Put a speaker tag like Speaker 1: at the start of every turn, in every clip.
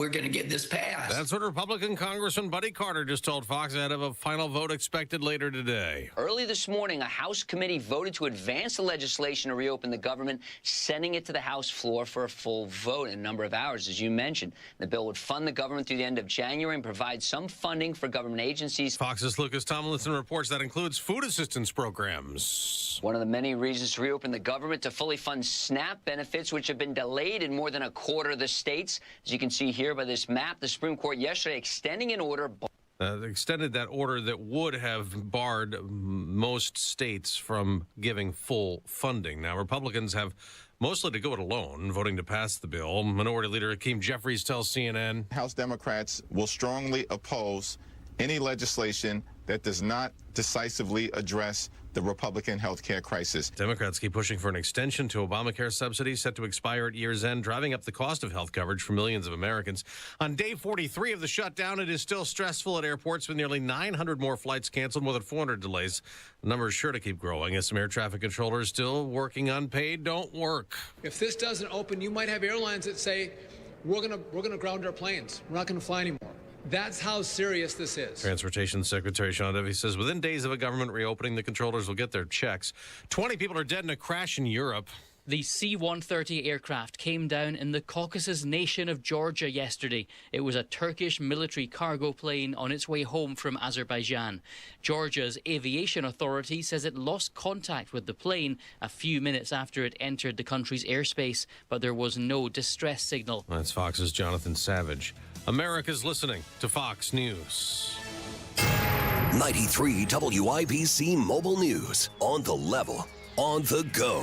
Speaker 1: we're going to get this passed.
Speaker 2: That's what Republican Congressman Buddy Carter just told Fox ahead of a final vote expected later today.
Speaker 3: Early this morning, a House committee voted to advance the legislation to reopen the government, sending it to the House floor for a full vote in a number of hours, as you mentioned. The bill would fund the government through the end of January and provide some funding for government agencies.
Speaker 2: Fox's Lucas Tomlinson reports that includes food assistance programs.
Speaker 3: One of the many reasons to reopen the government to fully fund SNAP benefits, which have been delayed in more than a quarter of the states. As you can see here by this map, the Supreme Court yesterday extending an order.
Speaker 2: Extended that order that would have barred most states from giving full funding. Now, Republicans have mostly to go it alone, voting to pass the bill. Minority Leader Hakeem Jeffries tells CNN.
Speaker 4: House Democrats will strongly oppose any legislation that does not decisively address the Republican health care crisis.
Speaker 2: Democrats keep pushing for an extension to Obamacare subsidies set to expire at year's end, driving up the cost of health coverage for millions of Americans. On day 43 of the shutdown, it is still stressful at airports with nearly 900 more flights canceled, more than 400 delays. The number is sure to keep growing as some air traffic controllers still working unpaid don't work.
Speaker 5: If this doesn't open, you might have airlines that say, we're gonna ground our planes. We're not gonna fly anymore. That's how serious this is.
Speaker 2: Transportation Secretary Sean Duffy says within days of a government reopening, the controllers will get their checks. 20 people are dead in a crash in Europe.
Speaker 6: The C-130 aircraft came down in the Caucasus nation of Georgia yesterday. It was a Turkish military cargo plane on its way home from Azerbaijan. Georgia's aviation authority says it lost contact with the plane a few minutes after it entered the country's airspace, but there was no distress signal.
Speaker 2: That's Fox's Jonathan Savage. America's listening to Fox News.
Speaker 7: 93 WIBC Mobile News. On the level, on the go.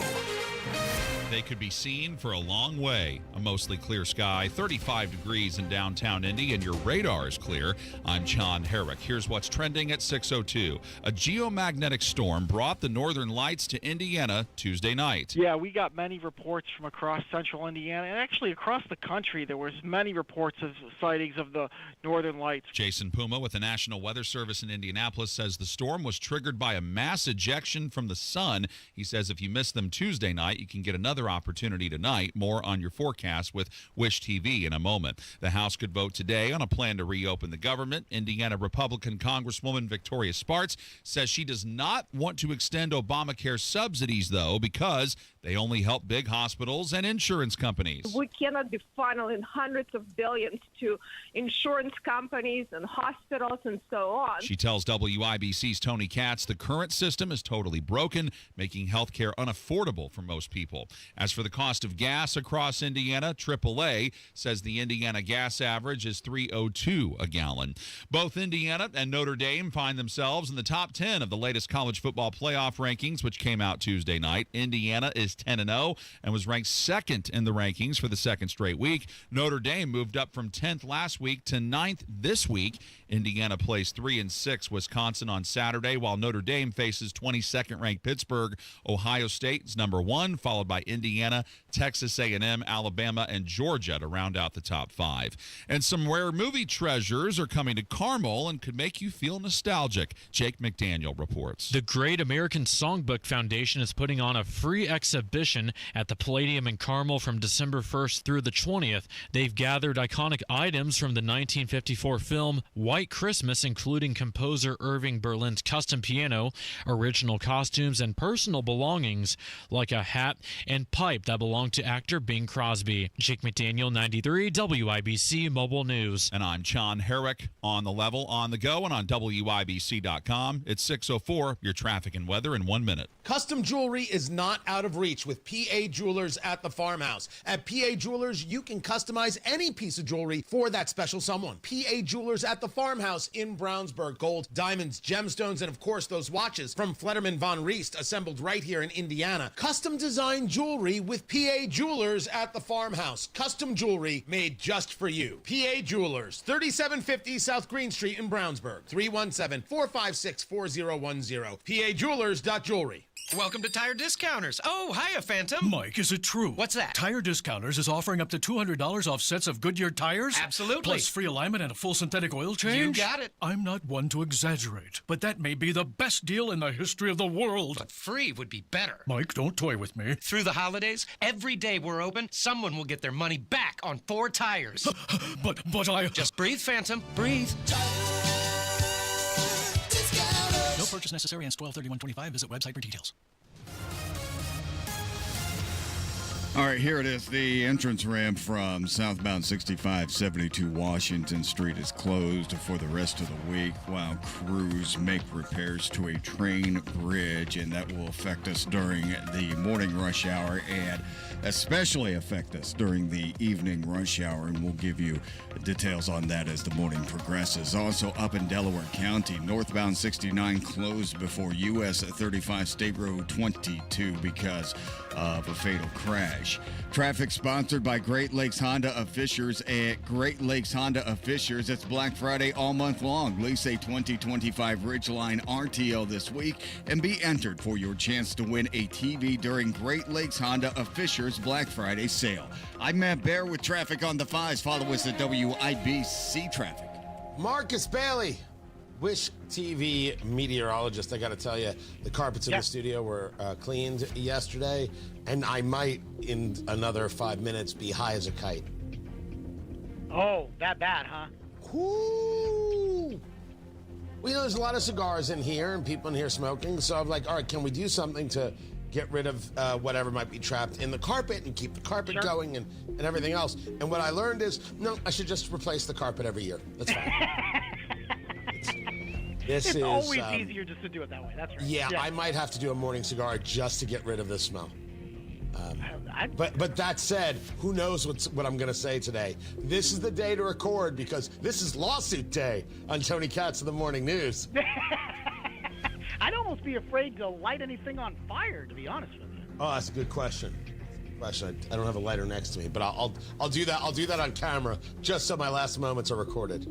Speaker 8: They could be seen for a long way. A mostly clear sky, 35 degrees in downtown Indy, and your radar is clear. I'm John Herrick. Here's what's trending at 6:02. A geomagnetic storm brought the northern lights to Indiana Tuesday night.
Speaker 9: Yeah, we got many reports from across central Indiana, and actually across the country. There was many reports of sightings of the northern lights.
Speaker 8: Jason Puma with the National Weather Service in Indianapolis says the storm was triggered by a mass ejection from the sun. He says if you missed them Tuesday night, you can get another opportunity tonight. More on your forecast with Wish TV in a moment. The House could vote today on a plan to reopen the government. Indiana Republican Congresswoman Victoria Spartz says she does not want to extend Obamacare subsidies, though, because they only help big hospitals and insurance companies.
Speaker 10: We cannot be funneling hundreds of billions to insurance companies and hospitals and so on.
Speaker 8: She tells WIBC's Tony Katz the current system is totally broken, making health care unaffordable for most people. As for the cost of gas across Indiana, AAA says the Indiana gas average is $3.02 a gallon. Both Indiana and Notre Dame find themselves in the top 10 of the latest college football playoff rankings, which came out Tuesday night. Indiana is 10-0 and was ranked second in the rankings for the second straight week. Notre Dame moved up from 10th last week to 9th this week. Indiana plays 3-6 Wisconsin on Saturday, while Notre Dame faces 22nd ranked Pittsburgh. Ohio State is number 1, followed by Indiana, Texas A&M, Alabama, and Georgia to round out the top 5. And some rare movie treasures are coming to Carmel and could make you feel nostalgic. Jake McDaniel reports.
Speaker 11: The Great American Songbook Foundation is putting on a free exhibition at the Palladium in Carmel from December 1st through the 20th. They've gathered iconic items from the 1954 film White Christmas, including composer Irving Berlin's custom piano, original costumes, and personal belongings like a hat and pipe that belonged to actor Bing Crosby. Jake McDaniel, 93 WIBC Mobile News.
Speaker 8: And I'm John Herrick, on the level, on the go, and on WIBC.com. It's 6:04, your traffic and weather in 1 minute.
Speaker 12: Custom jewelry is not out of reach with PA Jewelers at the Farmhouse. At PA Jewelers, you can customize any piece of jewelry for that special someone. PA Jewelers at the Farmhouse in Brownsburg. Gold, diamonds, gemstones, and of course those watches from Flederman Von Riest, assembled right here in Indiana. Custom design jewelry with PA Jewelers at the Farmhouse. Custom jewelry made just for you. PA Jewelers, 3750 South Green Street in Brownsburg. 317-456-4010. PAJewelers.jewelry.
Speaker 13: Welcome to Tire Discounters. Oh, hiya, Phantom.
Speaker 14: Mike, is it true?
Speaker 13: What's that?
Speaker 14: Tire Discounters is offering up to $200 off sets of Goodyear tires?
Speaker 13: Absolutely.
Speaker 14: Plus free alignment and a full synthetic oil change?
Speaker 13: You got it.
Speaker 14: I'm not one to exaggerate, but that may be the best deal in the history of the world.
Speaker 13: But free would be better.
Speaker 14: Mike, don't toy with me.
Speaker 13: Through the holidays. holidays, every day we're open, someone will get their money back on 4 tires.
Speaker 14: But I...
Speaker 13: Just breathe, Phantom. Breathe.
Speaker 14: No purchase necessary. Ends 12/31/25. Visit website for details.
Speaker 1: All right, here it is. The entrance ramp from southbound 6572 Washington Street is closed for the rest of the week while crews make repairs to a train bridge, and that will affect us during the morning rush hour and especially affect us during the evening rush hour, and we'll give you details on that as the morning progresses. Also up in Delaware County, northbound 69 closed before US 35 State Road 22 because of a fatal crash. Traffic sponsored by Great Lakes Honda of Fishers. At Great Lakes Honda of Fishers, it's Black Friday all month long. Lease a 2025 Ridgeline RTL this week and be entered for your chance to win a TV during Great Lakes Honda of Fishers Black Friday sale. I'm Matt Bear with traffic on the 5s. Follow us at WIBC Traffic.
Speaker 12: Marcus Bailey, Wish TV meteorologist. I got to tell you, the carpets in the studio were cleaned yesterday, and I might, in another 5 minutes, be high as a kite.
Speaker 9: Oh, that bad, huh?
Speaker 12: Whoo! Well, there's a lot of cigars in here and people in here smoking, so I'm like, all right, can we do something to get rid of whatever might be trapped in the carpet and keep the carpet going and everything else? And what I learned is, no, I should just replace the carpet every year. That's fine.
Speaker 9: It's always easier just to do it that way. That's right.
Speaker 12: Yeah, I might have to do a morning cigar just to get rid of this smell. But that said, who knows what I'm going to say today. This is the day to record because this is lawsuit day on Tony Katz of the Morning News.
Speaker 9: I'd almost be afraid to light anything on fire, to be honest with you.
Speaker 12: Oh, that's a good question. I don't have a lighter next to me, but I'll do that. I'll do that on camera just so my last moments are recorded.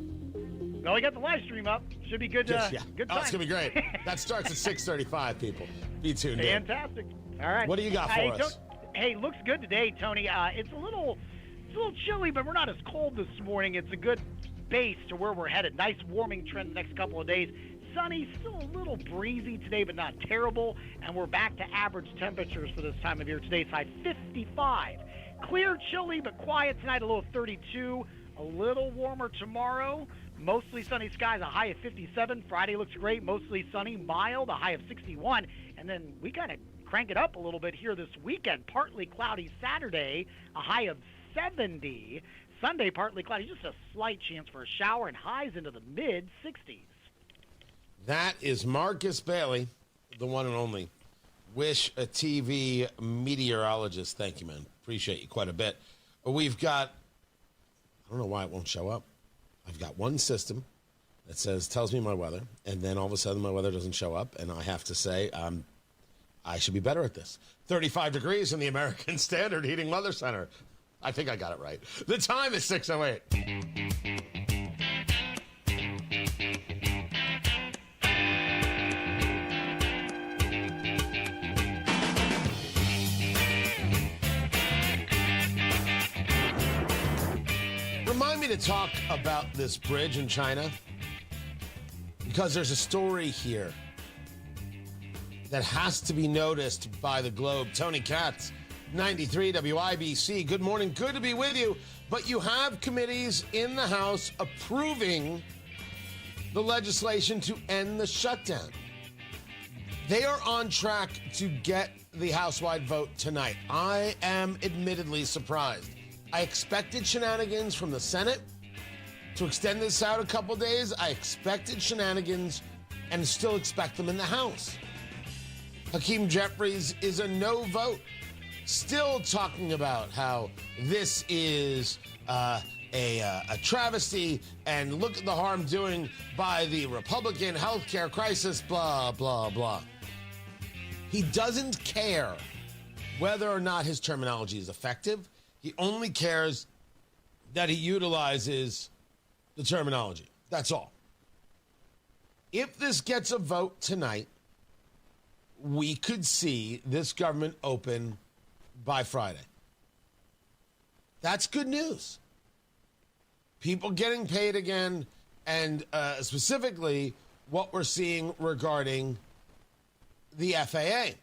Speaker 9: Well, we got the live stream up. Should be good. Good time.
Speaker 12: Oh, it's gonna be great. That starts at 6:35. People, be tuned in.
Speaker 9: Fantastic. All right.
Speaker 12: What do you got for us?
Speaker 9: Hey, looks good today, Tony. It's a little chilly, but we're not as cold this morning. It's a good base to where we're headed. Nice warming trend the next couple of days. Sunny, still a little breezy today, but not terrible. And we're back to average temperatures for this time of year. Today's high 55. Clear, chilly, but quiet tonight. A low of 32. A little warmer tomorrow. Mostly sunny skies, a high of 57. Friday looks great, mostly sunny, mild, a high of 61. And then we kind of crank it up a little bit here this weekend. Partly cloudy Saturday, a high of 70. Sunday, partly cloudy, just a slight chance for a shower, and highs into the mid-60s.
Speaker 12: That is Marcus Bailey, the one and only Wish a TV meteorologist. Thank you, man. Appreciate you quite a bit. We've got, I don't know why it won't show up. I've got one system that tells me my weather, and then all of a sudden my weather doesn't show up, and I have to say I should be better at this. 35 degrees in the American Standard Heating Weather Center. I think I got it right. The time is 6:08. Remind me to talk about this bridge in China, because there's a story here that has to be noticed by the globe. Tony Katz, 93 WIBC. Good morning. Good to be with you. But you have committees in the House approving the legislation to end the shutdown. They are on track to get the House-wide vote tonight. I am admittedly surprised. I expected shenanigans from the Senate to extend this out a couple days. I expected shenanigans and still expect them in the House. Hakeem Jeffries is a no vote, still talking about how this is a travesty and look at the harm doing by the Republican healthcare crisis, blah, blah, blah. He doesn't care whether or not his terminology is effective. He only cares that he utilizes the terminology. That's all. If this gets a vote tonight, we could see this government open by Friday. That's good news. People getting paid again, and specifically what we're seeing regarding the FAA.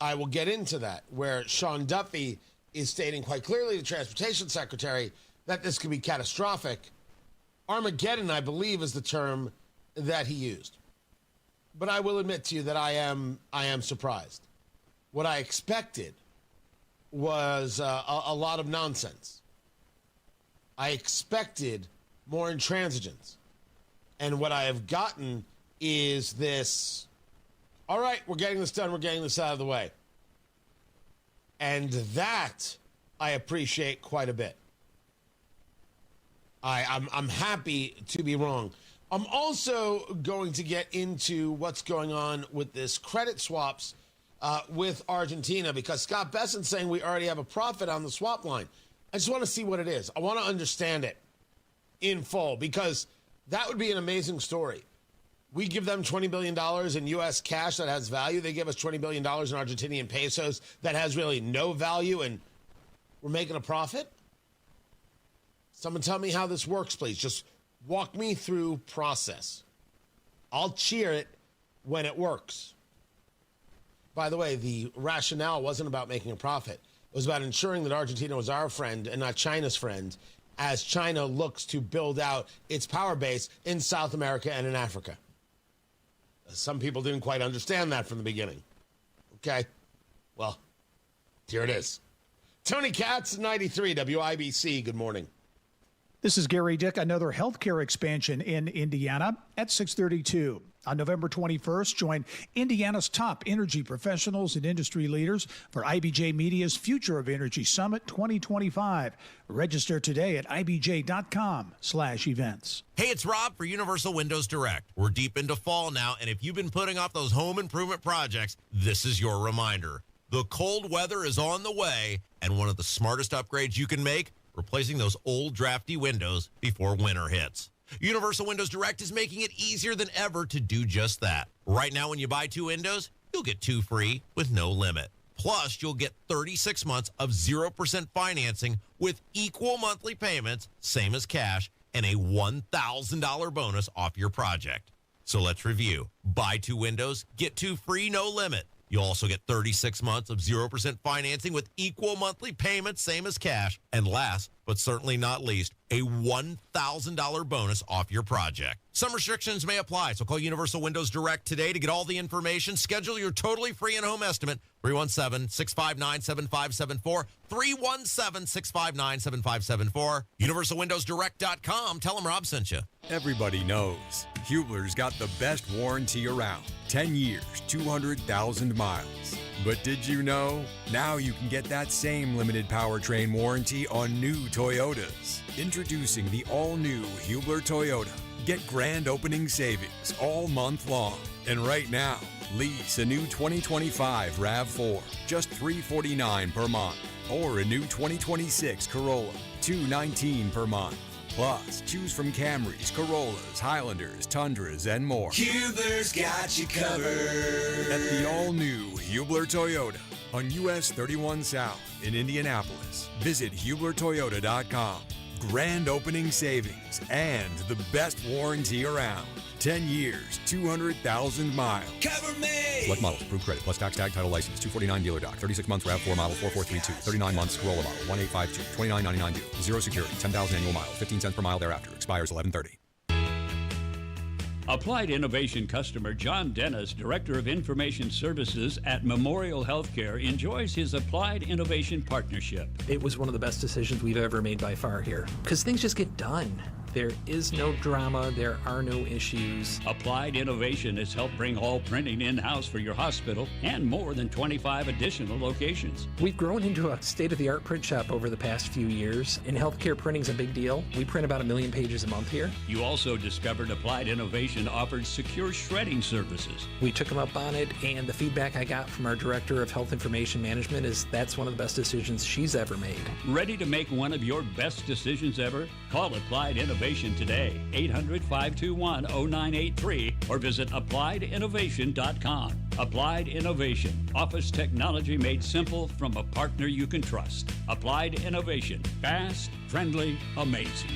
Speaker 12: I will get into that, where Sean Duffy is stating quite clearly, the Transportation Secretary, that this could be catastrophic. Armageddon, I believe, is the term that he used. But I will admit to you that I am surprised. What I expected was a lot of nonsense. I expected more intransigence. And what I have gotten is this, all right, we're getting this done, we're getting this out of the way. And that I appreciate quite a bit. I'm happy to be wrong. I'm also going to get into what's going on with this credit swaps with Argentina, because Scott Besson's saying we already have a profit on the swap line. I just want to see what it is. I want to understand it in full, because that would be an amazing story. We give them $20 billion in U.S. cash that has value. They give us $20 billion in Argentinian pesos that has really no value, and we're making a profit? Someone tell me how this works, please. Just walk me through process. I'll cheer it when it works. By the way, the rationale wasn't about making a profit. It was about ensuring that Argentina was our friend and not China's friend, as China looks to build out its power base in South America and in Africa. Some people didn't quite understand that from the beginning. Okay? Well, here it is. Tony Katz, 93 WIBC. Good morning.
Speaker 15: This is Gary Dick. Another healthcare expansion in Indiana at 6:32. On November 21st, join Indiana's top energy professionals and industry leaders for IBJ Media's Future of Energy Summit 2025. Register today at ibj.com/events.
Speaker 16: Hey, it's Rob for Universal Windows Direct. We're deep into fall now, and if you've been putting off those home improvement projects, this is your reminder. The cold weather is on the way, and one of the smartest upgrades you can make, replacing those old drafty windows before winter hits. Universal Windows Direct is making it easier than ever to do just that. Right now, when you buy 2 windows, you'll get 2 free with no limit. Plus, you'll get 36 months of 0% financing with equal monthly payments, same as cash, and a $1,000 bonus off your project. So let's review. Buy 2 windows, get 2 free, no limit. You'll also get 36 months of 0% financing with equal monthly payments, same as cash. And last, but certainly not least, a $1,000 bonus off your project. Some restrictions may apply, so call Universal Windows Direct today to get all the information. Schedule your totally free in-home estimate, 317-659-7574, 317-659-7574, universalwindowsdirect.com. Tell them Rob sent you.
Speaker 17: Everybody knows Hubler's got the best warranty around. 10 years, 200,000 miles. But did you know? Now you can get that same limited powertrain warranty on new Toyotas. Introducing the all-new Hubler Toyota. Get grand opening savings all month long. And right now, lease a new 2025 RAV4, just $349 per month. Or a new 2026 Corolla, $219 per month. Plus, choose from Camrys, Corollas, Highlanders, Tundras, and more.
Speaker 18: Hubler's got you covered.
Speaker 17: At the all-new Hubler Toyota on US 31 South in Indianapolis. Visit HublerToyota.com. Grand opening savings and the best warranty around. 10 years, 200,000 miles.
Speaker 18: Cover me!
Speaker 17: Select models, approved credit, plus tax tag title license, 249 dealer doc, 36 months RAV4 model 4432, 39 months Corolla model 1852, 29.99 due, 0 security, 10,000 annual miles, 15 cents per mile thereafter, expires 11/30.
Speaker 19: Applied Innovation customer John Dennis, Director of Information Services at Memorial Healthcare, enjoys his Applied Innovation partnership.
Speaker 20: It was one of the best decisions we've ever made by far here, because things just get done. There is no drama. There are no issues.
Speaker 19: Applied Innovation has helped bring all printing in-house for your hospital and more than 25 additional locations.
Speaker 20: We've grown into a state-of-the-art print shop over the past few years, and healthcare printing's a big deal. We print about 1 million pages a month here.
Speaker 19: You also discovered Applied Innovation offered secure shredding services.
Speaker 20: We took them up on it, and the feedback I got from our Director of Health Information Management is that's one of the best decisions she's ever made.
Speaker 19: Ready to make one of your best decisions ever? Call Applied Innovation today, 800-521-0983, or visit appliedinnovation.com. Applied Innovation, office technology made simple from a partner you can trust. Applied Innovation, fast, friendly, amazing.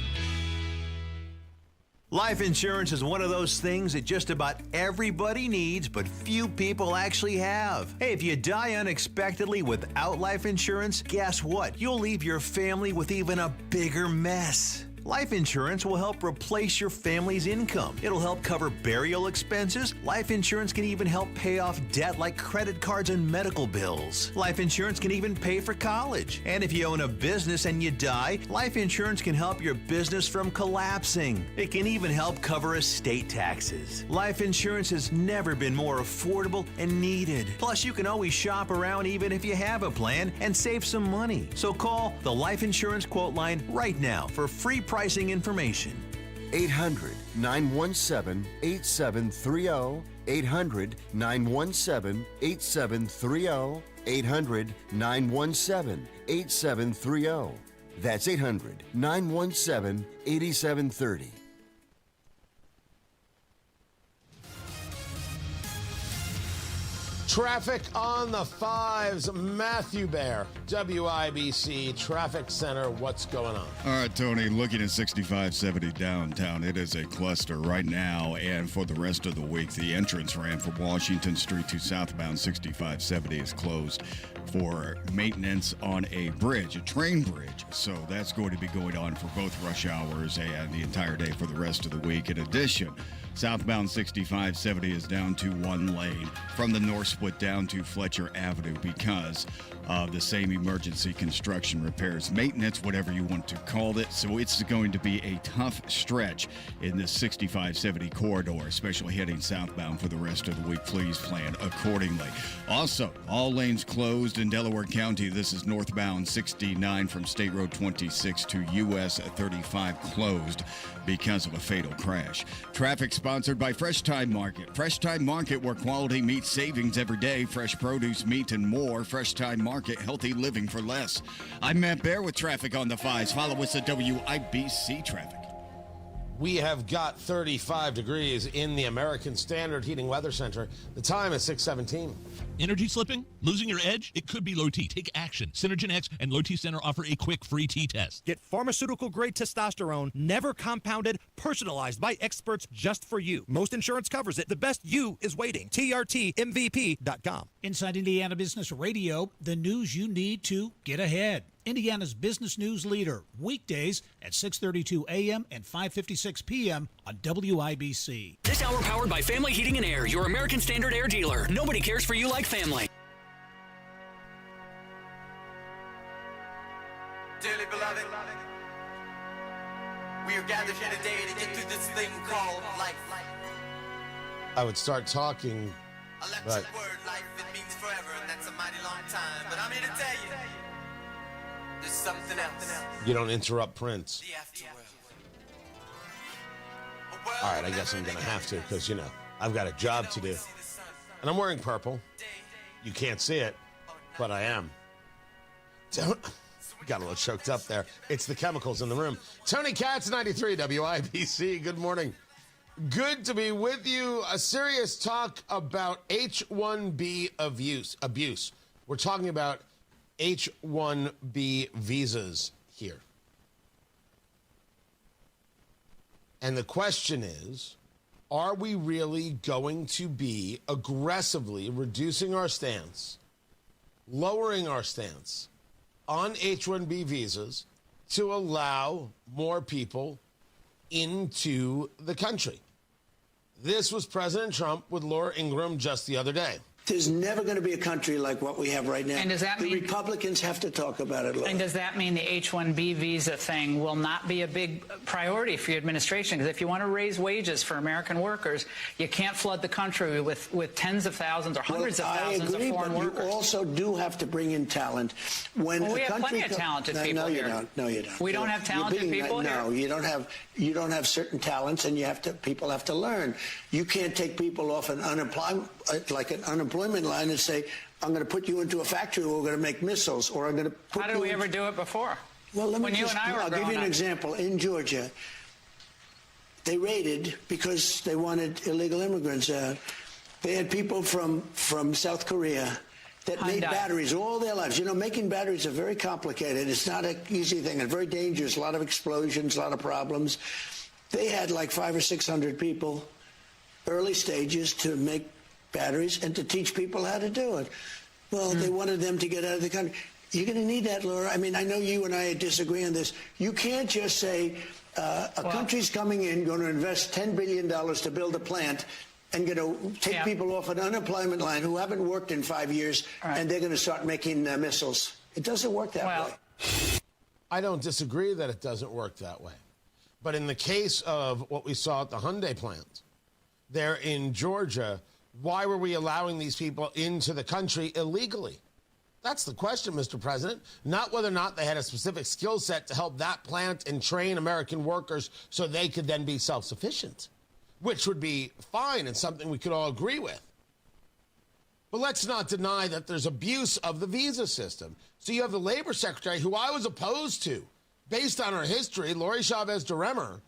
Speaker 21: Life insurance is one of those things that just about everybody needs, but few people actually have. Hey, if you die unexpectedly without life insurance, guess what? You'll leave your family with even a bigger mess. Life insurance will help replace your family's income. It'll help cover burial expenses. Life insurance can even help pay off debt like credit cards and medical bills. Life insurance can even pay for college. And if you own a business and you die, life insurance can help your business from collapsing. It can even help cover estate taxes. Life insurance has never been more affordable and needed. Plus, you can always shop around even if you have a plan and save some money. So call the Life Insurance Quote Line right now for free pricing information.
Speaker 22: 800-917-8730. 800-917-8730. 800-917-8730. That's 800-917-8730.
Speaker 12: Traffic on the 5s. Matthew Bear, WIBC Traffic Center. What's going on?
Speaker 1: All right, Tony, looking at 6570 downtown. It is a cluster right now, and for the rest of the week, the entrance ramp from Washington Street to southbound 6570 is closed for maintenance on a bridge, a train bridge. So that's going to be going on for both rush hours and the entire day for the rest of the week. In addition, southbound 6570 is down to one lane from the north split down to Fletcher Avenue because of the same emergency construction repairs, maintenance, whatever you want to call it. So it's going to be a tough stretch in this 6570 corridor, especially heading southbound for the rest of the week. Please plan accordingly. Also, all lanes closed in Delaware County. This is northbound 69 from State Road 26 to US 35 closed because of a fatal crash. Traffic sponsored by Fresh Time Market. Fresh Time Market, where quality meets savings every day. Fresh produce, meat, and more. Fresh Time Market, healthy living for less. I'm Matt Bear with traffic on the 5s. Follow us at WIBC Traffic.
Speaker 12: We have got 35 degrees in the American Standard Heating Weather Center. The time is 6:17.
Speaker 23: Energy slipping? Losing your edge? It could be low T. Take action. Synergen X and Low T Center offer a quick free T test.
Speaker 24: Get pharmaceutical-grade testosterone, never compounded, personalized by experts just for you. Most insurance covers it. The best you is waiting. TRTMVP.com.
Speaker 15: Inside Indiana Business Radio, the news you need to get ahead. Indiana's business news leader, weekdays at 6:32 a.m. and 5:56 p.m. on WIBC.
Speaker 25: This hour powered by Family Heating and Air, your American Standard Air dealer. Nobody cares for you like family.
Speaker 26: Dearly beloved, we are gathered here today to get through this thing called life.
Speaker 12: I would start talking, but
Speaker 26: Word life, it means forever, and that's a mighty long time. But I'm here to tell you, there's something else.
Speaker 12: you don't interrupt Prince.
Speaker 26: The afterworld.
Speaker 12: All right, I guess I'm going to have to because, you know, I've got a job to do. And I'm wearing purple. You can't see it, but I am. Got a little choked up there. It's the chemicals in the room. Tony Katz, 93 WIBC. Good morning. Good to be with you. A serious talk about H-1B abuse. We're talking about H-1B visas here. And the question is, are we really going to be aggressively reducing our stance, lowering our stance on H-1B visas to allow more people into the country? This was President Trump with Laura Ingraham just the other day.
Speaker 27: There's never going to be a country like what we have right now.
Speaker 28: And does that mean
Speaker 27: the Republicans have to talk about it?
Speaker 28: And does that mean the H-1B visa thing will not be a big priority for your administration? Because if you want to raise wages for American workers, you can't flood the country with tens of thousands or hundreds of thousands of foreign workers.
Speaker 27: You also do have to bring in talent. When
Speaker 28: we have plenty of talented people here.
Speaker 27: No, you don't.
Speaker 28: We don't have talented people here?
Speaker 27: No, you don't have certain talents, and people have to learn. You can't take people off an unemployment line and say, I'm going to put you into a factory where we're going to make missiles, or I'm going to put
Speaker 28: How did we ever do it before?
Speaker 27: Well, I'll give you an
Speaker 28: up.
Speaker 27: example. In Georgia, they raided because they wanted illegal immigrants out. They had people from South Korea that made batteries all their lives. You know, making batteries are very complicated. It's not an easy thing. It's very dangerous. A lot of explosions, a lot of problems. They had like 500 or 600 people, early stages, to make batteries and to teach people how to do it. Well, they wanted them to get out of the country. You're going to need that, Laura. I mean, I know you and I disagree on this. You can't just say a country's coming in, going to invest $10 billion to build a plant, and going to take people off an unemployment line who haven't worked in 5 years, and they're going to start making missiles. It doesn't work that way.
Speaker 12: I don't disagree that it doesn't work that way. But in the case of what we saw at the Hyundai plant there in Georgia, why were we allowing these people into the country illegally? That's the question, Mr. President. Not whether or not they had a specific skill set to help that plant and train American workers so they could then be self-sufficient, which would be fine and something we could all agree with. But let's not deny that there's abuse of the visa system. So you have the labor secretary, who I was opposed to, based on her history, Lori Chavez DeRemer,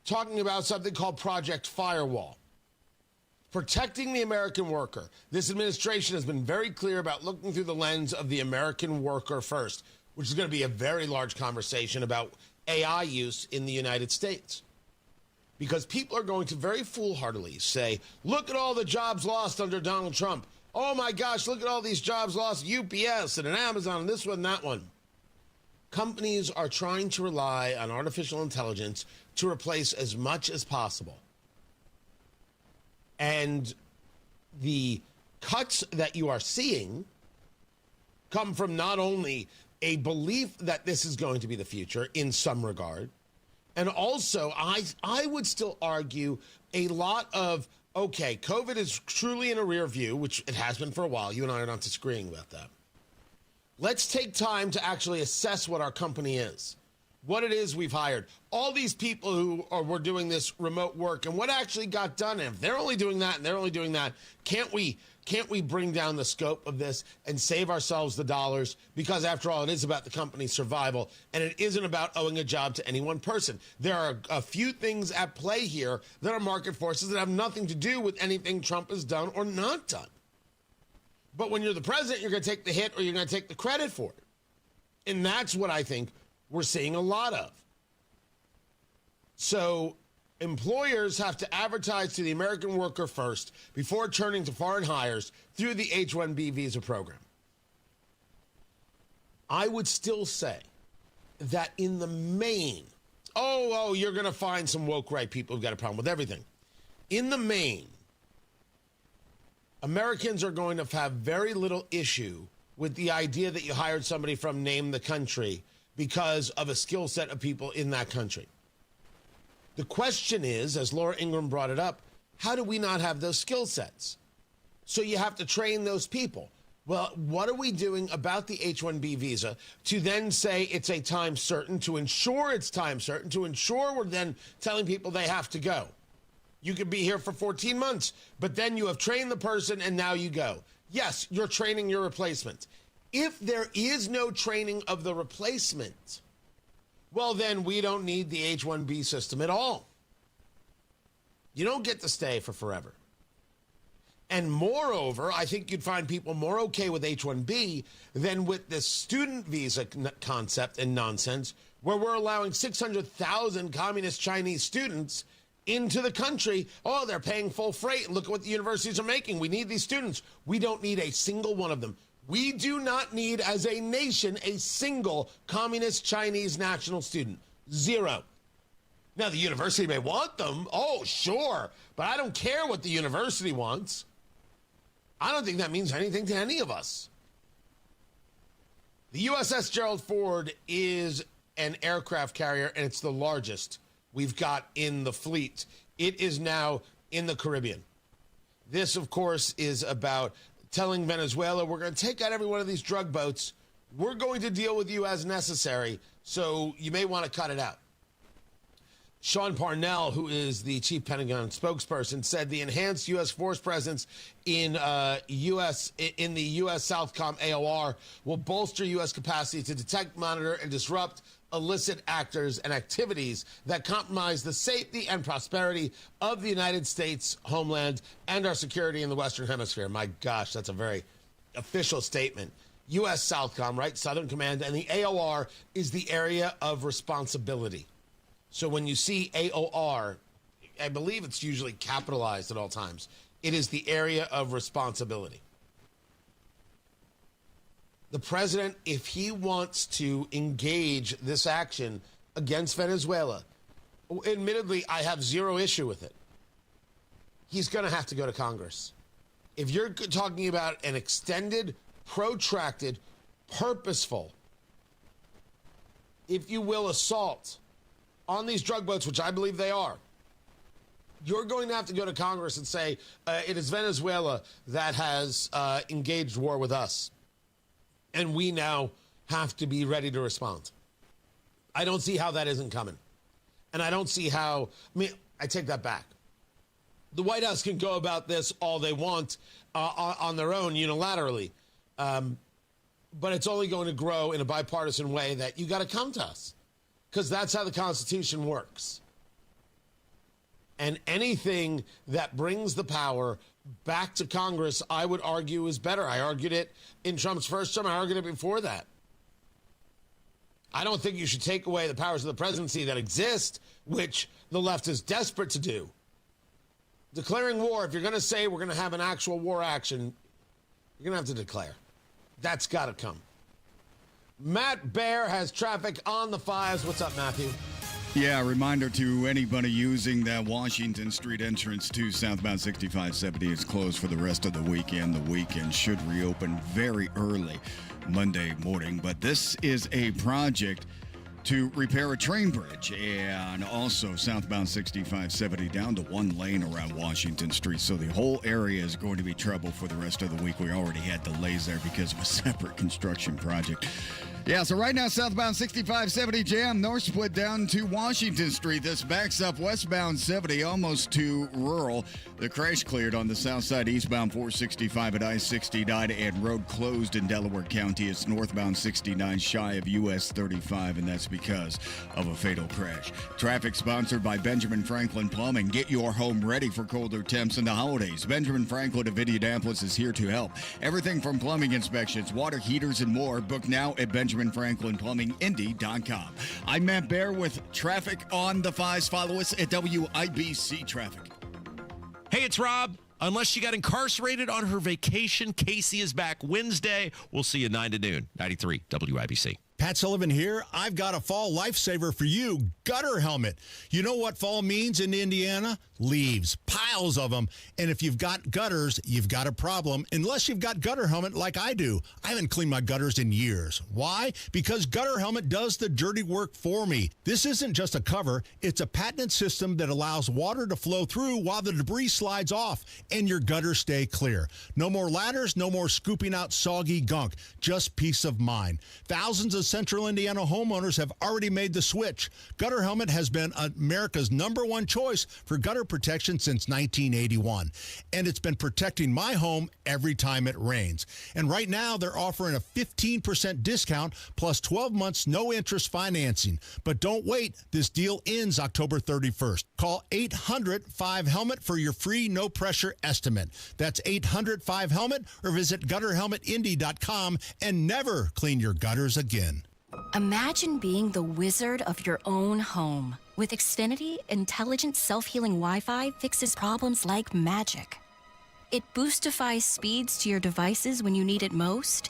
Speaker 12: talking about something called Project Firewall. Protecting the American worker. This administration has been very clear about looking through the lens of the American worker first, which is going to be a very large conversation about AI use in the United States. Because people are going to very foolhardily say, look at all the jobs lost under Donald Trump. Oh my gosh, look at all these jobs lost, UPS and an Amazon and this one and that one. Companies are trying to rely on artificial intelligence to replace as much as possible. And the cuts that you are seeing come from not only a belief that this is going to be the future in some regard, and also I would still argue a lot of, okay, COVID is truly in a rear view, which it has been for a while. You and I are not disagreeing about that. Let's take time to actually assess what our company is, what it is we've hired, all these people who were doing this remote work, and what actually got done. And if they're only doing that and they're only doing that, can't we bring down the scope of this and save ourselves the dollars? Because after all, it is about the company's survival, and it isn't about owing a job to any one person. There are a few things at play here that are market forces that have nothing to do with anything Trump has done or not done. But when you're the president, you're going to take the hit or you're going to take the credit for it. And that's what I think we're seeing a lot of. So employers have to advertise to the American worker first before turning to foreign hires through the H-1B visa program. I would still say that in the main, you're going to find some woke right people who've got a problem with everything. In the main, Americans are going to have very little issue with the idea that you hired somebody from name the country because of a skill set of people in that country. The question is, as Laura Ingraham brought it up, how do we not have those skill sets? So you have to train those people. Well, what are we doing about the H-1B visa to then say it's a time certain, to ensure it's time certain, to ensure we're then telling people they have to go? You could be here for 14 months, but then you have trained the person and now you go. Yes, you're training your replacement. If there is no training of the replacement, well, then we don't need the H-1B system at all. You don't get to stay for forever. And moreover, I think you'd find people more okay with H-1B than with this student visa concept and nonsense, where we're allowing 600,000 communist Chinese students into the country. Oh, they're paying full freight. Look at what the universities are making. We need these students. We don't need a single one of them. We do not need, as a nation, a single communist Chinese national student. Zero. Now, the university may want them. Oh, sure. But I don't care what the university wants. I don't think that means anything to any of us. The USS Gerald Ford is an aircraft carrier, and it's the largest we've got in the fleet. It is now in the Caribbean. This, of course, is about telling Venezuela, we're going to take out every one of these drug boats. We're going to deal with you as necessary, so you may want to cut it out. Sean Parnell, who is the chief Pentagon spokesperson, said the enhanced U.S. force presence in the U.S. Southcom AOR will bolster U.S. capacity to detect, monitor, and disrupt illicit actors and activities that compromise the safety and prosperity of the United States homeland and our security in the Western Hemisphere. My gosh, that's a very official statement. U.S. Southcom, right? Southern Command, and the AOR is the area of responsibility. So when you see AOR, I believe it's usually capitalized at all times. It is the area of responsibility. The president, if he wants to engage this action against Venezuela, admittedly, I have zero issue with it. He's going to have to go to Congress. If you're talking about an extended, protracted, purposeful, if you will, assault on these drug boats, which I believe they are, you're going to have to go to Congress and say, it is Venezuela that has engaged war with us. And we now have to be ready to respond. I don't see how that isn't coming. And I don't see how, I take that back. The White House can go about this all they want on their own unilaterally. But it's only going to grow in a bipartisan way that you got to come to us. Because that's how the Constitution works. And anything that brings the power back to Congress, I would argue, is better. I argued it in Trump's first term. I argued it before that. I don't think you should take away the powers of the presidency that exist, which the left is desperate to do. Declaring war, if you're going to say we're going to have an actual war action, you're going to have to declare. That's got to come. Matt Baer has traffic on the 5s. What's up, Matthew?
Speaker 1: Yeah, a reminder to anybody using that Washington Street entrance to southbound 6570 is closed for the rest of the weekend. The weekend should reopen very early Monday morning. But this is a project to repair a train bridge and also southbound 6570 down to one lane around Washington Street. So the whole area is going to be trouble for the rest of the week. We already had delays there because of a separate construction project. Yeah, so right now, southbound 6570 jam, north split down to Washington Street. This backs up westbound 70 almost to rural. The crash cleared on the south side, eastbound 465 at I-69 and road closed in Delaware County. It's northbound 69 shy of US 35, and that's because of a fatal crash. Traffic sponsored by Benjamin Franklin Plumbing. Get your home ready for colder temps and the holidays. Benjamin Franklin of Indianapolis is here to help. Everything from plumbing inspections, water heaters, and more. Book now at BenjaminFranklinPlumbingIndy.com. I'm Matt Baer with traffic on the 5s. Follow us at WIBC Traffic.
Speaker 16: Hey, it's Rob. Unless you got incarcerated on her vacation, Casey is back Wednesday. We'll see you 9 to noon. 93 WIBC.
Speaker 2: Pat Sullivan here. I've got a fall lifesaver for you, gutter helmet. You know what fall means in Indiana? Leaves, piles of them. And if you've got gutters, you've got a problem, unless you've got gutter helmet like I do. I haven't cleaned my gutters in years. Why? Because gutter helmet does the dirty work for me. This isn't just a cover. It's a patented system that allows water to flow through while the debris slides off and your gutters stay clear. No more ladders, no more scooping out soggy gunk. Just peace of mind. Thousands of Central Indiana homeowners have already made the switch. Gutter helmet has been America's #1 choice for gutter protection since 1981. And it's been protecting my home every time it rains. And right now they're offering a 15% discount plus 12 months no interest financing. But don't wait. This deal ends October 31st. Call 800-5HELMET for your free no pressure estimate. That's 800-5HELMET or visit gutterhelmetindy.com and never clean your gutters again.
Speaker 3: Imagine being the wizard of your own home. With Xfinity, intelligent self-healing Wi-Fi fixes problems like magic. It boostifies speeds to your devices when you need it most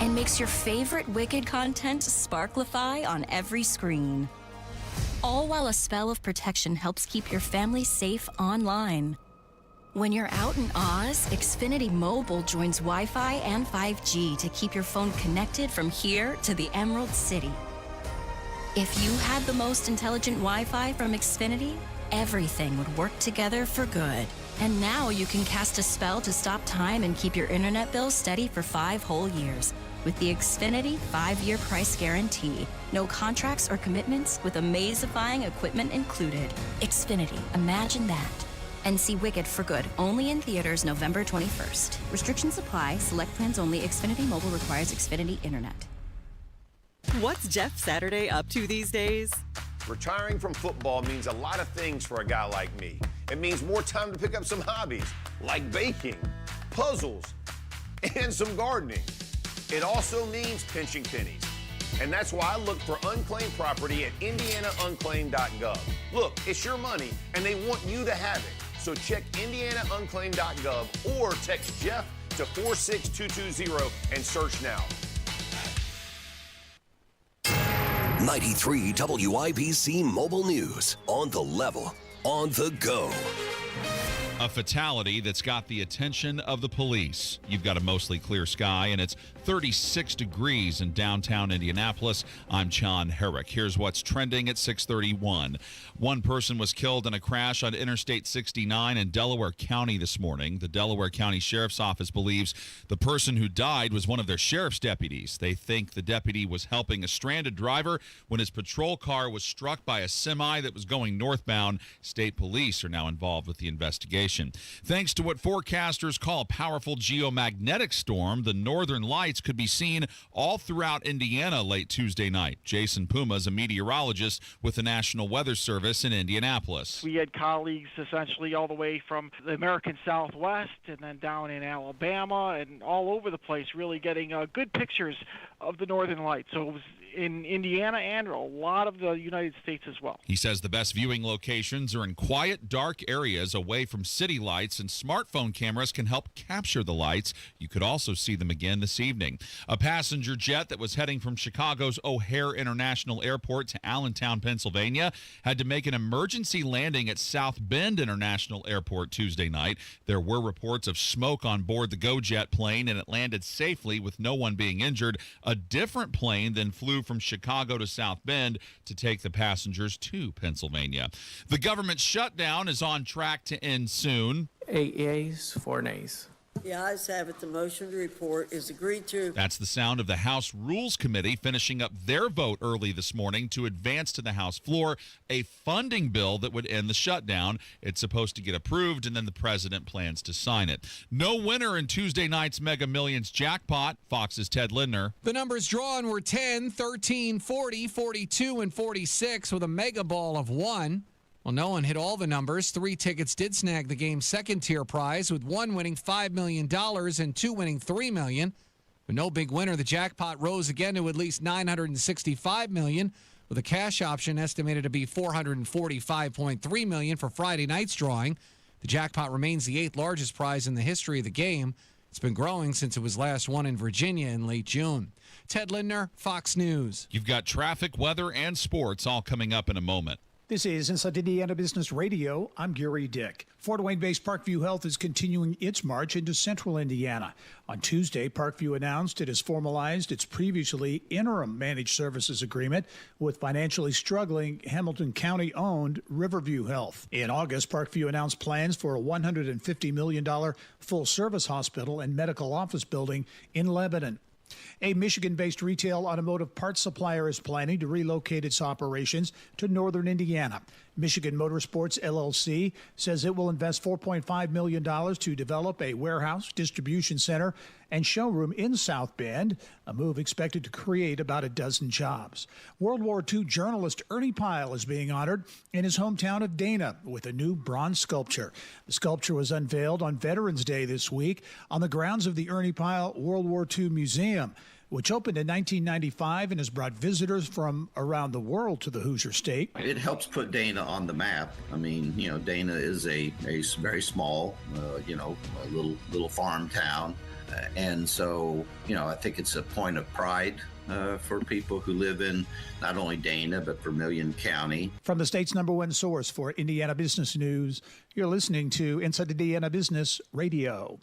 Speaker 3: and makes your favorite Wicked content sparklify on every screen. All while a spell of protection helps keep your family safe online. When you're out in Oz, Xfinity Mobile joins Wi-Fi and 5G to keep your phone connected from here to the Emerald City. If you had the most intelligent Wi-Fi from Xfinity, everything would work together for good. And now you can cast a spell to stop time and keep your internet bill steady for 5 whole years with the Xfinity 5-year price guarantee. No contracts or commitments with amazifying equipment included. Xfinity, imagine that. And see Wicked for good, only in theaters November 21st. Restrictions apply. Select plans only. Xfinity Mobile requires Xfinity Internet.
Speaker 4: What's Jeff Saturday up to these days?
Speaker 5: Retiring from football means a lot of things for a guy like me. It means more time to pick up some hobbies, like baking, puzzles, and some gardening. It also means pinching pennies. And that's why I look for unclaimed property at indianaunclaimed.gov. Look, it's your money, and they want you to have it. So check indianaunclaimed.gov or text Jeff to 46220 and search now.
Speaker 6: 93 WIBC Mobile News. On the level, on the go.
Speaker 23: A fatality that's got the attention of the police. You've got a mostly clear sky, and it's 36 degrees in downtown Indianapolis. I'm John Herrick. Here's what's trending at 6:31. One person was killed in a crash on Interstate 69 in Delaware County this morning. The Delaware County Sheriff's Office believes the person who died was one of their sheriff's deputies. They think the deputy was helping a stranded driver when his patrol car was struck by a semi that was going northbound. State police are now involved with the investigation. Thanks to what forecasters call a powerful geomagnetic storm, the northern lights could be seen all throughout Indiana late Tuesday night. Jason Puma is a meteorologist with the National Weather Service in Indianapolis.
Speaker 7: We had colleagues essentially all the way from the American Southwest and then down in Alabama and all over the place, really getting good pictures of the northern lights. So it was in Indiana and a lot of the United States as well.
Speaker 23: He says the best viewing locations are in quiet, dark areas away from city lights, and smartphone cameras can help capture the lights. You could also see them again this evening. A passenger jet that was heading from Chicago's O'Hare International Airport to Allentown, Pennsylvania, had to make an emergency landing at South Bend International Airport Tuesday night. There were reports of smoke on board the GoJet plane, and it landed safely with no one being injured. A different plane then flew from Chicago to South Bend to take the passengers to Pennsylvania. The government shutdown is on track to end soon.
Speaker 8: 8 yeas, 4 nays.
Speaker 9: The ayes have it. The motion to report is agreed to.
Speaker 23: That's the sound of the House Rules Committee finishing up their vote early this morning to advance to the House floor a funding bill that would end the shutdown. It's supposed to get approved, and then the president plans to sign it. No winner in Tuesday night's Mega Millions jackpot. Fox's Ted Lindner.
Speaker 10: The numbers drawn were 10, 13, 40, 42, and 46 with a mega ball of 1. Well, no one hit all the numbers. 3 tickets did snag the game's second-tier prize, with 1 winning $5 million and 2 winning $3 million. But no big winner, the jackpot rose again to at least $965 million, with a cash option estimated to be $445.3 million for Friday night's drawing. The jackpot remains the 8th largest prize in the history of the game. It's been growing since it was last won in Virginia in late June. Ted Lindner, Fox News.
Speaker 23: You've got traffic, weather, and sports all coming up in a moment.
Speaker 15: This is Inside Indiana Business Radio. I'm Gary Dick. Fort Wayne-based Parkview Health is continuing its march into central Indiana. On Tuesday, Parkview announced it has formalized its previously interim managed services agreement with financially struggling Hamilton County-owned Riverview Health. In August, Parkview announced plans for a $150 million full-service hospital and medical office building in Lebanon. A Michigan-based retail automotive parts supplier is planning to relocate its operations to northern Indiana. Michigan Motorsports LLC says it will invest $4.5 million to develop a warehouse, distribution center, and showroom in South Bend, a move expected to create about a dozen jobs. World War II journalist Ernie Pyle is being honored in his hometown of Dana with a new bronze sculpture. The sculpture was unveiled on Veterans Day this week on the grounds of the Ernie Pyle World War II Museum, which opened in 1995 and has brought visitors from around the world to the Hoosier State.
Speaker 11: It helps put Dana on the map. I mean, Dana is a very small, a little farm town. And so, I think it's a point of pride for people who live in not only Dana, but Vermilion County.
Speaker 15: From the state's #1 source for Indiana business news, you're listening to Inside Indiana Business Radio.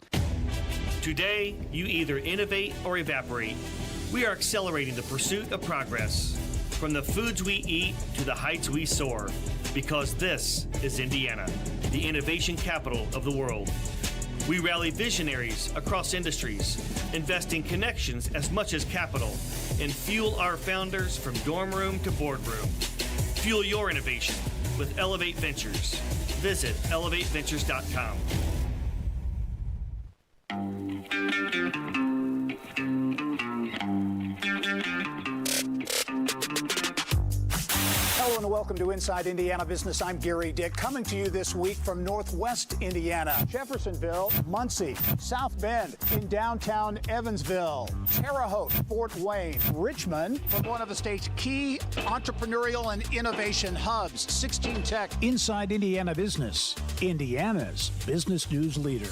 Speaker 13: Today, you either innovate or evaporate. We are accelerating the pursuit of progress, from the foods we eat to the heights we soar, because this is Indiana, the innovation capital of the world. We rally visionaries across industries, investing connections as much as capital, and fuel our founders from dorm room to boardroom. Fuel your innovation with Elevate Ventures. Visit elevateventures.com.
Speaker 15: Hello and welcome to Inside Indiana Business. I'm Gary Dick, coming to you this week from Northwest Indiana. Jeffersonville, Muncie, South Bend, in downtown Evansville, Terre Haute, Fort Wayne, Richmond, from one of the state's key entrepreneurial and innovation hubs, 16 Tech. Inside Indiana Business, Indiana's business news leader.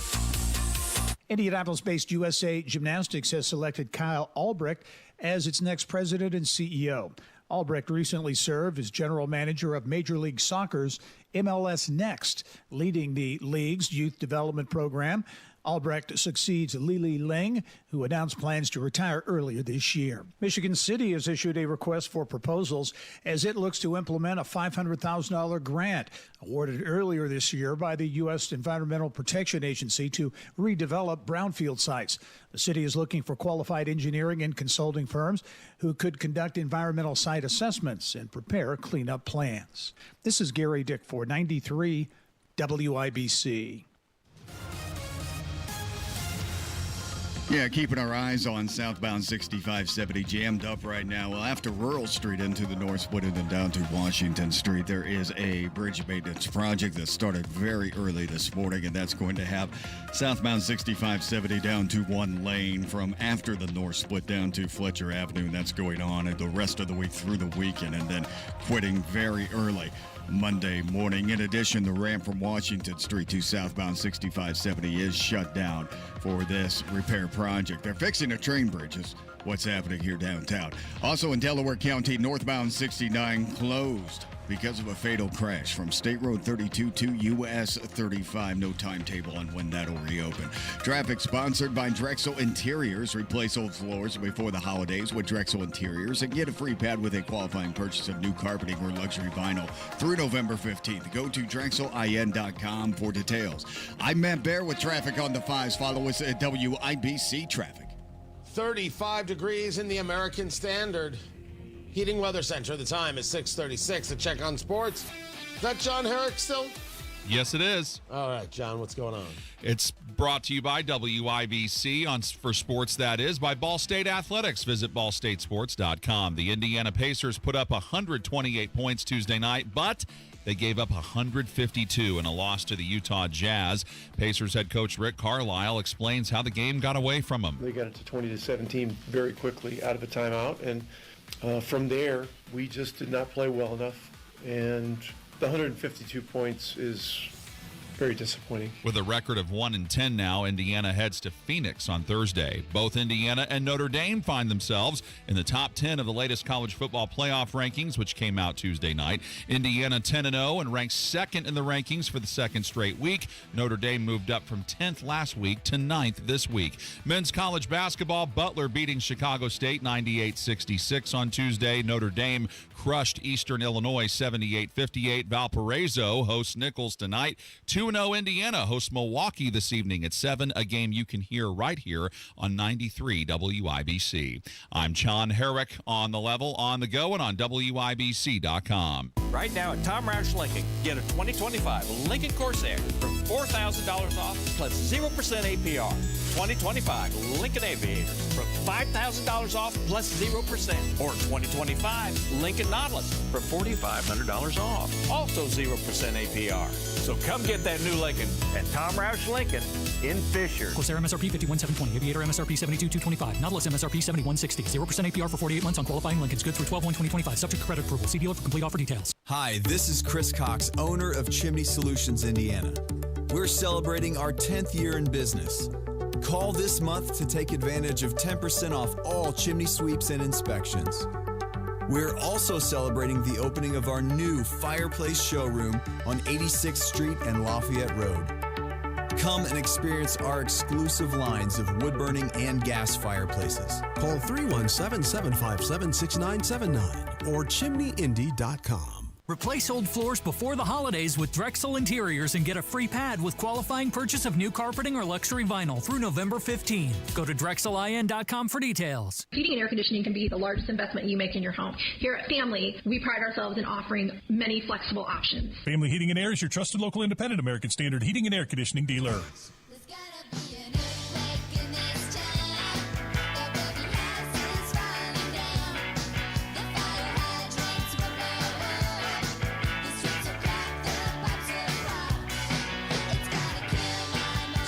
Speaker 15: Indianapolis-based USA Gymnastics has selected Kyle Albrecht as its next president and CEO. Albrecht recently served as general manager of Major League Soccer's MLS Next, leading the league's youth development program. Albrecht succeeds Lili Ling, who announced plans to retire earlier this year. Michigan City has issued a request for proposals as it looks to implement a $500,000 grant awarded earlier this year by the U.S. Environmental Protection Agency to redevelop brownfield sites. The city is looking for qualified engineering and consulting firms who could conduct environmental site assessments and prepare cleanup plans. This is Gary Dick for 93 WIBC.
Speaker 1: Yeah, keeping our eyes on southbound 6570 jammed up right now. Well, after Rural Street into the Northwood and then down to Washington Street, there is a bridge maintenance project that started very early this morning, and that's going to have southbound 6570 down to one lane from after the North Split down to Fletcher Avenue, and that's going on the rest of the week through the weekend, and then quitting very early Monday morning. In addition, the ramp from Washington Street to southbound 6570 is shut down for this repair project. They're fixing a train bridge is what's happening here downtown. Also in Delaware County, northbound 69 closed because of a fatal crash from State Road 32 to US 35. No timetable on when that'll reopen. Traffic sponsored by Drexel Interiors. Replace old floors before the holidays with Drexel Interiors and get a free pad with a qualifying purchase of new carpeting or luxury vinyl through November 15th. Go to DrexelIN.com for details. I'm Matt Bear with traffic on the 5s. Follow us at WIBC Traffic.
Speaker 12: 35 degrees in the American Standard. Heating Weather Center. The time is 6:36. A check on sports. Is that John Herrick still?
Speaker 23: Yes, it is.
Speaker 12: All right, John, what's going on?
Speaker 23: It's brought to you by WIBC for sports, that is, by Ball State Athletics. Visit ballstatesports.com. The Indiana Pacers put up 128 points Tuesday night, but they gave up 152 in a loss to the Utah Jazz. Pacers head coach Rick Carlisle explains how the game got away from them.
Speaker 14: They got it to 20-17 very quickly out of a timeout, and from there, we just did not play well enough, and the 152 points is very disappointing.
Speaker 23: With a record of 1-10 now, Indiana heads to Phoenix on Thursday. Both Indiana and Notre Dame find themselves in the top 10 of the latest college football playoff rankings, which came out Tuesday night. Indiana 10-0 and ranked second in the rankings for the second straight week. Notre Dame moved up from 10th last week to 9th this week. Men's college basketball, Butler beating Chicago State 98-66 on Tuesday. Notre Dame crushed Eastern Illinois 78-58. Valparaiso hosts Nichols tonight. 2-0 Indiana hosts Milwaukee this evening at 7, a game you can hear right here on 93 WIBC. I'm John Herrick on the level, on the go, and on WIBC.com.
Speaker 17: Right now at Tom Roush Lincoln, get a 2025 Lincoln Corsair for $4,000 off plus 0% APR. 2025 Lincoln Aviator from $5,000 off plus 0%. Or 2025 Lincoln Nautilus for $4,500 off. Also 0% APR. So come get that new Lincoln at Tom Roush Lincoln in Fisher.
Speaker 18: Corsair MSRP 51,720. Aviator MSRP 72,225. Nautilus MSRP 71,60. 0% APR for 48 months on qualifying Lincolns. Good through 12/1/2025. Subject to credit approval. See dealer for complete offer details.
Speaker 19: Hi, this is Chris Cox, owner of Chimney Solutions Indiana. We're celebrating our 10th year in business. Call this month to take advantage of 10% off all chimney sweeps and inspections. We're also celebrating the opening of our new fireplace showroom on 86th Street and Lafayette Road. Come and experience our exclusive lines of wood-burning and gas fireplaces.
Speaker 20: Call 317-757-6979 or chimneyindy.com.
Speaker 18: Replace old floors before the holidays with Drexel Interiors and get a free pad with qualifying purchase of new carpeting or luxury vinyl through November 15. Go to DrexelIN.com for details.
Speaker 21: Heating and air conditioning can be the largest investment you make in your home. Here at Family, we pride ourselves in offering many flexible options.
Speaker 22: Family Heating and Air is your trusted local independent American Standard heating and air conditioning dealer.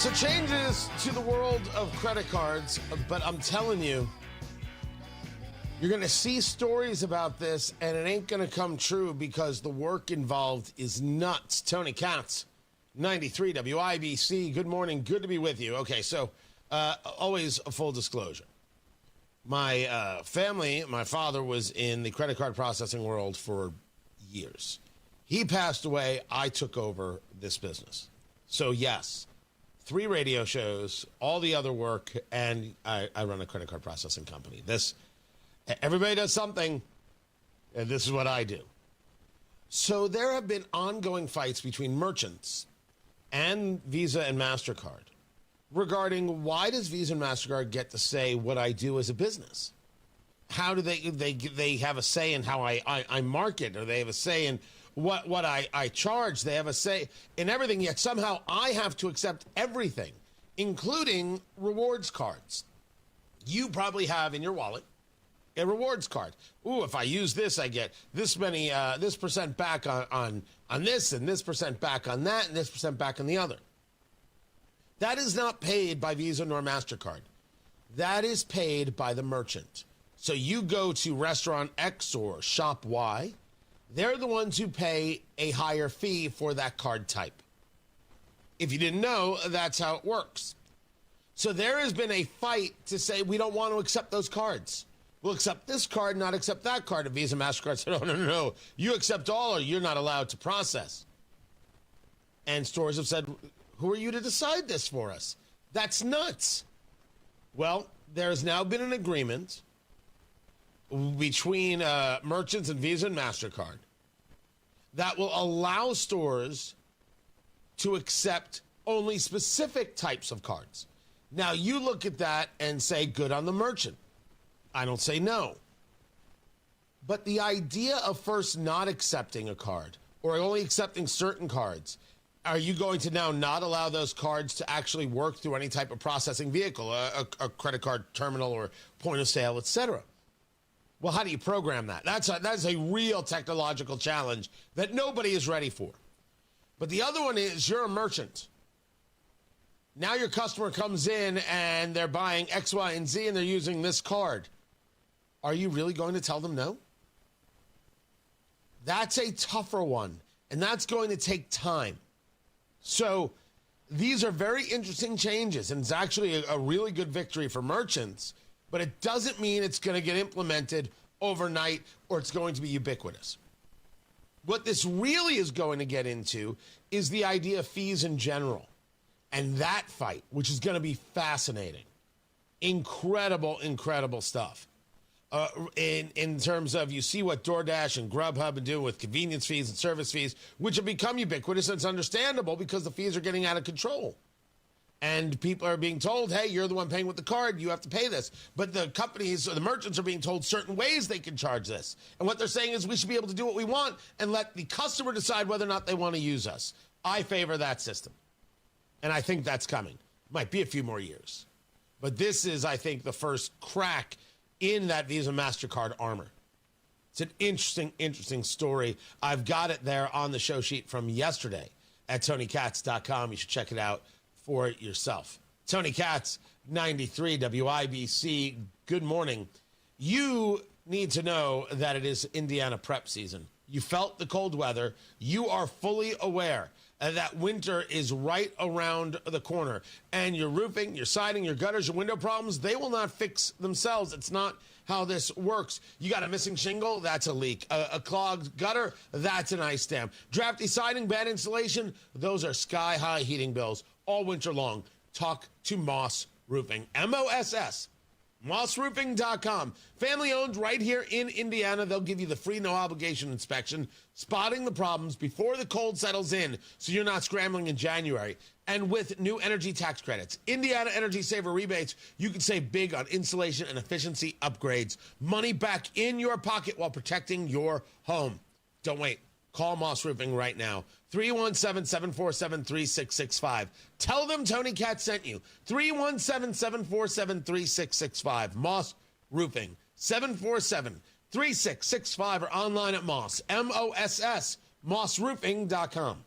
Speaker 12: So changes to the world of credit cards, but I'm telling you, you're going to see stories about this, and it ain't going to come true because the work involved is nuts. Tony Katz, 93 WIBC. Good morning. Good to be with you. Okay, so always a full disclosure. My family, my father was in the credit card processing world for years. He passed away. I took over this business. So, yes, 3 radio shows, all the other work, and I run a credit card processing company. Everybody does something, and this is what I do. So there have been ongoing fights between merchants and Visa and MasterCard regarding why does Visa and MasterCard get to say what I do as a business? How do they have a say in how I market, or they have a say in what I charge? They have a say in everything, yet somehow I have to accept everything, including rewards cards. You probably have in your wallet a rewards card. Ooh, if I use this, I get this many, this percent back on this, and this percent back on that, and this percent back on the other. That is not paid by Visa nor MasterCard. That is paid by the merchant. So you go to restaurant X or shop Y, they're the ones who pay a higher fee for that card type. If you didn't know, that's how it works. So there has been a fight to say we don't want to accept those cards. We'll accept this card, not accept that card. And Visa, MasterCard said, oh, no. You accept all or you're not allowed to process. And stores have said, who are you to decide this for us? That's nuts. Well, there has now been an agreement between merchants and Visa and MasterCard that will allow stores to accept only specific types of cards. Now, you look at that and say, good on the merchant. I don't say no. But the idea of first not accepting a card or only accepting certain cards, are you going to now not allow those cards to actually work through any type of processing vehicle, a credit card terminal or point of sale, etc.? Well, how do you program that? That's a real technological challenge that nobody is ready for. But the other one is you're a merchant. Now your customer comes in and they're buying X, Y, and Z and they're using this card. Are you really going to tell them no? That's a tougher one, and that's going to take time. So these are very interesting changes, and it's actually a really good victory for merchants, but it doesn't mean it's going to get implemented overnight or it's going to be ubiquitous. What this really is going to get into is the idea of fees in general, and that fight, which is going to be fascinating. Incredible, incredible stuff. In terms of, you see what DoorDash and Grubhub are doing with convenience fees and service fees, which have become ubiquitous, and it's understandable because the fees are getting out of control. And people are being told, hey, you're the one paying with the card, you have to pay this. But the companies or the merchants are being told certain ways they can charge this. And what they're saying is we should be able to do what we want and let the customer decide whether or not they want to use us. I favor that system. And I think that's coming. Might be a few more years. But this is, I think, the first crack in that Visa MasterCard armor. It's an interesting story. I've got it there on the show sheet from yesterday at TonyKatz.com. You should check it out for yourself. Tony Katz, 93 WIBC. Good morning. You need to know that it is Indiana prep season. You felt the cold weather. You are fully aware that winter is right around the corner. And your roofing, your siding, your gutters, your window problems, they will not fix themselves. It's not how this works. You got a missing shingle? That's a leak. A clogged gutter? That's an ice dam. Drafty siding, bad insulation? Those are sky-high heating bills all winter long. Talk to Moss Roofing. M-O-S-S. MossRoofing.com. Family owned right here in Indiana. They'll give you the free no obligation inspection, spotting the problems before the cold settles in so you're not scrambling in January. And with new energy tax credits, Indiana Energy Saver rebates, you can save big on insulation and efficiency upgrades. Money back in your pocket while protecting your home. Don't wait. Call Moss Roofing right now. 317-747-3665. Tell them Tony Katz sent you. 317-747-3665. Moss Roofing. 747-3665 or online at Moss. M-O-S-S. MossRoofing.com.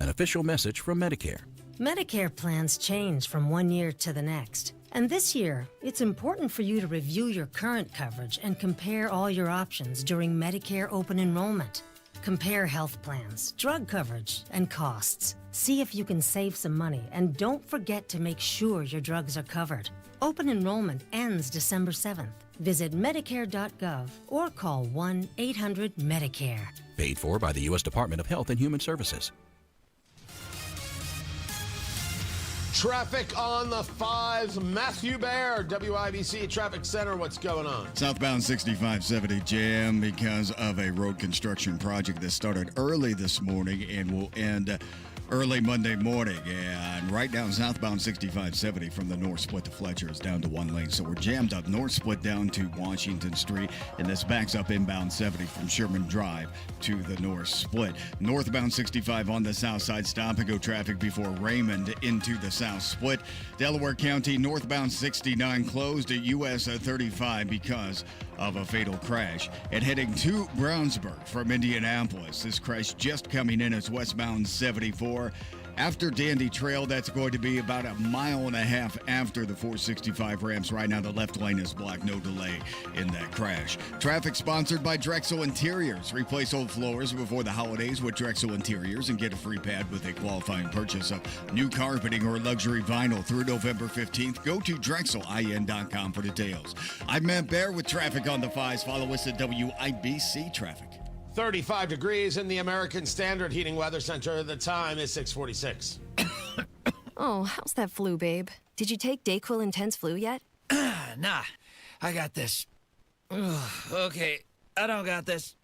Speaker 2: An official message from Medicare. Medicare plans change from one year to the next. And this year, it's important for you to review your current coverage and compare all your options during Medicare open enrollment. Compare health plans, drug coverage, and costs. See if you can save some money, and don't forget to make sure your drugs are covered. Open enrollment ends December 7th. Visit Medicare.gov or call 1-800-MEDICARE.
Speaker 3: Paid for by the U.S. Department of Health and Human Services.
Speaker 12: Traffic on the 5s. Matthew Baer, WIBC Traffic Center. What's going on?
Speaker 1: Southbound 6570 jam because of a road construction project that started early this morning and will end early Monday morning. And right now, southbound 6570 from the north split to Fletcher is down to one lane. So we're jammed up north split down to Washington Street, and this backs up inbound 70 from Sherman Drive to the north split. Northbound 65 on the south side, stop and go traffic before Raymond into the south split. Delaware County northbound 69 closed at US 35 because of a fatal crash. And heading to Brownsburg from Indianapolis, this crash just coming in as westbound 74. After Dandy Trail, that's going to be about a mile and a half after the 465 ramps. Right now, the left lane is blocked. No delay in that crash. Traffic sponsored by Drexel Interiors. Replace old floors before the holidays with Drexel Interiors and get a free pad with a qualifying purchase of new carpeting or luxury vinyl through November 15th. Go to DrexelIN.com for details. I'm Matt Baer with traffic on the 5s. Follow us at WIBC Traffic.
Speaker 12: 35 degrees in the American Standard Heating Weather Center. The time is 6:46.
Speaker 16: Oh, how's that flu, babe? Did you take Dayquil Intense Flu yet?
Speaker 24: Nah, I got this. Ugh, okay, I don't got this.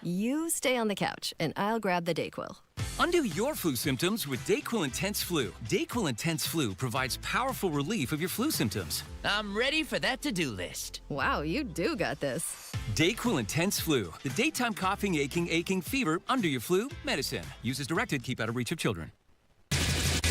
Speaker 16: You stay on the couch, and I'll grab the Dayquil.
Speaker 25: Undo your flu symptoms with Dayquil Intense Flu. Dayquil Intense Flu provides powerful relief of your flu symptoms.
Speaker 24: I'm ready for that to-do list.
Speaker 16: Wow, you do got this.
Speaker 25: Dayquil Intense Flu. The daytime coughing, aching, fever, under your flu, medicine. Use as directed, keep out of reach of children.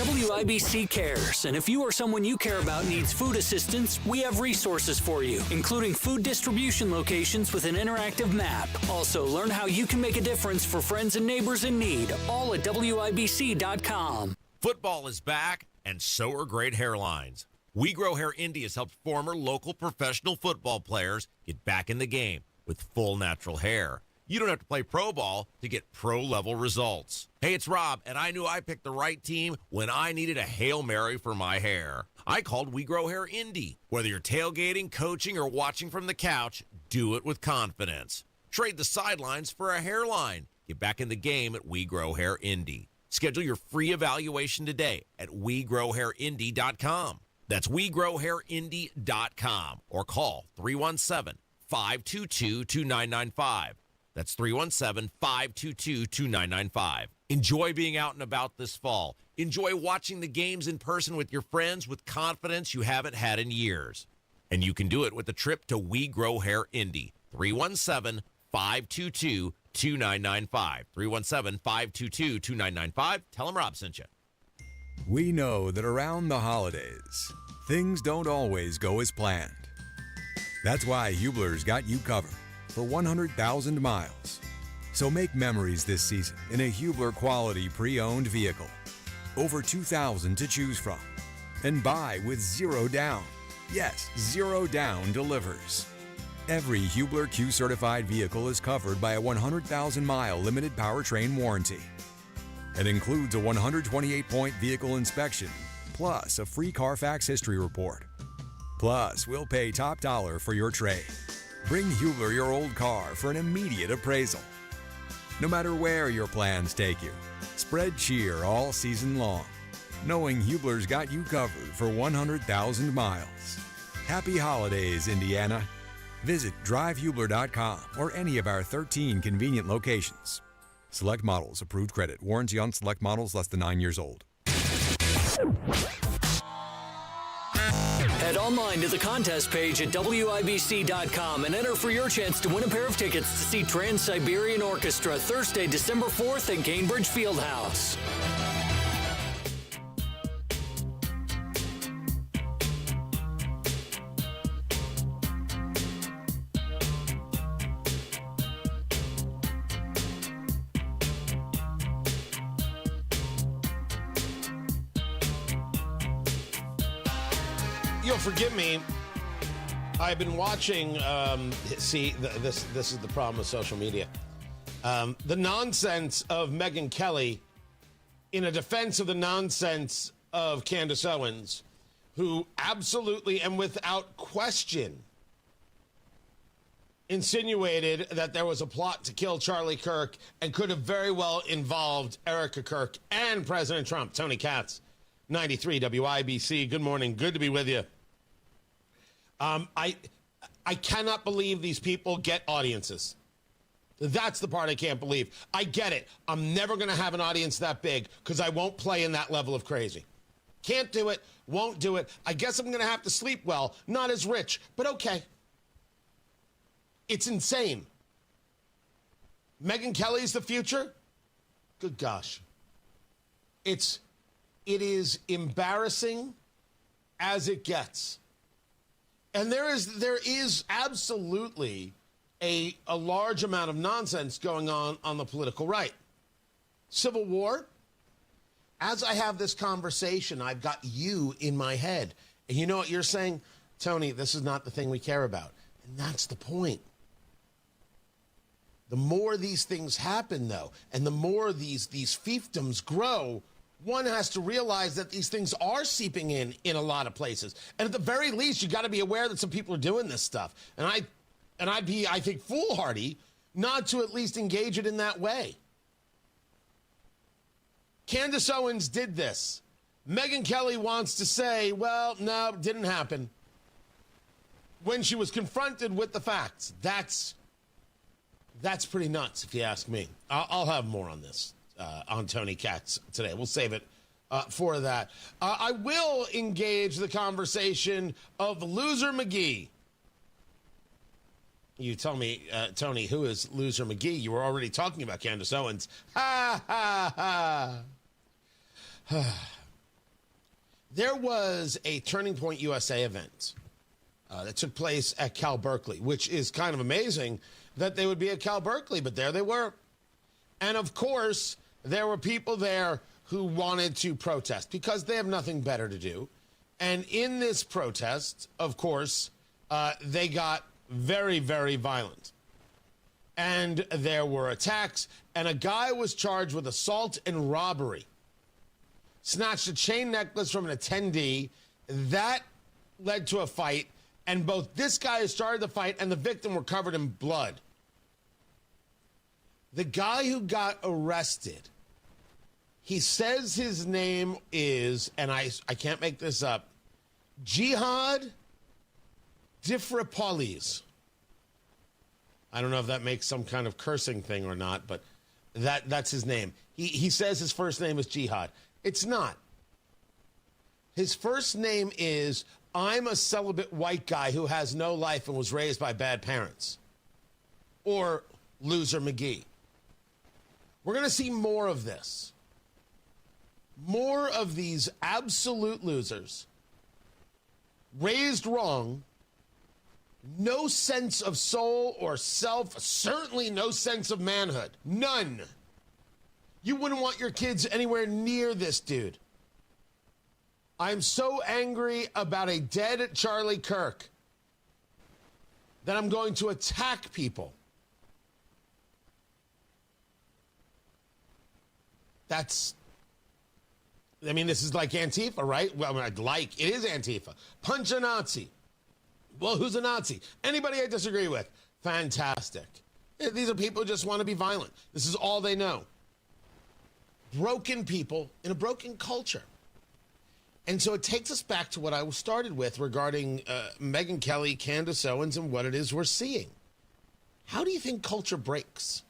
Speaker 18: WIBC cares, and if you or someone you care about needs food assistance, we have resources for you, including food distribution locations with an interactive map. Also, learn how you can make a difference for friends and neighbors in need, all at WIBC.com.
Speaker 26: Football is back, and so are great hairlines. We Grow Hair Indy has helped former local professional football players get back in the game with full natural hair. You don't have to play pro ball to get pro-level results. Hey, it's Rob, and I knew I picked the right team when I needed a Hail Mary for my hair. I called We Grow Hair Indy. Whether you're tailgating, coaching, or watching from the couch, do it with confidence. Trade the sidelines for a hairline. Get back in the game at We Grow Hair Indy. Schedule your free evaluation today at WeGrowHairIndy.com. That's WeGrowHairIndy.com or call 317-522-2995. That's 317-522-2995. Enjoy being out and about this fall. Enjoy watching the games in person with your friends with confidence you haven't had in years. And you can do it with a trip to We Grow Hair Indy. 317-522-2995. 317-522-2995. Tell them Rob sent you.
Speaker 27: We know that around the holidays, things don't always go as planned. That's why Hubler's got you covered for 100,000 miles. So make memories this season in a Hubler quality pre-owned vehicle. Over 2,000 to choose from. And buy with zero down. Yes, zero down delivers. Every Hubler Q certified vehicle is covered by a 100,000-mile limited powertrain warranty. It includes a 128-point vehicle inspection, plus a free Carfax history report. Plus, we'll pay top dollar for your trade. Bring Hubler your old car for an immediate appraisal. No matter where your plans take you, spread cheer all season long, knowing Hubler's got you covered for 100,000 miles. Happy holidays, Indiana. Visit drivehubler.com or any of our 13 convenient locations. Select models, approved credit, warranty on select models less than 9 years old.
Speaker 18: Head online to the contest page at WIBC.com and enter for your chance to win a pair of tickets to see Trans-Siberian Orchestra Thursday, December 4th at Gainbridge Fieldhouse.
Speaker 12: You'll forgive me. I've been watching, this is the problem with social media. The nonsense of Megyn Kelly in a defense of the nonsense of Candace Owens, who absolutely and without question insinuated that there was a plot to kill Charlie Kirk and could have very well involved Erica Kirk and President Trump. Tony Katz, 93 WIBC. Good morning. Good to be with you. I cannot believe these people get audiences. That's the part I can't believe. I get it. I'm never going to have an audience that big because I won't play in that level of crazy. Can't do it. Won't do it. I guess I'm going to have to sleep well. Not as rich, but okay. It's insane. Megyn Kelly's the future? Good gosh. It is embarrassing as it gets. And there is absolutely a large amount of nonsense going on the political right. Civil war? As I have this conversation, I've got you in my head. And you know what you're saying? Tony, this is not the thing we care about. And that's the point. The more these things happen, though, and the more these fiefdoms grow, one has to realize that these things are seeping in a lot of places. And at the very least, you got to be aware that some people are doing this stuff. And I'd be, I think, foolhardy not to at least engage it in that way. Candace Owens did this. Megyn Kelly wants to say, well, no, it didn't happen. When she was confronted with the facts, that's pretty nuts, if you ask me. I'll have more on this on Tony Katz today. We'll save it for that. I will engage the conversation of Loser McGee. You tell me, Tony, who is Loser McGee? You were already talking about Candace Owens. Ha, ha, ha. There was a Turning Point USA event that took place at Cal Berkeley, which is kind of amazing that they would be at Cal Berkeley, but there they were. And of course, there were people there who wanted to protest because they have nothing better to do. And in this protest, of course, they got very, very violent. And there were attacks, and a guy was charged with assault and robbery. Snatched a chain necklace from an attendee. That led to a fight, and both this guy who started the fight and the victim were covered in blood. The guy who got arrested, he says his name is, and I can't make this up, Jihad Difrapolis. I don't know if that makes some kind of cursing thing or not, but that's his name. He says his first name is Jihad. It's not. His first name is, I'm a celibate white guy who has no life and was raised by bad parents. Or Loser McGee. We're going to see more of this. More of these absolute losers. Raised wrong. No sense of soul or self. Certainly no sense of manhood. None. You wouldn't want your kids anywhere near this dude. I'm so angry about a dead Charlie Kirk that I'm going to attack people. This is like Antifa, right? Well, it is Antifa. Punch a Nazi. Well, who's a Nazi? Anybody I disagree with. Fantastic. These are people who just want to be violent. This is all they know. Broken people in a broken culture. And so it takes us back to what I started with regarding Megyn Kelly, Candace Owens, and what it is we're seeing. How do you think culture breaks?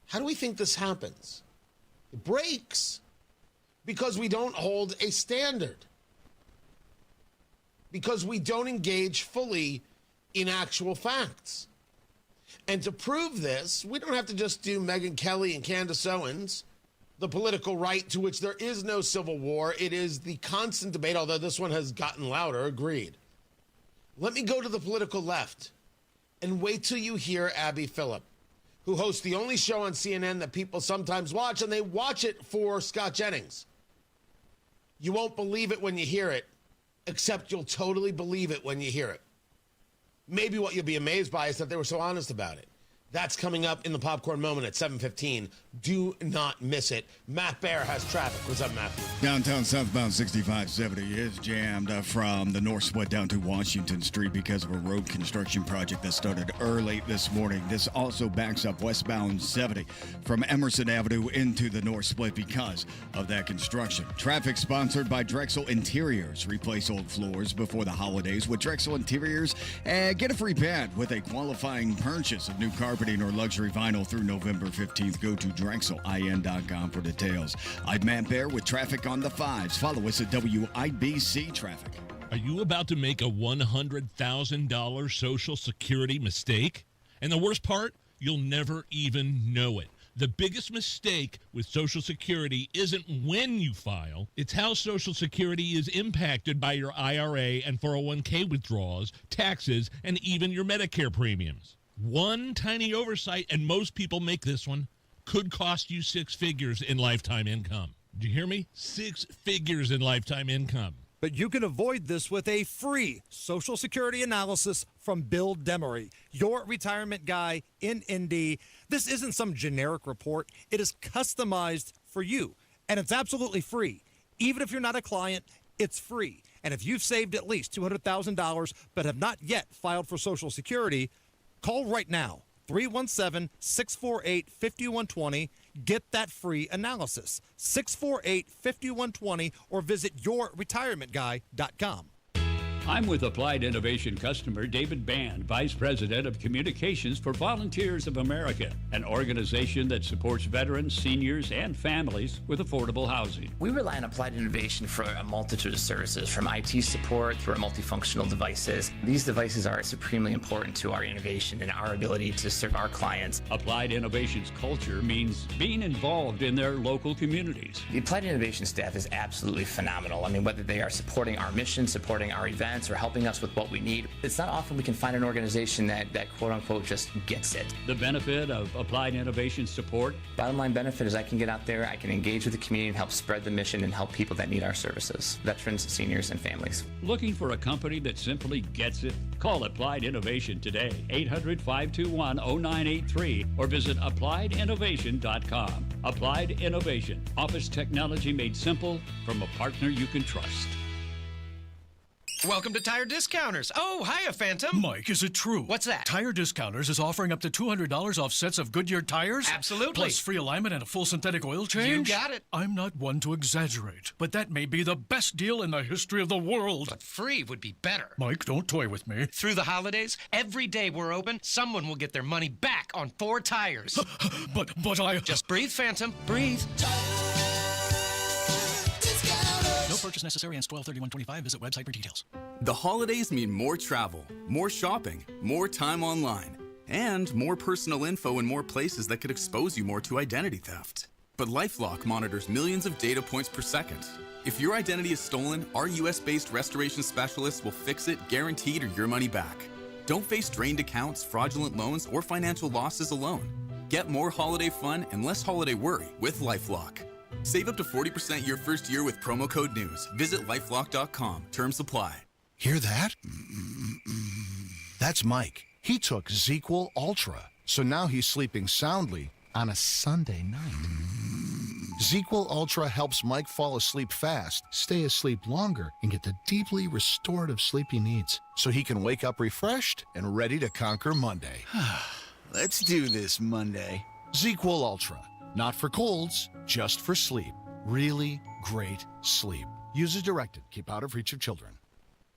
Speaker 12: How do we think this happens? It breaks because we don't hold a standard. Because we don't engage fully in actual facts. And to prove this, we don't have to just do Megyn Kelly and Candace Owens, the political right to which there is no civil war. It is the constant debate, although this one has gotten louder, agreed. Let me go to the political left and wait till you hear Abby Phillip, who hosts the only show on CNN that people sometimes watch, and they watch it for Scott Jennings. You won't believe it when you hear it. except you'll totally believe it when you hear it. Maybe what you'll be amazed by is that they were so honest about it. That's coming up in the popcorn moment at 7:15. Do not miss it. Matt Bear has traffic. What's up, Matthew?
Speaker 1: Downtown southbound 6570 is jammed from the north split down to Washington Street because of a road construction project that started early this morning. This also backs up westbound 70 from Emerson Avenue into the north split because of that construction. Traffic sponsored by Drexel Interiors. Replace old floors before the holidays with Drexel Interiors and get a free pad with a qualifying purchase of new carpeting or luxury vinyl through November 15th. Go to DrexelIN.com for details. I'm Matt Bear with traffic on the 5s. Follow us at WIBC Traffic.
Speaker 22: Are you about to make a $100,000 Social Security mistake? And the worst part, you'll never even know it. The biggest mistake with Social Security isn't when you file, it's how Social Security is impacted by your IRA and 401k withdrawals, taxes, and even your Medicare premiums. One tiny oversight, and most people make this one, could cost you 6 figures in lifetime income. Did you hear me? 6 figures in lifetime income.
Speaker 4: But you can avoid this with a free Social Security analysis from Bill Demery, your retirement guy in Indy. This isn't some generic report. It is customized for you, and it's absolutely free. Even if you're not a client, it's free. And if you've saved at least $200,000 but have not yet filed for Social Security, call right now, 317-648-5120. Get that free analysis, 648-5120, or visit yourretirementguy.com.
Speaker 5: I'm with Applied Innovation customer David Band, Vice President of Communications for Volunteers of America, an organization that supports veterans, seniors, and families with affordable housing.
Speaker 6: We rely on Applied Innovation for a multitude of services, from IT support through our multifunctional devices. These devices are supremely important to our innovation and our ability to serve our clients.
Speaker 5: Applied Innovation's culture means being involved in their local communities.
Speaker 6: The Applied Innovation staff is absolutely phenomenal. I mean, whether they are supporting our mission, supporting our events, or helping us with what we need. It's not often we can find an organization that quote-unquote just gets it.
Speaker 5: The benefit of Applied Innovation support?
Speaker 6: Bottom line benefit is I can get out there, I can engage with the community and help spread the mission and help people that need our services, veterans, seniors, and families.
Speaker 5: Looking for a company that simply gets it? Call Applied Innovation today, 800-521-0983, or visit applieddinnovation.com. Applied Innovation, office technology made simple from a partner you can trust.
Speaker 7: Welcome to Tire Discounters. Oh, hiya, Phantom.
Speaker 22: Mike, is it true?
Speaker 7: What's that?
Speaker 22: Tire Discounters is offering up to $200 off sets of Goodyear tires?
Speaker 7: Absolutely.
Speaker 22: Plus free alignment and a full synthetic oil change?
Speaker 7: You got it.
Speaker 22: I'm not one to exaggerate, but that may be the best deal in the history of the world.
Speaker 7: But free would be better.
Speaker 22: Mike, don't toy with me.
Speaker 7: Through the holidays, every day we're open, someone will get their money back on 4 tires.
Speaker 22: But I...
Speaker 7: Just breathe, Phantom. Breathe.
Speaker 22: No purchase necessary. Ends 12/31/25. Visit website for details.
Speaker 8: The holidays mean more travel, more shopping, more time online, and more personal info in more places that could expose you more to identity theft. But LifeLock monitors millions of data points per second. If your identity is stolen, our US-based restoration specialists will fix it, guaranteed, or your money back. Don't face drained accounts, fraudulent loans, or financial losses alone. Get more holiday fun and less holiday worry with LifeLock. Save up to 40% your first year with promo code NEWS. Visit lifelock.com. Terms apply.
Speaker 9: Hear that? That's Mike. He took ZQL Ultra, so now he's sleeping soundly on a Sunday night. ZQL Ultra helps Mike fall asleep fast, stay asleep longer, and get the deeply restorative sleep he needs, so he can wake up refreshed and ready to conquer Monday.
Speaker 10: Let's do this Monday.
Speaker 9: ZQL Ultra. Not for colds, just for sleep. Really great sleep. Use as directed. Keep out of reach of children.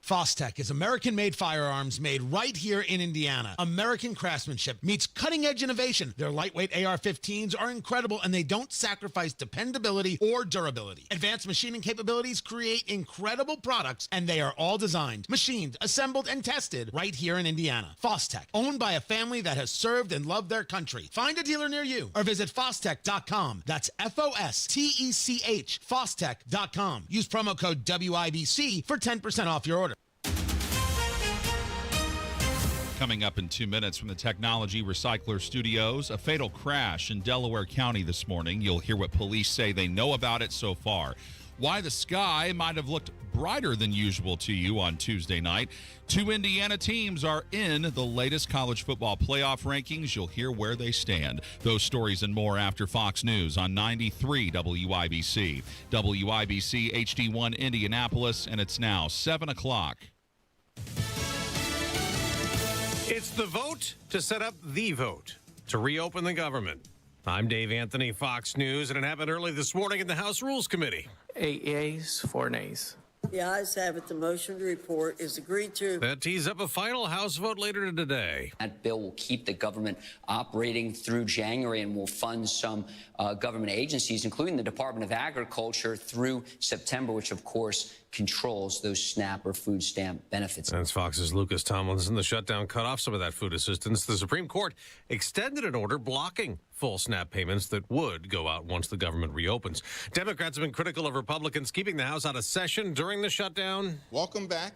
Speaker 12: Fostech is American-made firearms made right here in Indiana. American craftsmanship meets cutting-edge innovation. Their lightweight AR-15s are incredible, and they don't sacrifice dependability or durability. Advanced machining capabilities create incredible products, and they are all designed, machined, assembled, and tested right here in Indiana. Fostech, owned by a family that has served and loved their country. Find a dealer near you or visit Fostech.com. That's F-O-S-T-E-C-H, Fostech.com. Use promo code WIBC for 10% off your order.
Speaker 23: Coming up in 2 minutes from the Technology Recycler Studios, a fatal crash in Delaware County this morning. You'll hear what police say they know about it so far. why the sky might have looked brighter than usual to you on Tuesday night. 2 Indiana teams are in the latest college football playoff rankings. You'll hear where they stand. Those stories and more after Fox News on 93 WIBC. WIBC HD1 Indianapolis, and it's now 7 o'clock.
Speaker 11: It's the vote to set up the vote to reopen the government. I'm Dave Anthony, Fox News, and it happened early this morning in the House Rules Committee.
Speaker 13: 8 yeas, 4 nays.
Speaker 14: The ayes have it. The motion to report is agreed to.
Speaker 11: That tees up a final House vote later today.
Speaker 15: That bill will keep the government operating through January and will fund some government agencies, including the Department of Agriculture, through September, which, of course, controls those SNAP or food stamp benefits.
Speaker 11: That's Fox's Lucas Tomlinson. The shutdown cut off some of that food assistance. The Supreme Court extended an order blocking full SNAP payments that would go out once the government reopens. Democrats have been critical of Republicans keeping the House out of session during the shutdown.
Speaker 17: Welcome back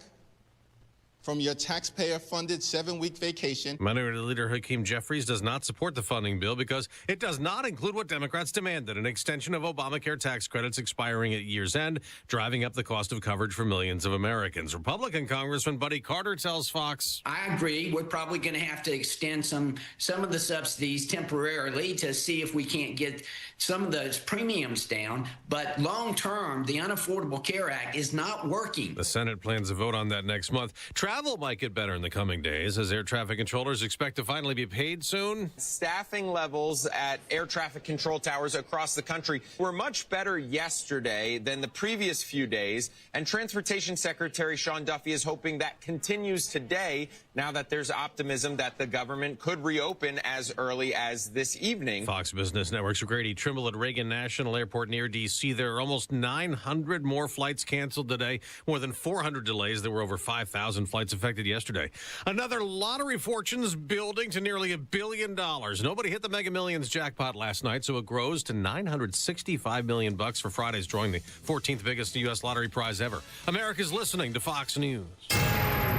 Speaker 17: from your taxpayer-funded 7-week vacation.
Speaker 11: Minority Leader Hakeem Jeffries does not support the funding bill because it does not include what Democrats demanded, an extension of Obamacare tax credits expiring at year's end, driving up the cost of coverage for millions of Americans. Republican Congressman Buddy Carter tells Fox,
Speaker 19: I agree. We're probably going to have to extend some of the subsidies temporarily to see if we can't get some of those premiums down. But long-term, the Unaffordable Care Act is not working.
Speaker 11: The Senate plans to vote on that next month. Travel might get better in the coming days as air traffic controllers expect to finally be paid soon.
Speaker 20: Staffing levels at air traffic control towers across the country were much better yesterday than the previous few days, and Transportation Secretary Sean Duffy is hoping that continues today now that there's optimism that the government could reopen as early as this evening.
Speaker 11: Fox Business Network's Grady Trimble at Reagan National Airport near D.C. There are almost 900 more flights canceled today, more than 400 delays. There were over 5,000 flights affected yesterday. Another lottery fortunes building to nearly $1 billion. Nobody hit the Mega Millions jackpot last night, so it grows to $965 million for Friday's drawing, the 14th biggest U.S. lottery prize ever. America's listening to Fox News.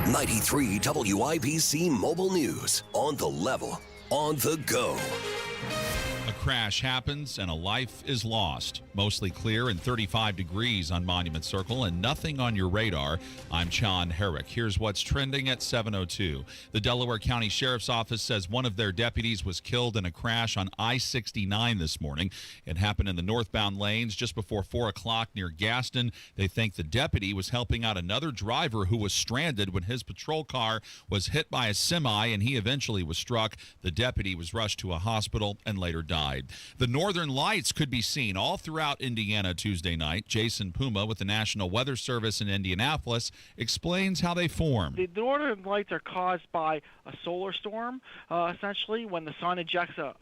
Speaker 28: 93 WIBC Mobile News. On the level, on the go.
Speaker 23: A crash happens and a life is lost. Mostly clear and 35 degrees on Monument Circle and nothing on your radar. I'm John Herrick. Here's what's trending at 7:02. The Delaware County Sheriff's Office says one of their deputies was killed in a crash on I-69 this morning. It happened in the northbound lanes just before 4 o'clock near Gaston. They think the deputy was helping out another driver who was stranded when his patrol car was hit by a semi and he eventually was struck. The deputy was rushed to a hospital and later died. The northern lights could be seen all throughout Indiana Tuesday night. Jason Puma with the National Weather Service in Indianapolis explains how they form.
Speaker 29: The northern lights are caused by a solar storm, essentially, when the sun ejects a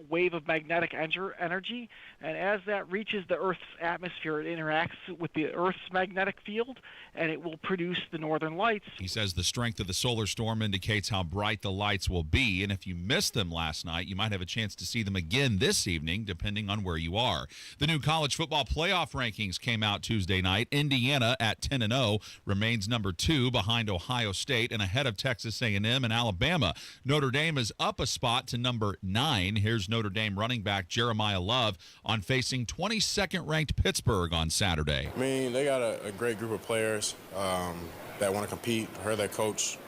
Speaker 29: wave of magnetic energy, and as that reaches the Earth's atmosphere, it interacts with the Earth's magnetic field, and it will produce the northern lights.
Speaker 23: He says the strength of the solar storm indicates how bright the lights will be, and if you missed them last night, you might have a chance to see them again this evening, depending on where you are. The new college football playoff rankings came out Tuesday night. Indiana at 10-0 remains number 2 behind Ohio State and ahead of Texas A&M and Alabama. Notre Dame is up a spot to number 9. Here's Notre Dame running back Jeremiah Love on facing 22nd ranked Pittsburgh on Saturday.
Speaker 30: I mean, they got a great group of players that want to compete. I heard their coach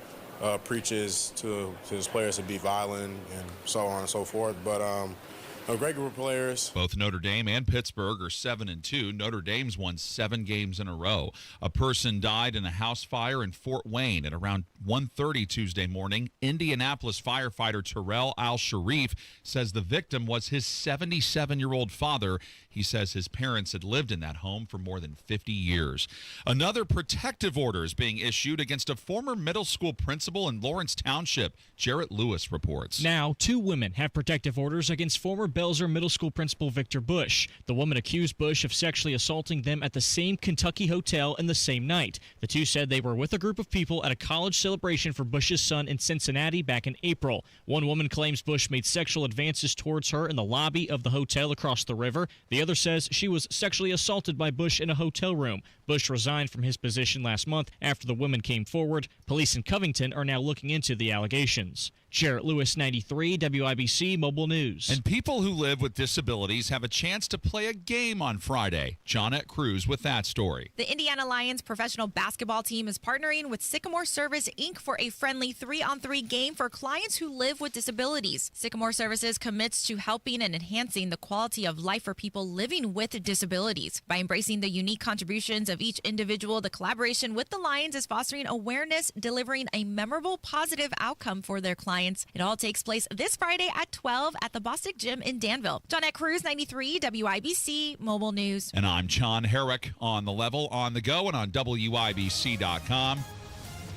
Speaker 30: preaches to his players to be violent and so on and so forth. But a great group of players.
Speaker 23: Both Notre Dame and Pittsburgh are 7-2. Notre Dame's won 7 games in a row. A person died in a house fire in Fort Wayne at around 1:30 Tuesday morning. Indianapolis firefighter Terrell Al-Sharif says the victim was his 77-year-old father. He says his parents had lived in that home for more than 50 years. Another protective order is being issued against a former middle school principal in Lawrence Township. Jarrett Lewis reports.
Speaker 31: Now, 2 women have protective orders against former Belzer Middle School principal Victor Bush. The woman accused Bush of sexually assaulting them at the same Kentucky hotel in the same night. The 2 said they were with a group of people at a college celebration for Bush's son in Cincinnati back in April. One woman claims Bush made sexual advances towards her in the lobby of the hotel across the river. The other says she was sexually assaulted by Bush in a hotel room. Bush resigned from his position last month after the women came forward. Police in Covington are now looking into the allegations. Jarrett Lewis, 93, WIBC Mobile News.
Speaker 23: And people who live with disabilities have a chance to play a game on Friday. Johnette Cruz with that story.
Speaker 1: The Indiana Lions professional basketball team is partnering with Sycamore Service, Inc. for a friendly 3-on-3 game for clients who live with disabilities. Sycamore Services commits to helping and enhancing the quality of life for people living with disabilities. By embracing the unique contributions of each individual, the collaboration with the Lions is fostering awareness, delivering a memorable, positive outcome for their clients. It all takes place this Friday at 12 at the Bostic Gym in Danville. Johnette Cruz, 93, WIBC Mobile News.
Speaker 23: And I'm John Herrick on the level, on the go, and on WIBC.com.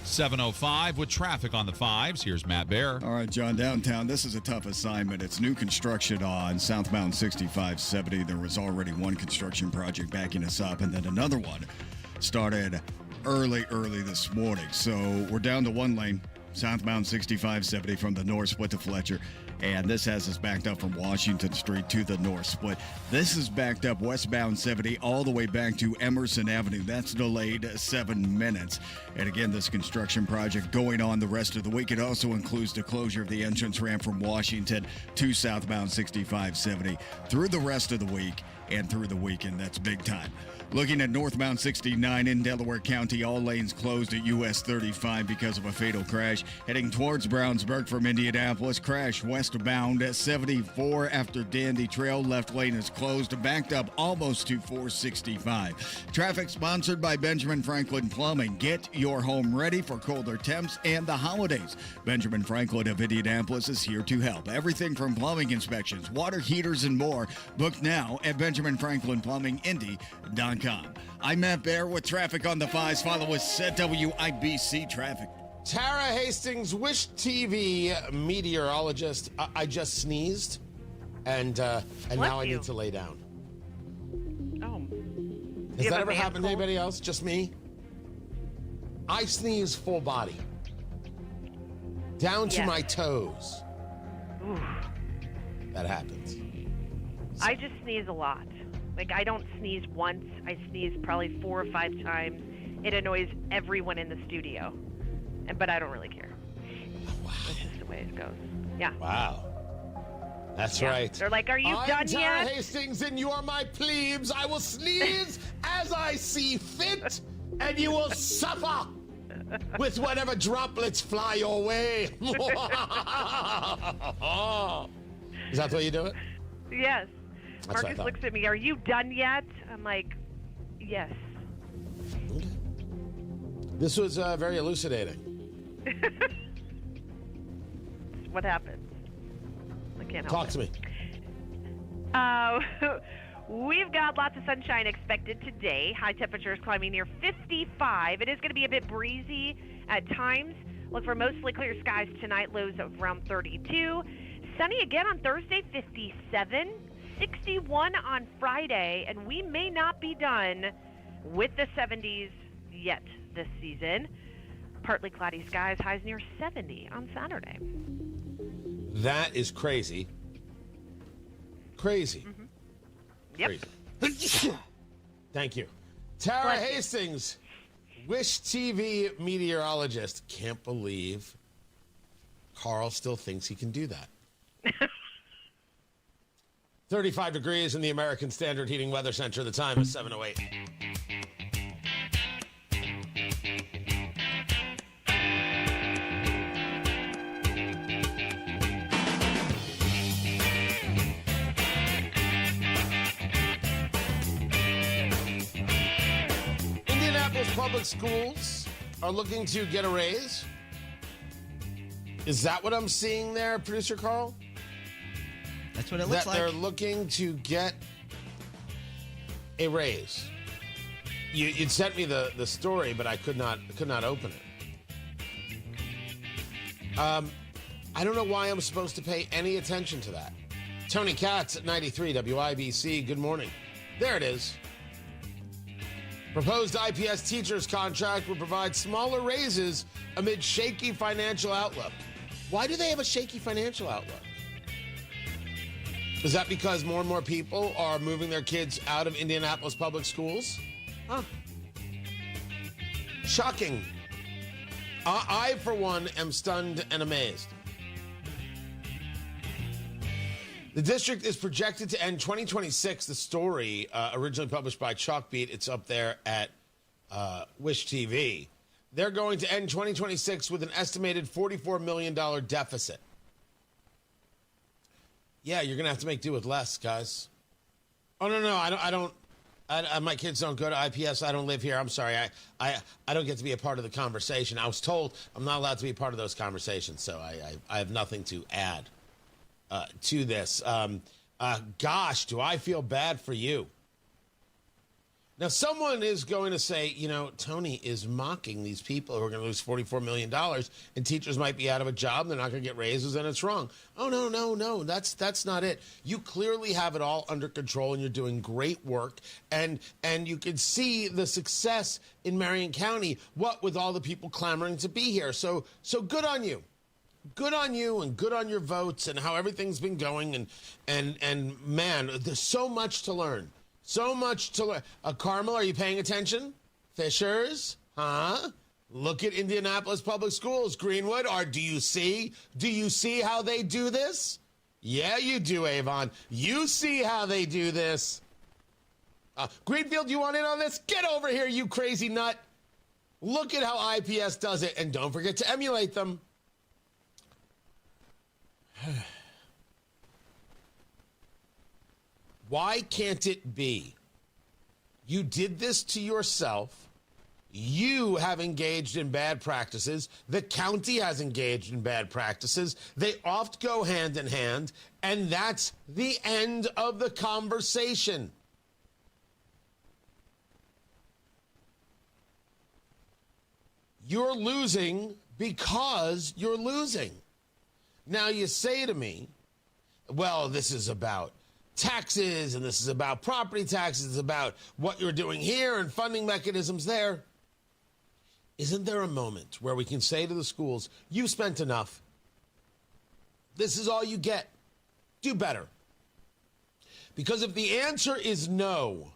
Speaker 23: 7:05 with traffic on the 5s. Here's Matt Bear.
Speaker 2: All right, John, downtown, this is a tough assignment. It's new construction on southbound 6570. There was already one construction project backing us up, and then another one started early this morning. So we're down to one lane. Southbound 6570 from the north split to Fletcher. And this has us backed up from Washington Street to the north split. This is backed up westbound 70 all the way back to Emerson Avenue. That's delayed 7 minutes. And again, this construction project going on the rest of the week. It also includes the closure of the entrance ramp from Washington to southbound 6570 through the rest of the week and through the weekend. That's big time. Looking at northbound 69 in Delaware County, all lanes closed at US 35 because of a fatal crash. Heading towards Brownsburg from Indianapolis, crash westbound at 74 after Dandy Trail. Left lane is closed, backed up almost to 465. Traffic sponsored by Benjamin Franklin Plumbing. Get your home ready for colder temps and the holidays. Benjamin Franklin of Indianapolis is here to help. Everything from plumbing inspections, water heaters, and more. Book now at BenjaminFranklinPlumbingIndy.com. I'm Matt Bear with traffic on the 5s. Follow us at WIBC Traffic.
Speaker 12: Tara Hastings, Wish TV meteorologist. I just sneezed, and now I need to lay down.
Speaker 3: Oh.
Speaker 12: Has that ever happened to anybody else? Just me? I sneeze full body. Down to my toes.
Speaker 3: Ooh.
Speaker 12: That happens.
Speaker 3: I just sneeze a lot. Like, I don't sneeze once. I sneeze probably 4 or 5 times. It annoys everyone in the studio. But I don't really care.
Speaker 12: Wow.
Speaker 3: That's just the way it goes. Yeah.
Speaker 12: Wow. That's right.
Speaker 3: They're like, are you done
Speaker 12: I'm Tara
Speaker 3: yet?
Speaker 12: Hastings, and you are my plebes. I will sneeze as I see fit, and you will suffer with whatever droplets fly your way. Is that the way you do it?
Speaker 3: Yes.
Speaker 12: That's
Speaker 3: Marcus looks at me, are you done yet? I'm like, yes.
Speaker 12: Okay. This was very elucidating.
Speaker 3: What happened? I can't help
Speaker 12: Talk to me.
Speaker 3: We've got lots of sunshine expected today. High temperatures climbing near 55. It is going to be a bit breezy at times. Look for mostly clear skies tonight, lows of around 32. Sunny again on Thursday, 57. 61 on Friday, and we may not be done with the 70s yet this season. Partly cloudy skies, highs near 70 on Saturday.
Speaker 12: That is crazy. Crazy.
Speaker 3: Mm-hmm. Yep.
Speaker 12: Crazy. Thank you. Tara Hastings, Wish TV meteorologist. Can't believe Carl still thinks he can do that. 35 degrees in the American Standard Heating Weather Center. The time is 7:08. Indianapolis Public Schools are looking to get a raise. Is that what I'm seeing there, Producer Carl?
Speaker 4: That's what it looks like.
Speaker 12: They're looking to get a raise. You'd sent me the story, but I could not open it. I don't know why I'm supposed to pay any attention to that. Tony Katz at 93 WIBC. Good morning. There it is. Proposed IPS teachers contract would provide smaller raises amid shaky financial outlook. Why do they have a shaky financial outlook? Is that because more and more people are moving their kids out of Indianapolis public schools? Huh. Shocking. I, for one, am stunned and amazed. The district is projected to end 2026. The story, originally published by Chalkbeat, it's up there at Wish TV. They're going to end 2026 with an estimated $44 million deficit. Yeah, you're going to have to make do with less, guys. Oh, no, I don't. My kids don't go to IPS. I don't live here. I'm sorry. I don't get to be a part of the conversation. I was told I'm not allowed to be a part of those conversations, so I have nothing to add to this. Gosh, do I feel bad for you. Now, someone is going to say, Tony is mocking these people who are going to lose $44 million, and teachers might be out of a job, they're not going to get raises, and it's wrong. Oh, no, that's not it. You clearly have it all under control, and you're doing great work, and you can see the success in Marion County, what with all the people clamoring to be here. So good on you. Good on you, and good on your votes, and how everything's been going, and man, there's so much to learn. So much to learn. Carmel, are you paying attention? Fishers? Huh? Look at Indianapolis Public Schools. Greenwood, do you see? Do you see how they do this? Yeah, you do, Avon. You see how they do this. Greenfield, you want in on this? Get over here, you crazy nut. Look at how IPS does it, and don't forget to emulate them. Why can't it be? You did this to yourself. You have engaged in bad practices. The county has engaged in bad practices. They oft go hand in hand, and that's the end of the conversation. You're losing because you're losing. Now you say to me, well, this is about taxes, and this is about property taxes, it's about what you're doing here and funding mechanisms there. Isn't there a moment where we can say to the schools, you've spent enough. This is all you get. Do better. Because if the answer is no,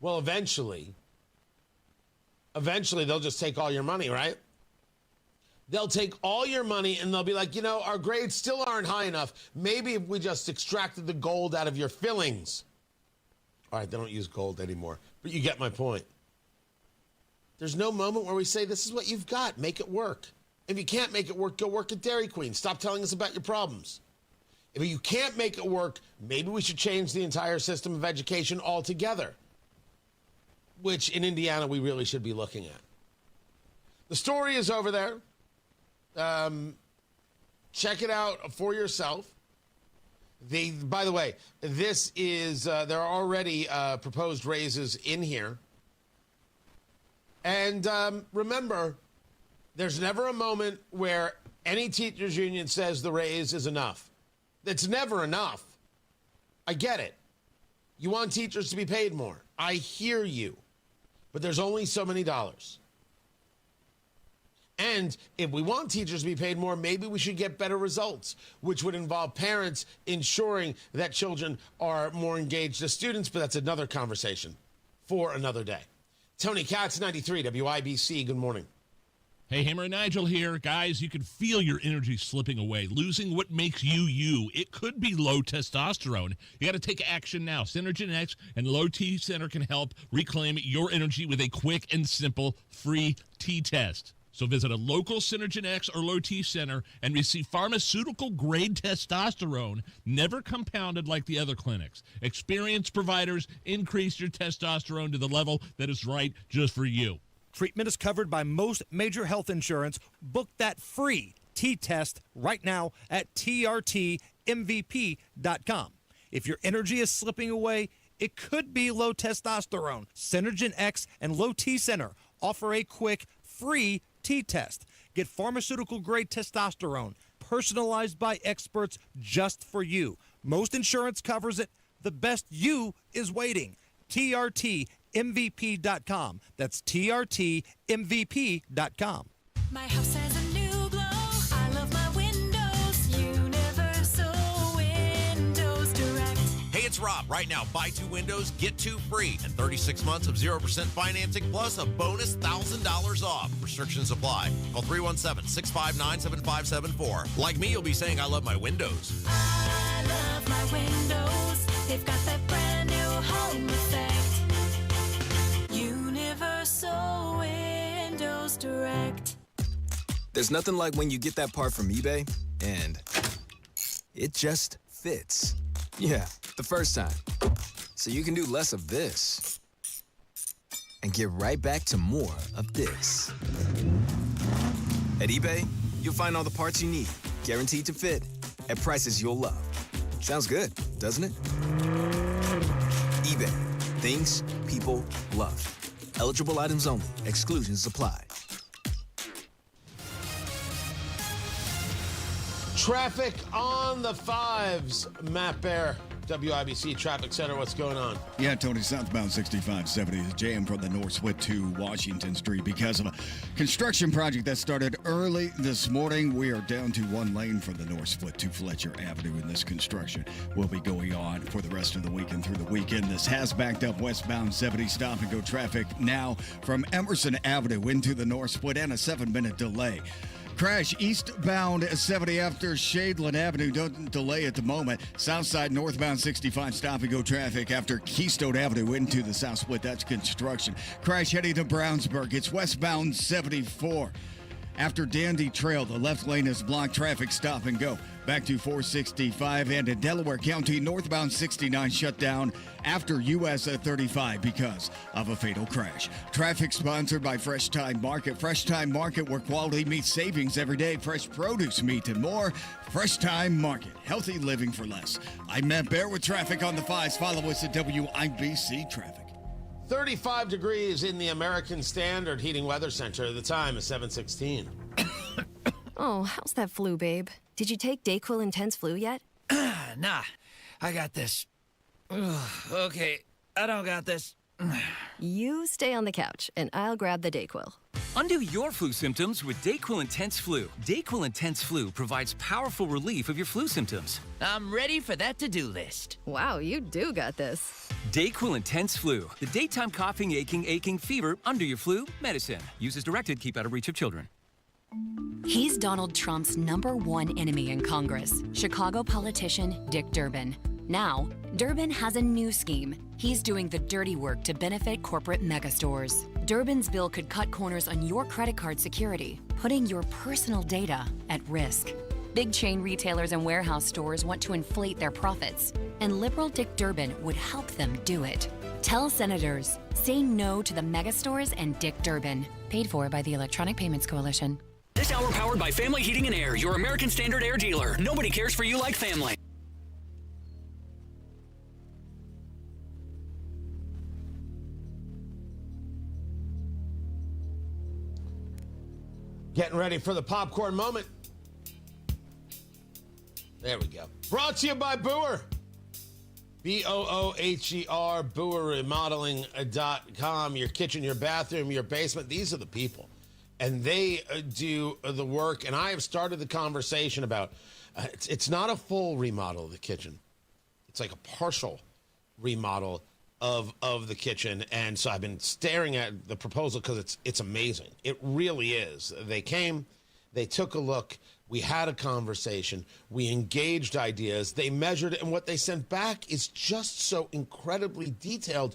Speaker 12: well, eventually they'll just take all your money, right? They'll take all your money and they'll be like, our grades still aren't high enough. Maybe if we just extracted the gold out of your fillings. All right, they don't use gold anymore, but you get my point. There's no moment where we say, this is what you've got. Make it work. If you can't make it work, go work at Dairy Queen. Stop telling us about your problems. If you can't make it work, maybe we should change the entire system of education altogether, which in Indiana we really should be looking at. The story is over there. Check it out for yourself. By the way, this is, there are already proposed raises in here. And remember, there's never a moment where any teachers union says the raise is enough. It's never enough. I get it. You want teachers to be paid more. I hear you. But there's only so many dollars. And if we want teachers to be paid more, maybe we should get better results, which would involve parents ensuring that children are more engaged as students. But that's another conversation for another day. Tony Katz, 93 WIBC. Good morning.
Speaker 5: Hey, Hammer and Nigel here. Guys, you can feel your energy slipping away, losing what makes you, you. It could be low testosterone. You got to take action now. Synergen X and Low T Center can help reclaim your energy with a quick and simple free T-test. So visit a local Synergen X or Low T Center and receive pharmaceutical-grade testosterone, never compounded like the other clinics. Experienced providers increase your testosterone to the level that is right just for you.
Speaker 6: Treatment is covered by most major health insurance. Book that free T-test right now at trtmvp.com. If your energy is slipping away, it could be low testosterone. Synergen X and Low T Center offer a quick, free T-test. Get pharmaceutical-grade testosterone, personalized by experts just for you. Most insurance covers it. The best you is waiting. trtmvp.com. That's trtmvp.com.
Speaker 7: My house has a new glow. I love my windows. Universal Windows Direct.
Speaker 16: Hey, it's Rob. Right now, buy 2 windows, get 2 free, and 36 months of 0% financing plus a bonus $1,000 off. Restrictions apply. Call 317-659-7574. Like me, you'll be saying, I love my windows.
Speaker 7: I love windows. They've got that brand new home effect. Universal Windows Direct.
Speaker 8: There's nothing like when you get that part from eBay and it just fits. Yeah, the first time. So you can do less of this and get right back to more of this. At eBay, you'll find all the parts you need, guaranteed to fit, at prices you'll love. Sounds good, doesn't it? eBay, things people love. Eligible items only. Exclusions apply.
Speaker 12: Traffic on the fives. Matt Bear, WIBC Traffic Center. What's going on?
Speaker 2: Yeah, Tony, southbound 6570 is jammed from the North Swit to Washington Street because of a construction project that started early this morning. We are down to one lane from the North Swit to Fletcher Avenue, and this construction will be going on for the rest of the week and through the weekend. This has backed up westbound 70 stop-and-go traffic now from Emerson Avenue into the North Swit, and a 7-minute delay. Crash eastbound 70 after Shadeland Avenue. Don't delay at the moment. Southside northbound 65 stop-and-go traffic after Keystone Avenue into the South Split. That's construction. Crash heading to Brownsburg. It's westbound 74. After Dandy Trail, the left lane is blocked. Traffic stop and go. Back to 465 and in Delaware County, northbound 69 shut down after US 35 because of a fatal crash. Traffic sponsored by Fresh Time Market. Fresh Time Market, where quality meets savings every day. Fresh produce, meat, and more. Fresh Time Market. Healthy living for less. I'm Matt Bear with traffic on the fives. Follow us at WIBC Traffic.
Speaker 12: 35 degrees in the American Standard Heating Weather Center. The time is 7:16.
Speaker 9: Oh, how's that flu, babe? Did you take DayQuil Intense Flu yet?
Speaker 10: Nah, I got this. Ugh, okay, I don't got this.
Speaker 9: You stay on the couch, and I'll grab the DayQuil.
Speaker 13: Undo your flu symptoms with DayQuil Intense Flu. DayQuil Intense Flu provides powerful relief of your flu symptoms.
Speaker 10: I'm ready for that to-do list.
Speaker 9: Wow, you do got this.
Speaker 13: DayQuil Intense Flu. The daytime coughing, aching, fever, under your flu, medicine. Use as directed, keep out of reach of children.
Speaker 18: He's Donald Trump's #1 enemy in Congress, Chicago politician Dick Durbin. Now, Durbin has a new scheme. He's doing the dirty work to benefit corporate megastores. Durbin's bill could cut corners on your credit card security, putting your personal data at risk. Big chain retailers and warehouse stores want to inflate their profits, and liberal Dick Durbin would help them do it. Tell senators, say no to the megastores and Dick Durbin. Paid for by the Electronic Payments Coalition.
Speaker 21: This hour powered by Family Heating and Air, your American Standard air dealer. Nobody cares for you like family.
Speaker 12: Getting ready for the popcorn moment. There we go. Brought to you by Booher. BOOHER, BooherRemodeling.com. Your kitchen, your bathroom, your basement. These are the people. And they do the work. And I have started the conversation about it's not a full remodel of the kitchen. It's like a partial remodel of the kitchen. And so I've been staring at the proposal because it's amazing. It really is. They came, they took a look. We had a conversation. We engaged ideas. They measured it. And what they sent back is just so incredibly detailed.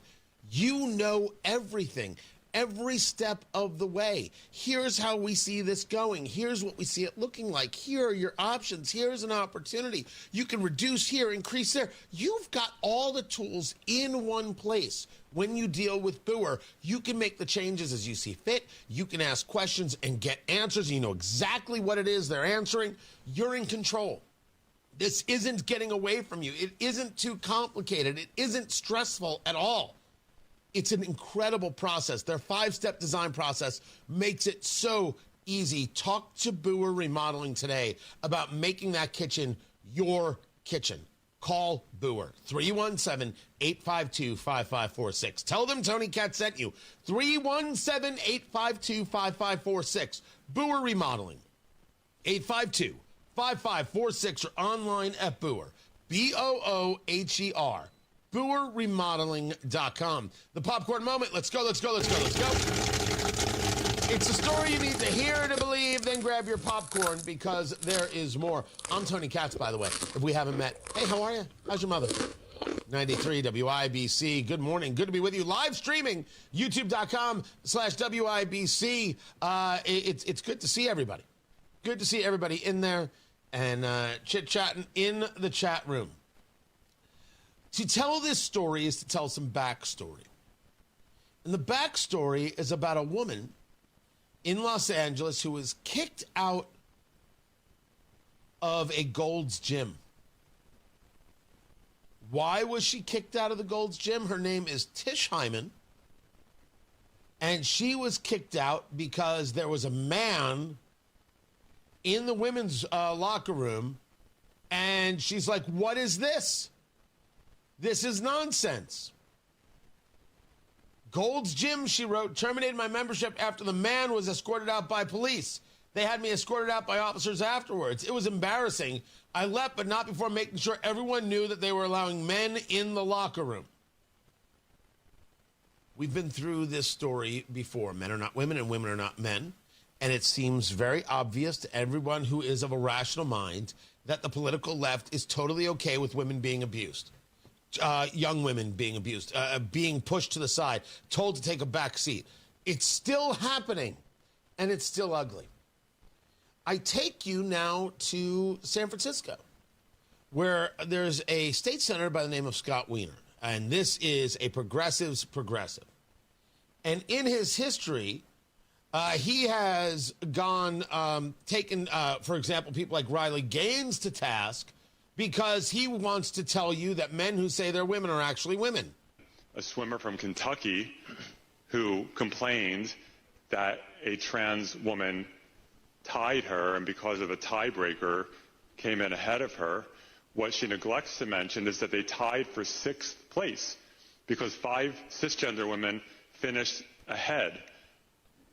Speaker 12: You know everything. Every step of the way. Here's how we see this going. Here's what we see it looking like. Here are your options. Here's an opportunity. You can reduce here, increase there. You've got all the tools in one place. When you deal with Booher, you can make the changes as you see fit. You can ask questions and get answers. You know exactly what it is they're answering. You're in control. This isn't getting away from you. It isn't too complicated. It isn't stressful at all. It's an incredible process. Their 5-step design process makes it so easy. Talk to Booher Remodeling today about making that kitchen your kitchen. Call Booher, 317-852-5546. Tell them Tony Katz sent you, 317-852-5546. Booher Remodeling, 852-5546, or online at Booher, BOOHER. BooherRemodeling.com. The popcorn moment. Let's go, let's go, let's go, let's go. It's a story you need to hear to believe, then grab your popcorn because there is more. I'm Tony Katz, by the way, if we haven't met. Hey, how are you? How's your mother? 93 WIBC. Good morning. Good to be with you. Live streaming, youtube.com/WIBC. It's good to see everybody. Good to see everybody in there and chit-chatting in the chat room. To tell this story is to tell some backstory. And the backstory is about a woman in Los Angeles who was kicked out of a Gold's Gym. Why was she kicked out of the Gold's Gym? Her name is Tish Hyman. And she was kicked out because there was a man in the women's locker room. And she's like, what is this? This is nonsense. Gold's Gym, she wrote, terminated my membership after the man was escorted out by police. They had me escorted out by officers afterwards. It was embarrassing. I left, but not before making sure everyone knew that they were allowing men in the locker room. We've been through this story before. Men are not women and women are not men. And it seems very obvious to everyone who is of a rational mind that the political left is totally okay with women being abused. Young women being abused, being pushed to the side, told to take a back seat. It's still happening, and it's still ugly. I take you now to San Francisco, where there's a state senator by the name of Scott Wiener, and this is a progressive's progressive. And in his history, he has taken, for example, people like Riley Gaines to task because he wants to tell you that men who say they're women are actually women.
Speaker 11: A swimmer from Kentucky who complained that a trans woman tied her and because of a tiebreaker came in ahead of her. What she neglects to mention is that they tied for 6th place because 5 cisgender women finished ahead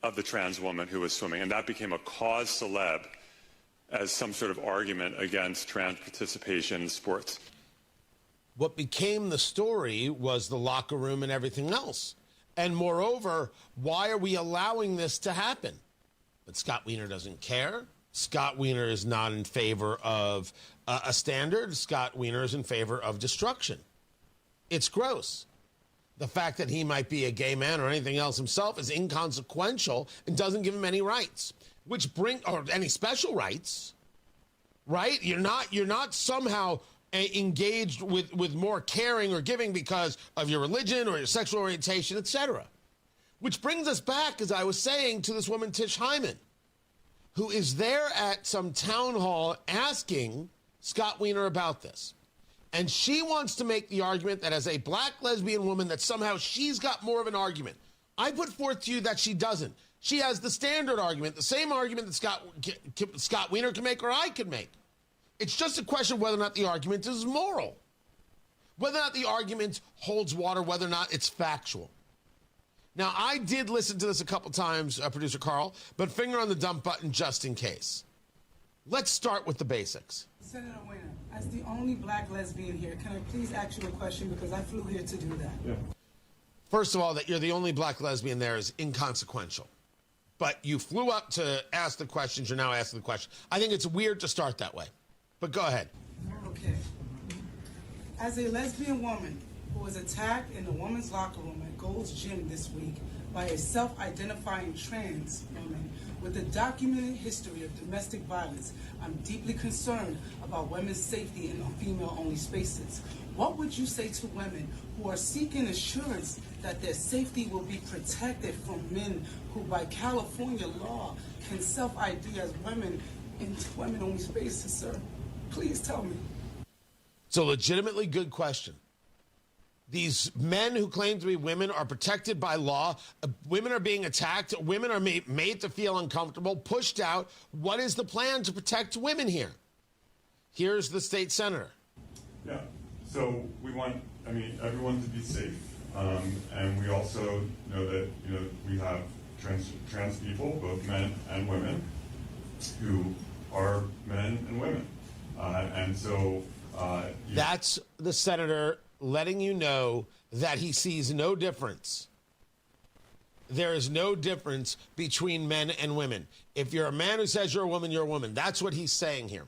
Speaker 11: of the trans woman who was swimming, and that became a cause célèbre as some sort of argument against trans participation in sports.
Speaker 12: What became the story was the locker room and everything else. And moreover, why are we allowing this to happen? But Scott Wiener doesn't care. Scott Wiener is not in favor of a standard. Scott Wiener is in favor of destruction. It's gross. The fact that he might be a gay man or anything else himself is inconsequential and doesn't give him any rights. Or any special rights, right? You're not somehow engaged with more caring or giving because of your religion or your sexual orientation, etc. Which brings us back, as I was saying, to this woman, Tish Hyman, who is there at some town hall asking Scott Wiener about this. And she wants to make the argument that as a black lesbian woman that somehow she's got more of an argument. I put forth to you that she doesn't. She has the standard argument, the same argument that Scott Wiener can make or I can make. It's just a question of whether or not the argument is moral, whether or not the argument holds water, whether or not it's factual. Now, I did listen to this a couple times, Producer Carl, but finger on the dump button just in case. Let's start with the basics.
Speaker 14: Senator Wiener, as the only black lesbian here, can I please ask you a question because I flew here to do that? Yeah.
Speaker 12: First of all, that you're the only black lesbian there is inconsequential. But you flew up to ask the questions. You're now asking the question. I think it's weird to start that way. But go ahead.
Speaker 14: Okay. As a lesbian woman who was attacked in the women's locker room at Gold's Gym this week by a self-identifying trans woman with a documented history of domestic violence, I'm deeply concerned about women's safety in female-only spaces. What would you say to women who are seeking assurance that their safety will be protected from men who, by California law, can self-ID as women in women-only spaces, sir? Please tell me.
Speaker 12: It's a legitimately good question. These men who claim to be women are protected by law. Women are being attacked. Women are made to feel uncomfortable, pushed out. What is the plan to protect women here? Here's the state senator.
Speaker 15: Yeah. So we want, everyone to be safe. And we also know that, we have trans people, both men and women, who are men and women.
Speaker 12: That's the senator letting you know that he sees no difference. there is no difference between men and women. If you're a man who says you're a woman, you're a woman. That's what he's saying here.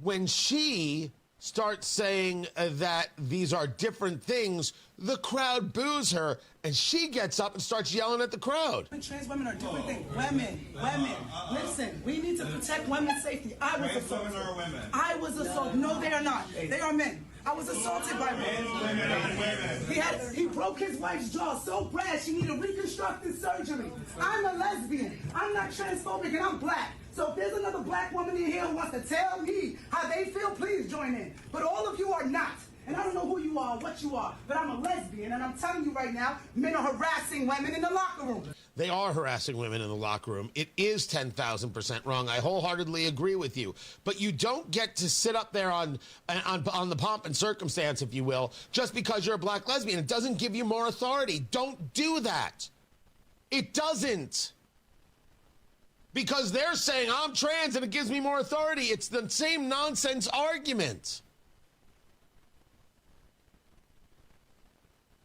Speaker 12: When she starts saying that these are different things, the crowd boos her, and she gets up and starts yelling at the crowd.
Speaker 14: Trans women are different things. Women. Listen, we need to protect women's safety. I was assaulted.
Speaker 17: Women are women.
Speaker 14: I was assaulted. No, they are not. They are men. I was assaulted by men. He broke his wife's jaw so bad she needed reconstructive surgery. I'm a lesbian. I'm not transphobic, and I'm black. So if there's another black woman in here who wants to tell me how they feel, please join in. But all of you are not. And I don't know who you are, what you are, but I'm a lesbian, and I'm telling you right now, men are harassing women in the locker room.
Speaker 12: They are harassing women in the locker room. It is 10,000% wrong. I wholeheartedly agree with you. But you don't get to sit up there on the pomp and circumstance, if you will, just because you're a black lesbian. It doesn't give you more authority. Don't do that. It doesn't. Because they're saying I'm trans and it gives me more authority. It's the same nonsense argument.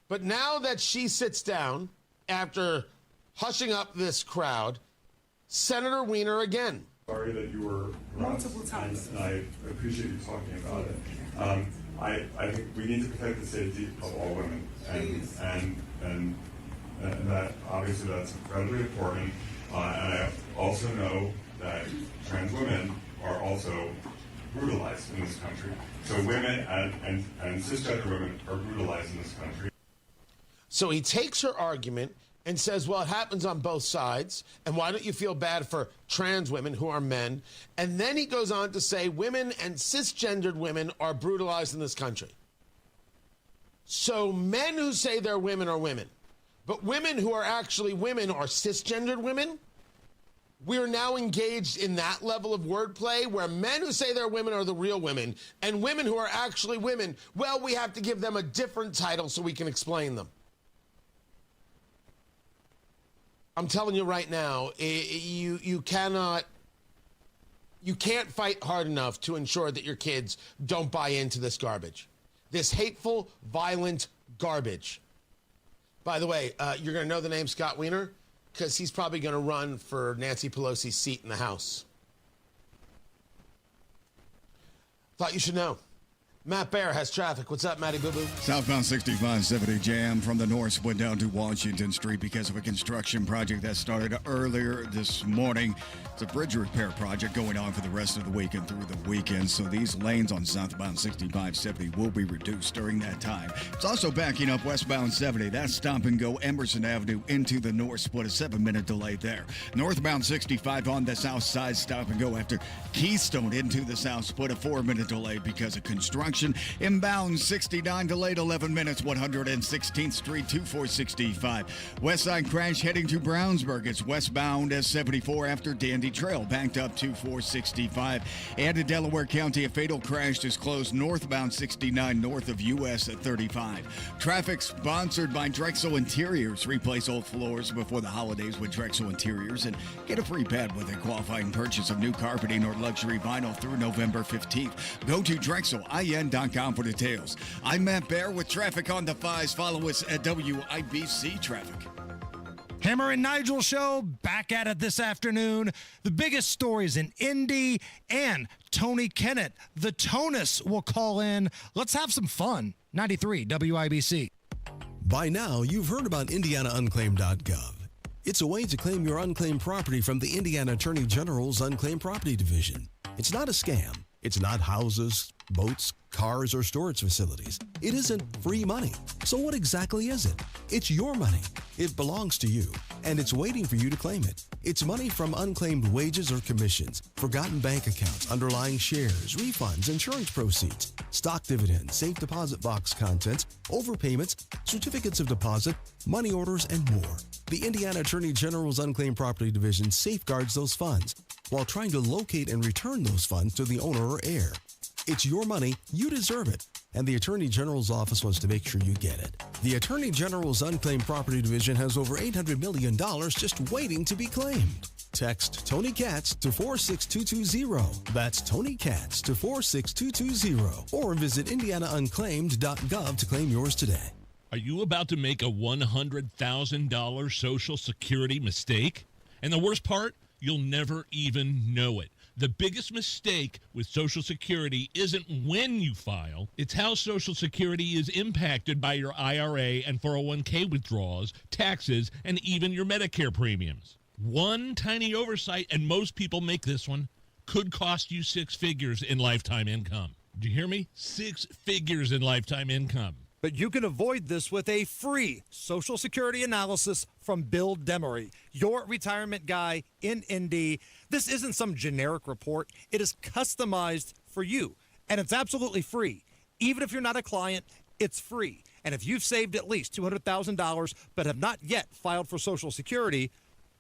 Speaker 12: But now that she sits down after hushing up this crowd, Senator Weiner again.
Speaker 15: Sorry that you were
Speaker 14: multiple times,
Speaker 15: and I appreciate you talking about it. I think we need to protect the safety of all women, and that obviously that's incredibly important. And I also know that trans women are also brutalized in this country. So women and cisgender women are brutalized in this country.
Speaker 12: So he takes her argument and says, well, it happens on both sides, and why don't you feel bad for trans women who are men? And then he goes on to say women and cisgendered women are brutalized in this country. So men who say they're women are women, but women who are actually women are cisgendered women? We're now engaged in that level of wordplay where men who say they're women are the real women, and women who are actually women, well, we have to give them a different title so we can explain them. I'm telling you right now, you can't fight hard enough to ensure that your kids don't buy into this garbage. This hateful, violent garbage. By the way, you're going to know the name Scott Weiner because he's probably going to run for Nancy Pelosi's seat in the House. Thought you should know. Matt Bear has traffic. What's up, Matty Boo Boo?
Speaker 2: Southbound 6570 jam from the north went down to Washington Street because of a construction project that started earlier this morning. It's a bridge repair project going on for the rest of the week and through the weekend, so these lanes on southbound 6570 will be reduced during that time. It's also backing up westbound 70. That's stop and go Emerson Avenue into the north split, a 7-minute delay there. Northbound 65 on the south side, stop and go after Keystone into the south split, a 4-minute delay because of construction. Inbound 69 delayed 11 minutes, 116th Street to 465. West side crash heading to Brownsburg. It's westbound as 74 after Dandy Trail, backed up to 465. And in Delaware County, a fatal crash is closed northbound 69 north of US at 35. Traffic sponsored by Drexel Interiors. Replace old floors before the holidays with Drexel Interiors and get a free pad with a qualifying purchase of new carpeting or luxury vinyl through November 15th. Go to DrexelIN.com for details. I'm Matt Bear with traffic on the 5s. Follow us at WIBC Traffic.
Speaker 6: Hammer and Nigel show back at it this afternoon. The biggest stories in Indy and Tony Kennett, the Tonus, will call in. Let's have some fun. 93 WIBC.
Speaker 19: By now, you've heard about IndianaUnclaimed.gov. It's a way to claim your unclaimed property from the Indiana Attorney General's Unclaimed Property Division. It's not a scam. It's not houses, boats, cars, or storage facilities. It isn't free money. So what exactly is it? It's your money. It belongs to you, and it's waiting for you to claim it. It's money from unclaimed wages or commissions, forgotten bank accounts, underlying shares, refunds, insurance proceeds, stock dividends, safe deposit box contents, overpayments, certificates of deposit, money orders, and more. The Indiana Attorney General's Unclaimed Property Division safeguards those funds while trying to locate and return those funds to the owner or heir. It's your money, you deserve it, and the Attorney General's office wants to make sure you get it. The Attorney General's Unclaimed Property Division has over $800 million just waiting to be claimed. Text Tony Katz to 46220. That's Tony Katz to 46220. Or visit IndianaUnclaimed.gov to claim yours today.
Speaker 5: Are you about to make a $100,000 Social Security mistake? And the worst part, you'll never even know it. The biggest mistake with Social Security isn't when you file, it's how Social Security is impacted by your IRA and 401k withdrawals, taxes, and even your Medicare premiums. One tiny oversight, and most people make this one, could cost you 6 figures in lifetime income. Do you hear me? 6 figures in lifetime income.
Speaker 6: But you can avoid this with a free Social Security analysis from Bill Demery, your retirement guy in Indy. This isn't some generic report. It is customized for you, and it's absolutely free. Even if you're not a client, it's free. And if you've saved at least $200,000 but have not yet filed for Social Security,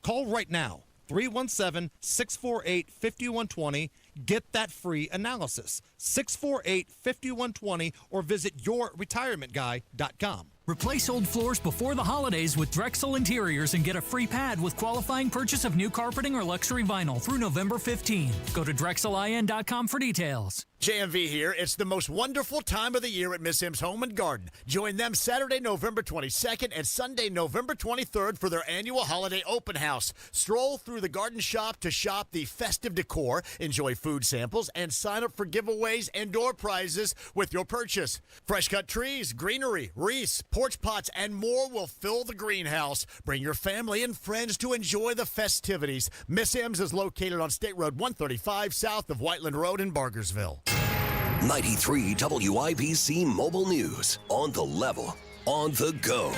Speaker 6: call right now, 317-648-5120. Get that free analysis, 648-5120, or visit yourretirementguy.com.
Speaker 21: Replace old floors before the holidays with Drexel Interiors and get a free pad with qualifying purchase of new carpeting or luxury vinyl through November 15. Go to DrexelIN.com for details.
Speaker 17: JMV here. It's the most wonderful time of the year at Miss M's Home and Garden. Join them Saturday, November 22nd and Sunday, November 23rd for their annual holiday open house. Stroll through the garden shop to shop the festive decor, enjoy food samples, and sign up for giveaways and door prizes with your purchase. Fresh cut trees, greenery, wreaths, porch pots, and more will fill the greenhouse. Bring your family and friends to enjoy the festivities. Miss M's is located on State Road 135 south of Whiteland Road in Bargersville.
Speaker 20: 93 WIBC Mobile News. On the level, on the go.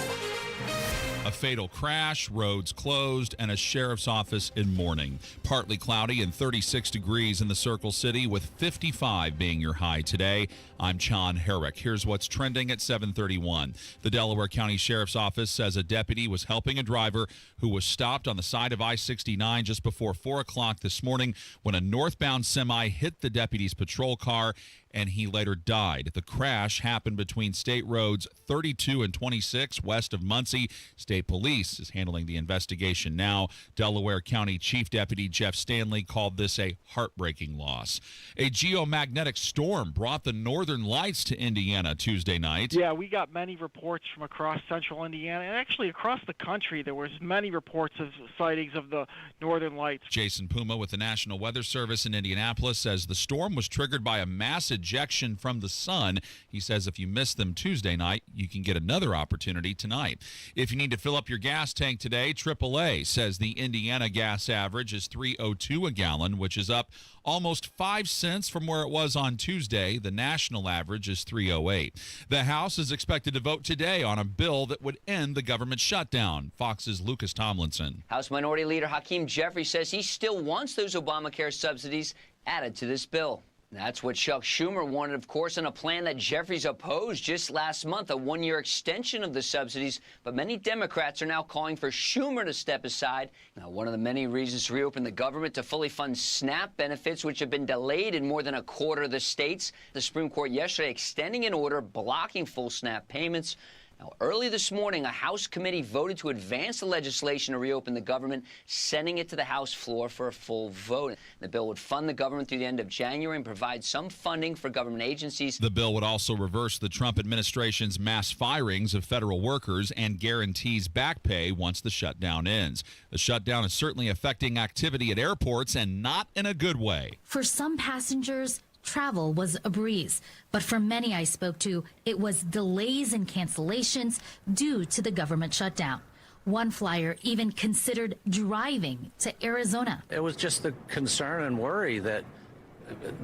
Speaker 23: A fatal crash, roads closed, and a sheriff's office in mourning. Partly cloudy and 36 degrees in the Circle City, with 55 being your high today. I'm John Herrick. Here's what's trending at 7:31. The Delaware County Sheriff's Office says a deputy was helping a driver who was stopped on the side of I-69 just before 4 o'clock this morning when a northbound semi hit the deputy's patrol car, and he later died. The crash happened between State Roads 32 and 26 west of Muncie. State Police is handling the investigation now. Delaware County Chief Deputy Jeff Stanley called this a heartbreaking loss. A geomagnetic storm brought the northern lights to Indiana Tuesday night.
Speaker 22: Yeah, we got many reports from across central Indiana, and actually across the country. There was many reports of sightings of the northern lights.
Speaker 23: Jason Puma with the National Weather Service in Indianapolis says the storm was triggered by a mass ejection from the sun. He says if you missed them Tuesday night, you can get another opportunity tonight. If you need to fill up your gas tank today, AAA says the Indiana gas average is $3.02 a gallon, which is up almost 5 cents from where it was on Tuesday. The national average is $3.08. The House is expected to vote today on a bill that would end the government shutdown. Fox's Lucas Tomlinson.
Speaker 24: House Minority Leader Hakeem Jeffries says he still wants those Obamacare subsidies added to this bill. That's what Chuck Schumer wanted, of course, in a plan that Jeffries opposed just last month, a one-year extension of the subsidies. But many Democrats are now calling for Schumer to step aside. Now, one of the many reasons to reopen the government to fully fund SNAP benefits, which have been delayed in more than a quarter of the states. The Supreme Court yesterday extending an order blocking full SNAP payments. Now, early this morning, a House committee voted to advance the legislation to reopen the government, sending it to the House floor for a full vote. The bill would fund the government through the end of January and provide some funding for government agencies.
Speaker 23: The bill would also reverse the Trump administration's mass firings of federal workers and guarantees back pay once the shutdown ends. The shutdown is certainly affecting activity at airports, and not in a good way.
Speaker 25: For some passengers, travel was a breeze, but for many I spoke to, it was delays and cancellations due to the government shutdown. One flyer even considered driving to Arizona.
Speaker 26: It was just the concern and worry that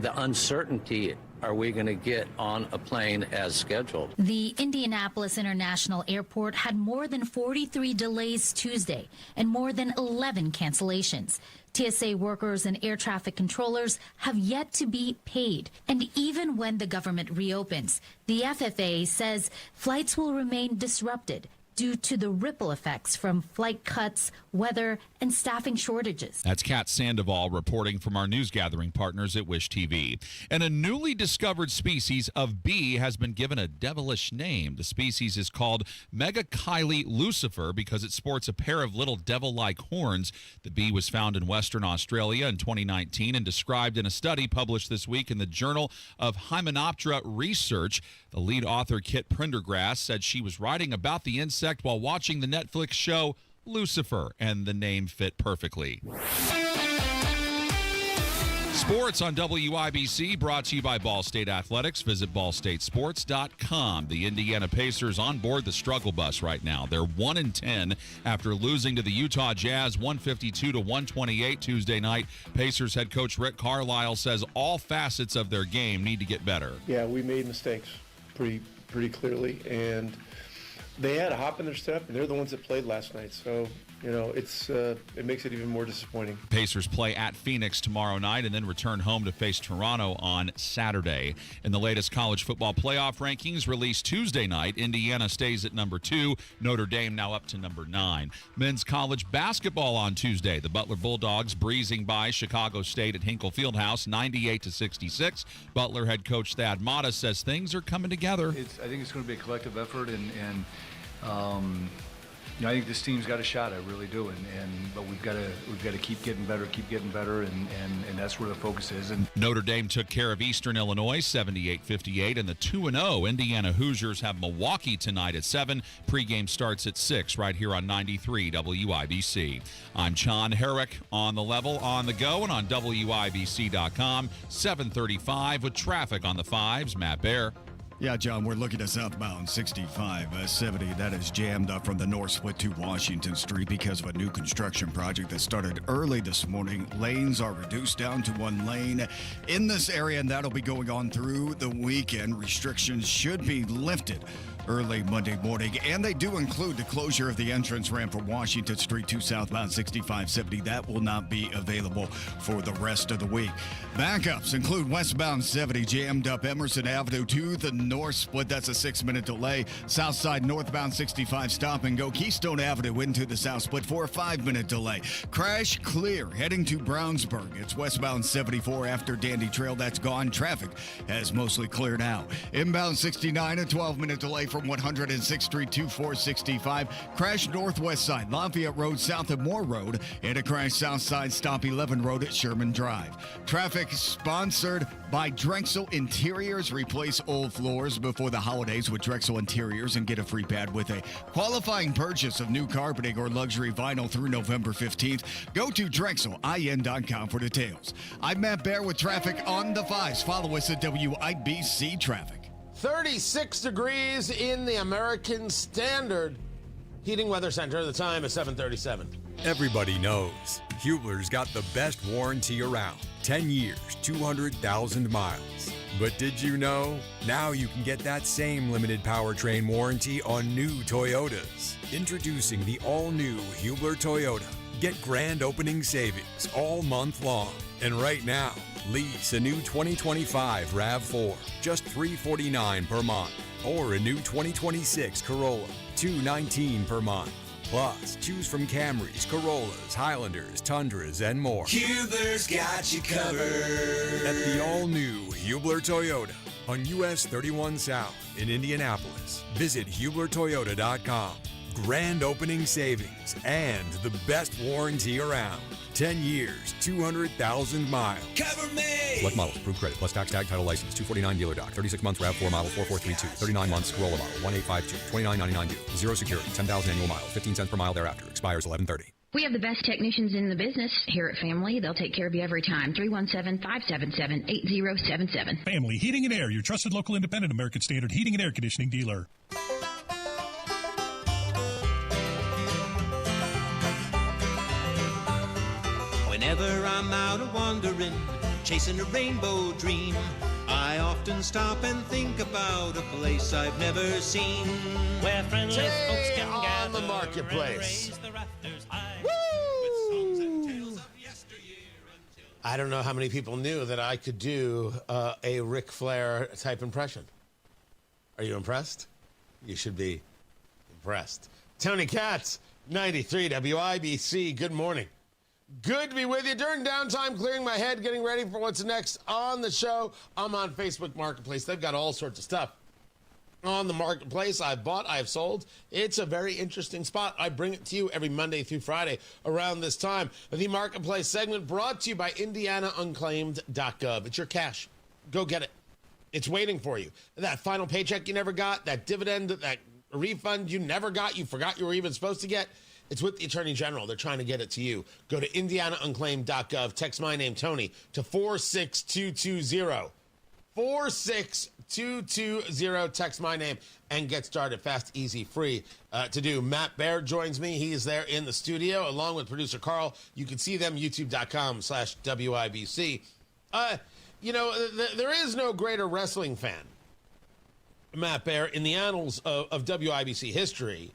Speaker 26: the uncertainty, are we going to get on a plane as scheduled?
Speaker 25: The Indianapolis International Airport had more than 43 delays Tuesday and more than 11 cancellations. TSA workers and air traffic controllers have yet to be paid. And even when the government reopens, the FAA says flights will remain disrupted due to the ripple effects from flight cuts, weather, and staffing shortages.
Speaker 23: That's Katz Sandoval reporting from our news gathering partners at Wish TV. And a newly discovered species of bee has been given a devilish name. The species is called Megachile lucifer because it sports a pair of little devil-like horns. The bee was found in Western Australia in 2019 and described in a study published this week in the Journal of Hymenoptera Research. The lead author, Kit Prendergrass, said she was writing about the insect while watching the Netflix show Lucifer, and the name fit perfectly. Sports on WIBC brought to you by Ball State Athletics. Visit ballstatesports.com. The Indiana Pacers on board the struggle bus right now. They're 1-10 after losing to the Utah Jazz 152-128 Tuesday night. Pacers head coach Rick Carlisle says all facets of their game need to get better.
Speaker 1: Yeah, we made mistakes pretty clearly, and they had a hop in their step, and they're the ones that played last night. So, it makes it even more disappointing.
Speaker 23: Pacers play at Phoenix tomorrow night and then return home to face Toronto on Saturday. In the latest college football playoff rankings released Tuesday night, Indiana stays at number 2, Notre Dame now up to number 9. Men's college basketball on Tuesday. The Butler Bulldogs breezing by Chicago State at Hinkle Fieldhouse 98-66. Butler head coach Thad Matta says things are coming together.
Speaker 3: I think it's going to be a collective effort, and I think this team's got a shot. I really do, but we've got to keep getting better, and that's where the focus is. And
Speaker 23: Notre Dame took care of Eastern Illinois 78-58, and the 2-0 Indiana Hoosiers have Milwaukee tonight at 7. Pregame starts at 6 right here on 93 WIBC. I'm John Herrick on the level, on the go, and on WIBC.com. 7:35 with traffic on the 5s. Matt Bear.
Speaker 2: Yeah, John, we're looking at southbound 65-70. That is jammed up from the north split to Washington Street because of a new construction project that started early this morning. Lanes are reduced down to 1 lane in this area, and that'll be going on through the weekend. Restrictions should be lifted early Monday morning, and they do include the closure of the entrance ramp from Washington Street to southbound 65-70. That will not be available for the rest of the week. Backups include westbound 70 jammed up Emerson Avenue to the north split. That's a 6-minute delay. Southside northbound 65 stop and go Keystone Avenue into the south split for a 5-minute delay. Crash clear heading to Brownsburg. It's westbound 74 after Dandy Trail. That's gone. Traffic has mostly cleared out. Inbound 69, a 12-minute delay from 106th Street to 465. Crash northwest side, Lafayette Road south of Moore Road, and a crash south side, stop 11 Road at Sherman Drive. Traffic sponsored by Drexel Interiors. Replace old floors before the holidays with Drexel Interiors and get a free pad with a qualifying purchase of new carpeting or luxury vinyl through November 15th. Go to DrexelIN.com for details. I'm Matt Bear with traffic on the 5s. Follow us at WIBC Traffic.
Speaker 12: 36 degrees in the American Standard Heating Weather Center. The time is 7:37.
Speaker 4: Everybody knows Hubler's got the best warranty around. 10 years, 200,000 miles. But did you know? Now you can get that same limited powertrain warranty on new Toyotas. Introducing the all-new Hubler Toyota. Get grand opening savings all month long. And right now, lease a new 2025 RAV4, just $349 per month. Or a new 2026 Corolla, $219 per month. Plus, choose from Camrys, Corollas, Highlanders, Tundras, and more.
Speaker 7: Hubler's got you covered.
Speaker 4: At the all-new Hubler Toyota on US 31 South in Indianapolis. Visit HublerToyota.com. Grand opening savings and the best warranty around. 10 years, 200,000 miles.
Speaker 7: Cover me!
Speaker 4: Select models, approved credit, plus tax tag title license, 249 dealer doc, 36 months RAV4 model 4432, 39 months Corolla model 1852, 2999 due, 0 security, 10,000 annual miles, 15 cents per mile thereafter, expires 11/30.
Speaker 8: We have the best technicians in the business here at Family. They'll take care of you every time. 317-577-8077.
Speaker 16: Family Heating and Air, your trusted local independent American Standard heating and air conditioning dealer.
Speaker 27: Whenever I'm out a-wandering, chasing a rainbow dream, I often stop and think about a place I've never seen.
Speaker 10: Where friendly folks can
Speaker 12: on
Speaker 10: gather
Speaker 12: the marketplace.
Speaker 10: and raise the rafters high.
Speaker 12: Woo! I don't know how many people knew that I could do a Ric Flair type impression. Are you impressed? You should be impressed. Tony Katz, 93 WIBC. Good morning. Good to be with you during downtime, clearing my head, getting ready for what's next on the show. I'm on Facebook Marketplace. They've got all sorts of stuff on the marketplace. I've bought, I've sold. It's a very interesting spot. I bring it to you every Monday through Friday around this time. The Marketplace segment brought to you by IndianaUnclaimed.gov. It's your cash. Go get it. It's waiting for you. That final paycheck you never got, that dividend, that refund you never got, you forgot you were even supposed to get. It's with the Attorney General. They're trying to get it to you. Go to IndianaUnclaimed.gov. Text my name, Tony, to 46220. 46220. Text my name and get started. Fast, easy, free to do. Matt Baird joins me. He is there in the studio along with producer Carl. You can see them, youtube.com/WIBC. There is no greater wrestling fan, Matt Baird, in the annals of WIBC history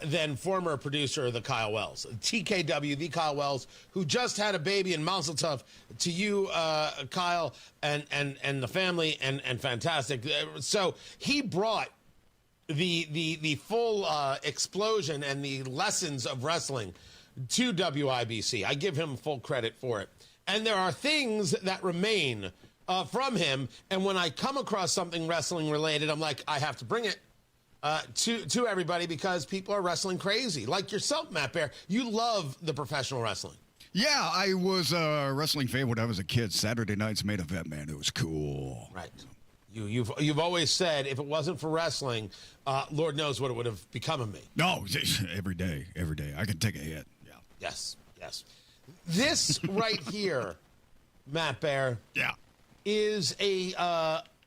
Speaker 12: than former producer the Kyle Wells. TKW, the Kyle Wells, who just had a baby in Mazel Tov to you, Kyle, and the family, and fantastic. So he brought the full explosion and the lessons of wrestling to WIBC. I give him full credit for it. And there are things that remain from him. And when I come across something wrestling related, I'm like, I have to bring it to everybody because people are wrestling crazy. Like yourself, Matt Baird. You love the professional wrestling.
Speaker 2: Yeah, I was a wrestling fan when I was a kid. Saturday night's main event, man. It was cool.
Speaker 12: Right. You've always said if it wasn't for wrestling, Lord knows what it would have become of me.
Speaker 2: No, every day. I can take a hit. Yeah.
Speaker 12: Yes. This right here, Matt Baird, is a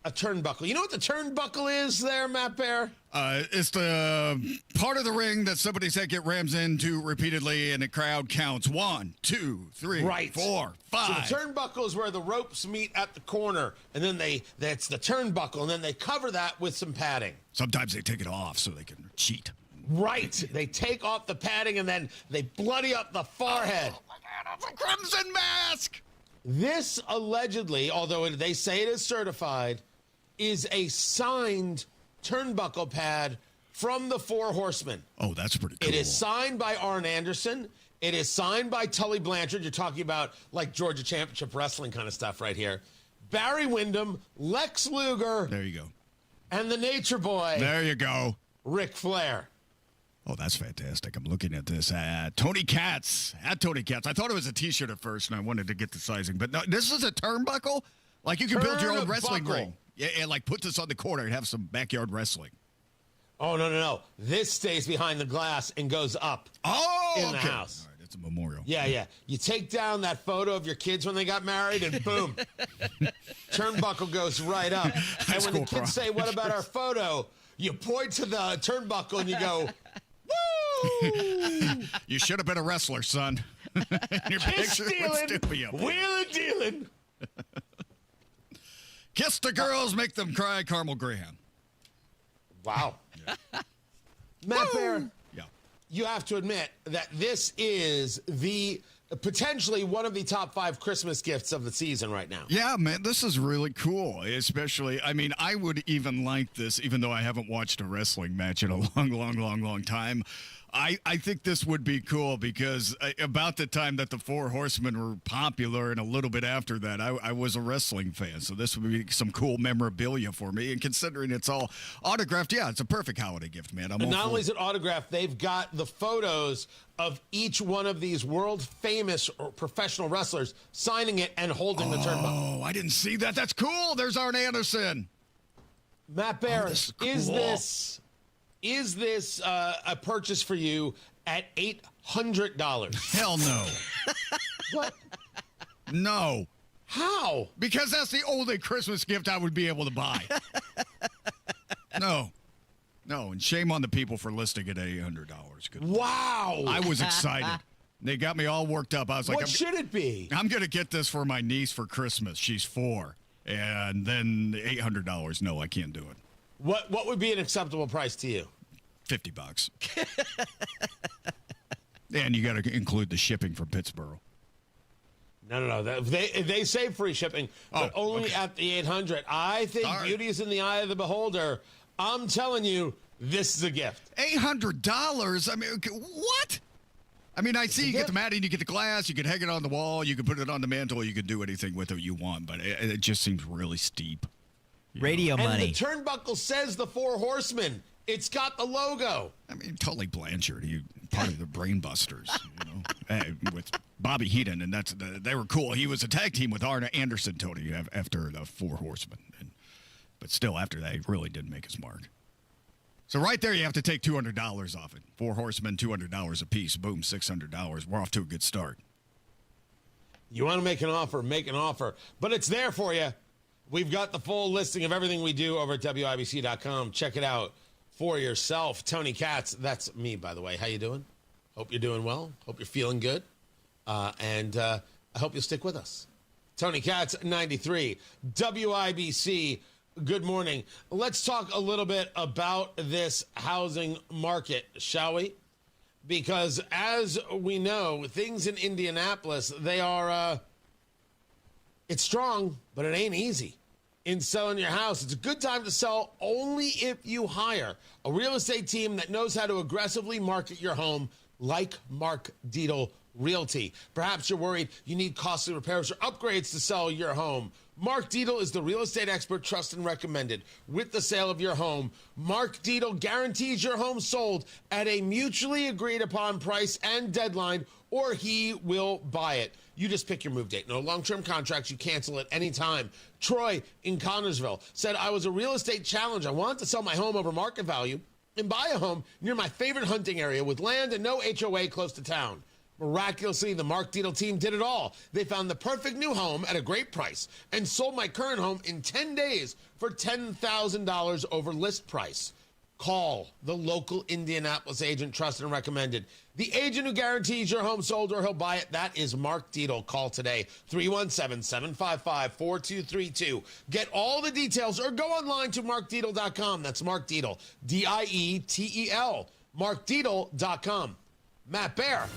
Speaker 12: turnbuckle. You know what the turnbuckle is there, Matt Baird?
Speaker 2: It's the part of the ring that somebody's head get rams into repeatedly, and the crowd counts 1, 2, 3, 4, 5.
Speaker 12: So the turnbuckle is where the ropes meet at the corner, and then that's the turnbuckle, and then they cover that with some padding.
Speaker 2: Sometimes they take it off so they can cheat.
Speaker 12: Right. They take off the padding, and then they bloody up the forehead.
Speaker 2: Oh, my God, it's a crimson mask!
Speaker 12: This allegedly, although they say it is certified, is a signed turnbuckle pad from the Four Horsemen.
Speaker 2: Oh, that's pretty cool.
Speaker 12: It is signed by Arn Anderson. It is signed by Tully Blanchard. You're talking about like Georgia Championship Wrestling kind of stuff right here. Barry Windham, Lex Luger.
Speaker 2: There you go.
Speaker 12: And the Nature Boy.
Speaker 2: There you go.
Speaker 12: Ric Flair.
Speaker 2: Oh, that's fantastic. I'm looking at this. Tony Katz. At Tony Katz. I thought it was a T-shirt at first, and I wanted to get the sizing. But no, this is a turnbuckle? Like you can build your own wrestling ring. Yeah, and like put this on the corner and have some backyard wrestling.
Speaker 12: Oh, no. This stays behind the glass and goes up in the house.
Speaker 2: All right, it's a memorial.
Speaker 12: Yeah. You take down that photo of your kids when they got married, and boom, turnbuckle goes right up. And when the kids say, what about our photo? You point to the turnbuckle and you go, woo!
Speaker 2: You should have been a wrestler, son. Your
Speaker 12: Kiss
Speaker 2: picture
Speaker 12: stealing,
Speaker 2: would still be up there.
Speaker 12: wheeling dealing.
Speaker 2: Kiss the girls, make them cry, Carmel Graham.
Speaker 12: Wow. Matt Baird,
Speaker 2: yeah.
Speaker 12: You have to admit that this is potentially one of the top 5 Christmas gifts of the season right now.
Speaker 2: Yeah, man, this is really cool. Especially, I would even like this, even though I haven't watched a wrestling match in a long time. I think this would be cool because about the time that the Four Horsemen were popular and a little bit after that, I was a wrestling fan. So this would be some cool memorabilia for me. And considering it's all autographed, yeah, it's a perfect holiday gift, man.
Speaker 12: And not only is it autographed, they've got the photos of each one of these world-famous or professional wrestlers signing it and holding the turnbuckle.
Speaker 2: Oh, I didn't see that. That's cool. There's Arn Anderson.
Speaker 12: Matt Baird,
Speaker 2: this is cool.
Speaker 12: Is this a purchase for you at $800?
Speaker 2: Hell no.
Speaker 12: What?
Speaker 2: No.
Speaker 12: How?
Speaker 2: Because that's the only Christmas gift I would be able to buy. No, and shame on the people for listing it at $800. Good.
Speaker 12: Wow.
Speaker 2: I was excited. They got me all worked up. I was like,
Speaker 12: what should it be?
Speaker 2: I'm going to get this for my niece for Christmas. She's 4. And then $800. No, I can't do it.
Speaker 12: What would be an acceptable price to you?
Speaker 2: $50. And you got to include the shipping from Pittsburgh.
Speaker 12: No. They say free shipping, but only at the $800. I think beauty is in the eye of the beholder. I'm telling you, This is a gift.
Speaker 2: $800? I mean, what? I mean, I see you get the mat and you get the glass, you can hang it on the wall, you can put it on the mantle, you can do anything with it you want, but it just seems really steep.
Speaker 9: Radio money.
Speaker 12: And the turnbuckle says the Four Horsemen. It's got the logo.
Speaker 2: I mean, Tully Blanchard, he part of the Brainbusters, with Bobby Heenan, and they were cool. He was a tag team with Arn Anderson, Tony, after the Four Horsemen. But still, after that, he really didn't make his mark. So right there, you have to take $200 off it. Four Horsemen, $200 a piece. Boom, $600. We're off to a good start.
Speaker 12: You want to make an offer, make an offer. But it's there for you. We've got the full listing of everything we do over at WIBC.com. Check it out for yourself. Tony Katz, that's me, by the way. How you doing? Hope you're doing well. Hope you're feeling good. And I hope you'll stick with us. Tony Katz, 93. WIBC, good morning. Let's talk a little bit about this housing market, shall we? Because as we know, things in Indianapolis, they are, it's strong, but it ain't easy. In selling your house, it's a good time to sell only if you hire a real estate team that knows how to aggressively market your home, like Mark Dietel Realty. Perhaps you're worried you need costly repairs or upgrades to sell your home. Mark Dietel is the real estate expert trusted and recommended. With the sale of your home, Mark Dietel guarantees your home sold at a mutually agreed upon price and deadline, or he will buy it. You just pick your move date. No long-term contracts. You cancel at any time. Troy in Connersville said, I was a real estate challenge. I wanted to sell my home over market value and buy a home near my favorite hunting area with land and no HOA close to town. Miraculously, the Mark Dietel team did it all. They found the perfect new home at a great price and sold my current home in 10 days for $10,000 over list price. Call the local Indianapolis agent, trusted and recommended. The agent who guarantees your home sold or he'll buy it, that is Mark Dietel. Call today, 317-755-4232. Get all the details or go online to markdietel.com. That's Mark Dietel, D-I-E-T-E-L, markdietel.com. Matt Bear,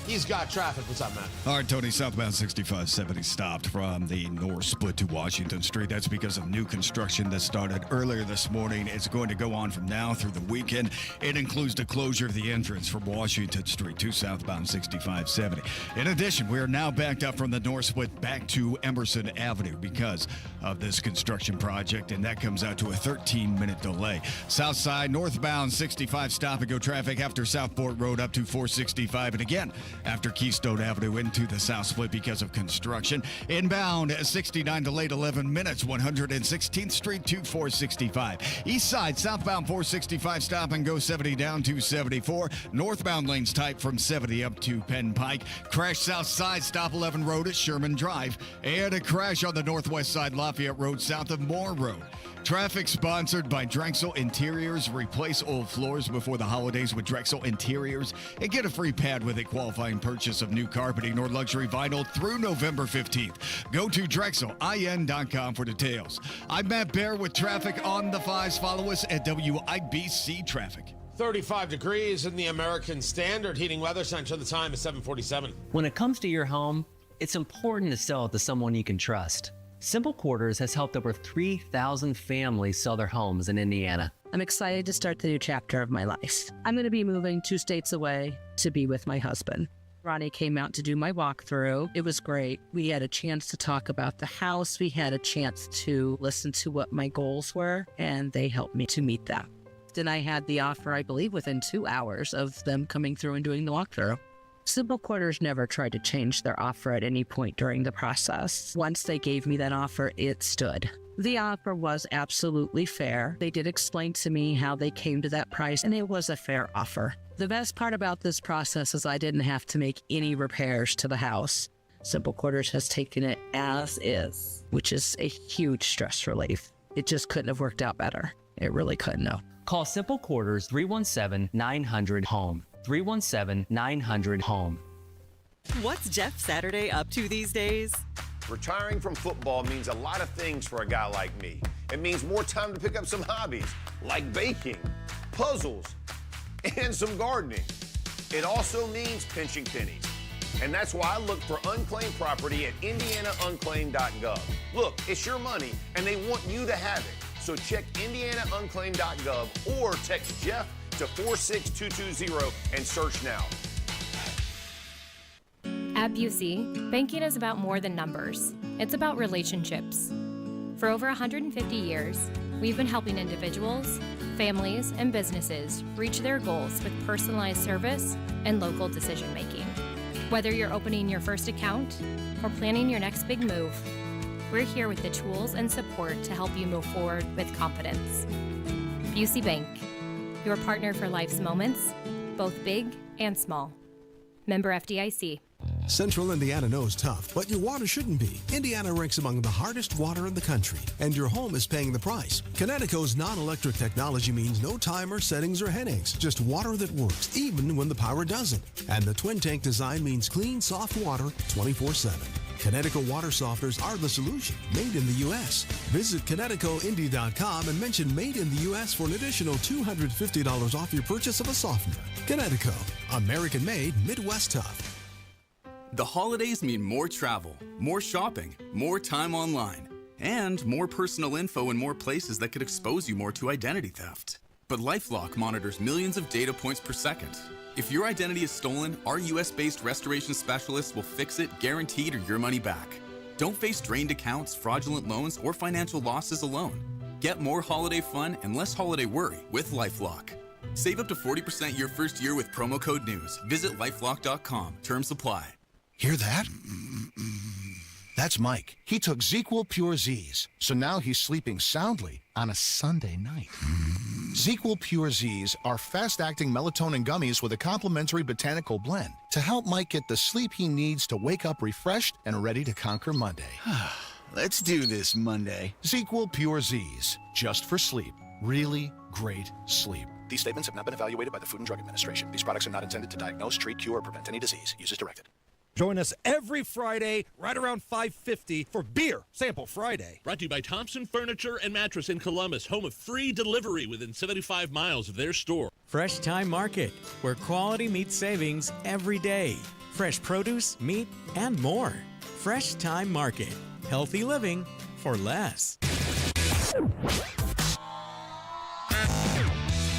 Speaker 12: he's got traffic. What's up, Matt?
Speaker 2: All right, Tony, southbound 6570 stopped from the north split to Washington Street. That's because of new construction that started earlier this morning. It's going to go on from now through the weekend. It includes the closure of the entrance from Washington Street to southbound 6570. In addition, we are now backed up from the north split back to Emerson Avenue because of this construction project, and that comes out to a 13-minute delay. South side, northbound 65 stop-and-go traffic after Southport Road up to 465, and again, after Keystone Avenue into the south split because of construction. Inbound 69 delayed 11 minutes, 116th Street to 465. East side, southbound 465 stop and go 70 down to 74. Northbound lanes tight from 70 up to Penn Pike. Crash south side, stop 11 Road at Sherman Drive. And a crash on the northwest side, Lafayette Road south of Moore Road. Traffic sponsored by Drexel Interiors. Replace old floors before the holidays with Drexel Interiors and get a free pad with a qualifying purchase of new carpeting or luxury vinyl through November 15th. Go to DrexelIN.com for details. I'm Matt Bear with traffic on the 5s. Follow us at WIBC Traffic.
Speaker 12: 35 degrees in the American Standard Heating Weather Center. The time is 7:47.
Speaker 11: When it comes to your home, it's important to sell it to someone you can trust. Simple Quarters has helped over 3,000 families sell their homes in Indiana.
Speaker 13: I'm excited to start the new chapter of my life. I'm going to be moving 2 states away to be with my husband. Ronnie came out to do my walkthrough. It was great. We had a chance to talk about the house. We had a chance to listen to what my goals were, and they helped me to meet them. Then I had the offer, I believe, within 2 hours of them coming through and doing the walkthrough. Simple Quarters never tried to change their offer at any point during the process. Once they gave me that offer, it stood. The offer was absolutely fair. They did explain to me how they came to that price, and it was a fair offer. The best part about this process is I didn't have to make any repairs to the house. Simple Quarters has taken it as is, which is a huge stress relief. It just couldn't have worked out better. It really couldn't, no.
Speaker 11: Call Simple Quarters 317-900-HOME. 317-900-HOME.
Speaker 14: What's Jeff Saturday up to these days?
Speaker 15: Retiring from football means a lot of things for a guy like me. It means more time to pick up some hobbies, like baking, puzzles, and some gardening. It also means pinching pennies. And that's why I look for unclaimed property at IndianaUnclaimed.gov. Look, it's your money, and they want you to have it. So check indianaunclaimed.gov or text Jeff to 46220 and search now.
Speaker 5: At WIBC, banking is about more than numbers. It's about relationships. For over 150 years, we've been helping individuals, families, and businesses reach their goals with personalized service and local decision-making. Whether you're opening your first account or planning your next big move, we're here with the tools and support to help you move forward with confidence. WIBC Bank, your partner for life's moments, both big and small. Member FDIC.
Speaker 6: Central Indiana knows tough, but your water shouldn't be. Indiana ranks among the hardest water in the country, and your home is paying the price. Connecticut's non-electric titechnology means no timer, settings, or headaches. Just water that works, even when the power doesn't. And the twin tank design means clean, soft water 24/7. Connecticut water softeners are the solution, made in the U.S. Visit ConnecticutIndy.com and mention Made in the U.S. for an additional $250 off your purchase of a softener. Connecticut, American-made, Midwest tough.
Speaker 9: The holidays mean more travel, more shopping, more time online, and more personal info in more places that could expose you more to identity theft. But LifeLock monitors millions of data points per second. If your identity is stolen, our US-based restoration specialists will fix it, guaranteed, or your money back. Don't face drained accounts, fraudulent loans, or financial losses alone. Get more holiday fun and less holiday worry with LifeLock. Save up to 40% your first year with promo code NEWS. Visit lifelock.com. Terms apply.
Speaker 17: Hear that? That's Mike. He took ZQL Pure Z's, so now he's sleeping soundly on a Sunday night. ZQL Pure Z's are fast-acting melatonin gummies with a complementary botanical blend to help Mike get the sleep he needs to wake up refreshed and ready to conquer Monday.
Speaker 18: Let's do this Monday.
Speaker 17: ZQL Pure Z's, just for sleep. Really great sleep.
Speaker 19: These statements have not been evaluated by the Food and Drug Administration. These products are not intended to diagnose, treat, cure, or prevent any disease. Use as directed.
Speaker 21: Join us every Friday right around 5:50 for Beer Sample Friday.
Speaker 28: Brought to you by Thompson Furniture and Mattress in Columbus, home of free delivery within 75 miles of their store.
Speaker 29: Fresh Time Market, where quality meets savings every day. Fresh produce, meat, and more. Fresh Time Market. Healthy living for less.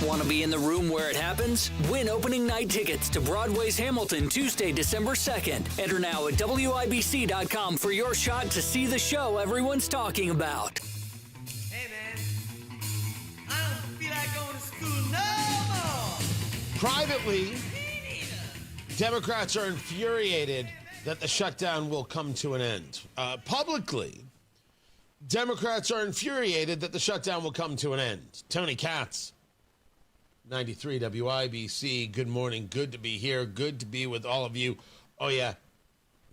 Speaker 30: Want to be in the room where it happens? Win opening night tickets to Broadway's Hamilton Tuesday, December 2nd. Enter now at WIBC.com for your shot to see the show everyone's talking about.
Speaker 31: Hey, man. I don't feel like going to school no more.
Speaker 12: Privately, Democrats are infuriated that the shutdown will come to an end. Publicly, Democrats are infuriated that the shutdown will come to an end. Tony Katz, 93 WIBC. Good morning. Good to be here. Good to be with all of you. Oh, yeah.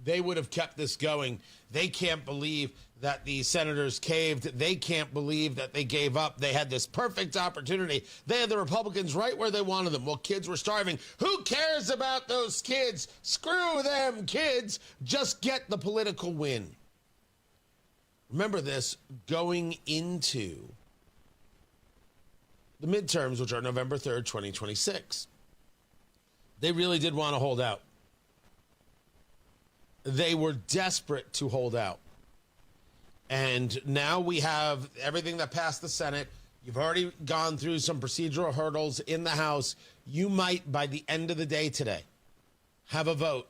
Speaker 12: They would have kept this going. They can't believe that the senators caved. They can't believe that they gave up. They had this perfect opportunity. They had the Republicans right where they wanted them. Well, kids were starving. Who cares about those kids? Screw them kids. Just get the political win. Remember this going into the midterms, which are November 3rd, 2026. They really did want to hold out. They were desperate to hold out. And now we have everything that passed the Senate. You've already gone through some procedural hurdles in the House. You might, by the end of the day today, have a vote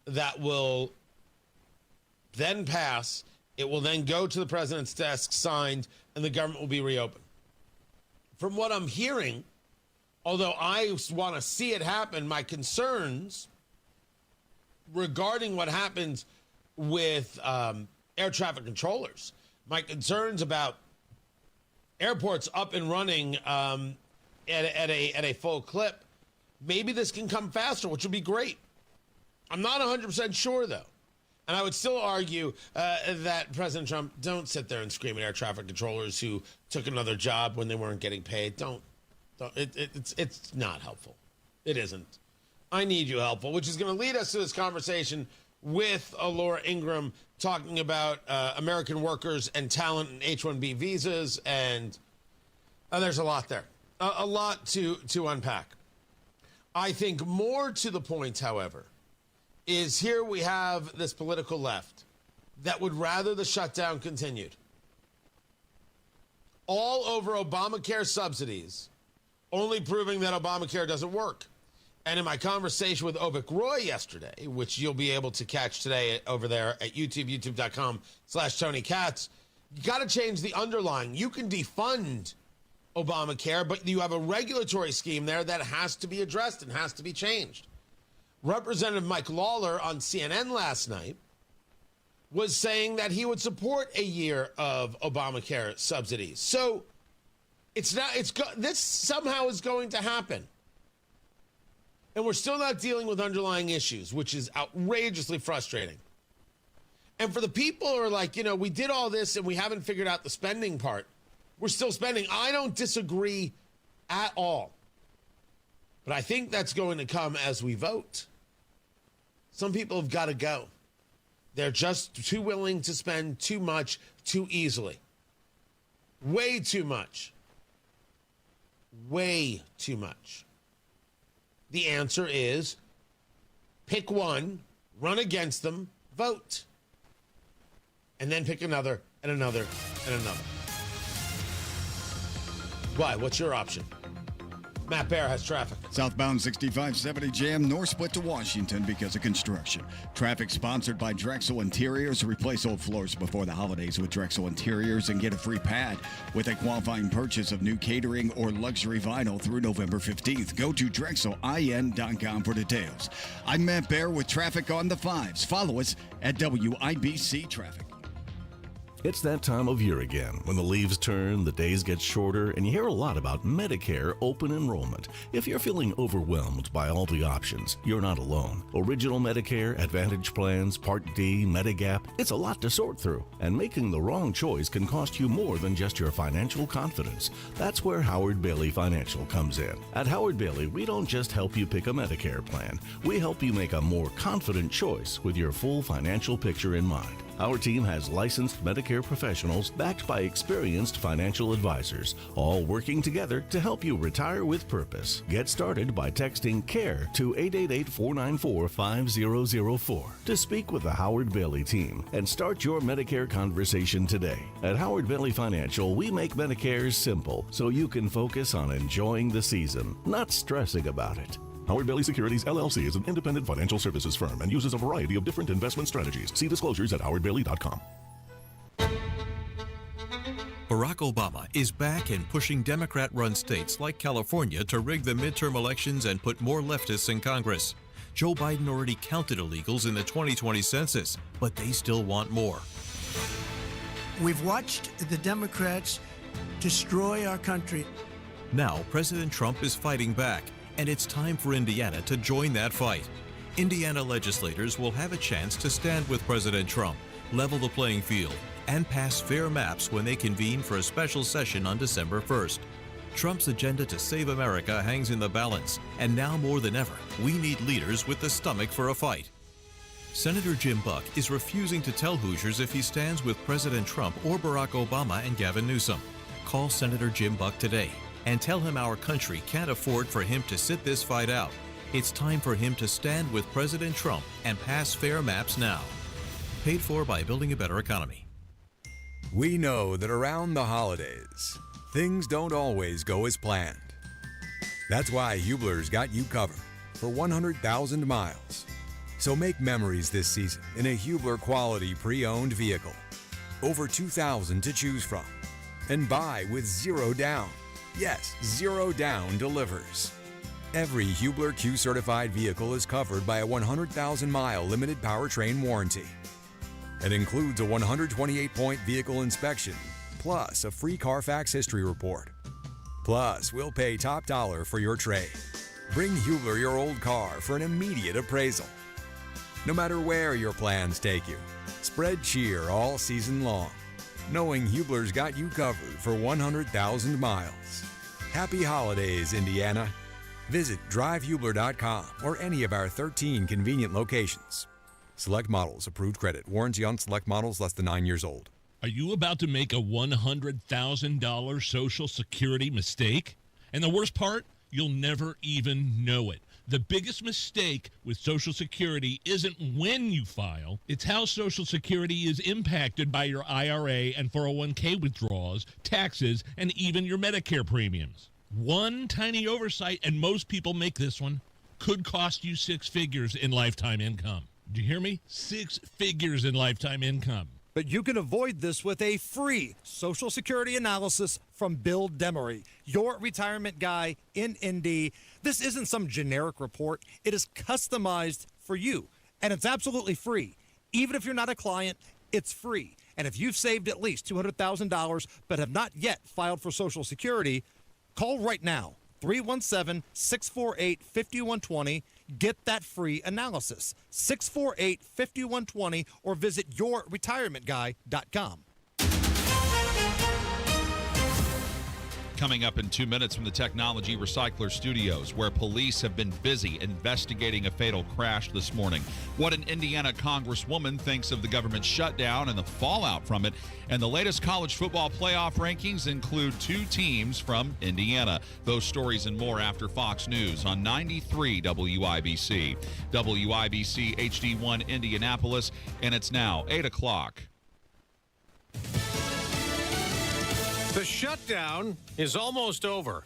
Speaker 12: that will then pass. It will then go to the president's desk, signed, and the government will be reopened. From what I'm hearing, although I want to see it happen, my concerns regarding what happens with air traffic controllers, my concerns about airports up and running at a full clip, maybe this can come faster, which would be great. I'm not 100% sure, though. And I would still argue that President Trump, don't sit there and scream at air traffic controllers who took another job when they weren't getting paid. Don't. It's not helpful. It isn't. I need you helpful, which is going to lead us to this conversation with Laura Ingraham talking about American workers and talent and H-1B visas. And there's a lot there, a lot to unpack. I think more to the point, however, is here we have this political left that would rather the shutdown continued. all over Obamacare subsidies, only proving that Obamacare doesn't work. And in my conversation with Ovik Roy yesterday, which you'll be able to catch today over there at YouTube, youtube.com/Tony Katz, you got to change the underlying. You can defund Obamacare, but you have a regulatory scheme there that has to be addressed and has to be changed. Representative Mike Lawler on CNN last night was saying that he would support a year of Obamacare subsidies. So this somehow is going to happen. And we're still not dealing with underlying issues, which is outrageously frustrating. And for the people who are like, we did all this and we haven't figured out the spending part, we're still spending. I don't disagree at all. But I think that's going to come as we vote. Some people have got to go. They're just too willing to spend too much too easily. Way too much. Way too much. The answer is pick one, run against them, vote. And then pick another and another and another. Why? What's your option? Matt Bear has traffic.
Speaker 2: Southbound 6570 jam, north split to Washington because of construction. Traffic sponsored by Drexel Interiors. Replace old floors before the holidays with Drexel Interiors and get a free pad with a qualifying purchase of new catering or luxury vinyl through November 15th. Go to drexelin.com for details. I'm Matt Bear with traffic on the 5s. Follow us at WIBC Traffic.
Speaker 1: It's that time of year again when the leaves turn, the days get shorter, and you hear a lot about Medicare open enrollment. If you're feeling overwhelmed by all the options, you're not alone. Original Medicare, Advantage plans, Part D, Medigap, it's a lot to sort through. And making the wrong choice can cost you more than just your financial confidence. That's where Howard Bailey Financial comes in. At Howard Bailey, we don't just help you pick a Medicare plan. We help you make a more confident choice with your full financial picture in mind. Our team has licensed Medicare professionals backed by experienced financial advisors, all working together to help you retire with purpose. Get started by texting CARE to 888-494-5004 to speak with the Howard Bailey team and start your Medicare conversation today. At Howard Bailey Financial, we make Medicare simple so you can focus on enjoying the season, not stressing about it. Howard Bailey Securities, LLC is an independent financial services firm and uses a variety of different investment strategies. See disclosures at howardbailey.com.
Speaker 3: Barack Obama is back and pushing Democrat-run states like California to rig the midterm elections and put more leftists in Congress. Joe Biden already counted illegals in the 2020 census, but they still want more.
Speaker 4: We've watched the Democrats destroy our country.
Speaker 3: Now, President Trump is fighting back, and it's time for Indiana to join that fight. Indiana legislators will have a chance to stand with President Trump, level the playing field, and pass fair maps when they convene for a special session on December 1st. Trump's agenda to save America hangs in the balance, and now more than ever, we need leaders with the stomach for a fight. Senator Jim Buck is refusing to tell Hoosiers if he stands with President Trump or Barack Obama and Gavin Newsom. Call Senator Jim Buck today and tell him our country can't afford for him to sit this fight out. It's time for him to stand with President Trump and pass fair maps now. Paid for by Building a Better Economy.
Speaker 7: We know that around the holidays, things don't always go as planned. That's why Hubler's got you covered for 100,000 miles. So make memories this season in a Hubler quality pre-owned vehicle. Over 2,000 to choose from. And buy with zero down. Yes, zero down delivers. Every Hubler Q-certified vehicle is covered by a 100,000-mile limited powertrain warranty. It includes a 128-point vehicle inspection, plus a free Carfax history report. Plus, we'll pay top dollar for your trade. Bring Hubler your old car for an immediate appraisal. No matter where your plans take you, spread cheer all season long, knowing Hubler's got you covered for 100,000 miles. Happy holidays, Indiana. Visit drivehubler.com or any of our 13 convenient locations. Select models, approved credit. Warranty on select models less than 9 years old.
Speaker 28: Are you about to make a $100,000 Social Security mistake? And the worst part, you'll never even know it. The biggest mistake with Social Security isn't when you file, it's how Social Security is impacted by your IRA and 401k withdrawals, taxes, and even your Medicare premiums. One tiny oversight, and most people make this one, could cost you 6 figures in lifetime income. Do you hear me? 6 figures in lifetime income.
Speaker 21: But you can avoid this with a free Social Security analysis from Bill Demery, your retirement guy in Indy. This isn't some generic report. It is customized for you, and it's absolutely free. Even if you're not a client, it's free. And if you've saved at least $200,000 but have not yet filed for Social Security, call right now, 317-648-5120. Get that free analysis, 648-5120, or visit yourretirementguy.com.
Speaker 8: Coming up in 2 minutes from the Technology Recycler Studios, where police have been busy investigating a fatal crash this morning. What an Indiana congresswoman thinks of the government shutdown and the fallout from it. And the latest college football playoff rankings include 2 teams from Indiana. Those stories and more after Fox News on 93 WIBC. WIBC HD1 Indianapolis, and it's now 8 o'clock.
Speaker 10: The shutdown is almost over.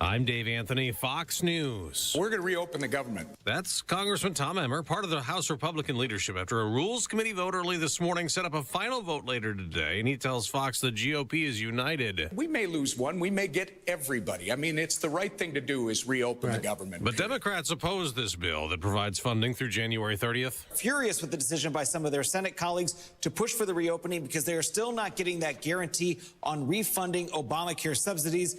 Speaker 10: I'm Dave Anthony, Fox News.
Speaker 13: We're going to reopen the government.
Speaker 10: That's Congressman Tom Emmer, part of the House Republican leadership, after a Rules Committee vote early this morning, set up a final vote later today, and he tells Fox the GOP is united.
Speaker 13: We may lose one. We may get everybody. I mean, it's the right thing to do is reopen the government.
Speaker 10: But Democrats oppose this bill that provides funding through January 30th.
Speaker 16: Furious with the decision by some of their Senate colleagues to push for the reopening because they are still not getting that guarantee on refunding Obamacare subsidies.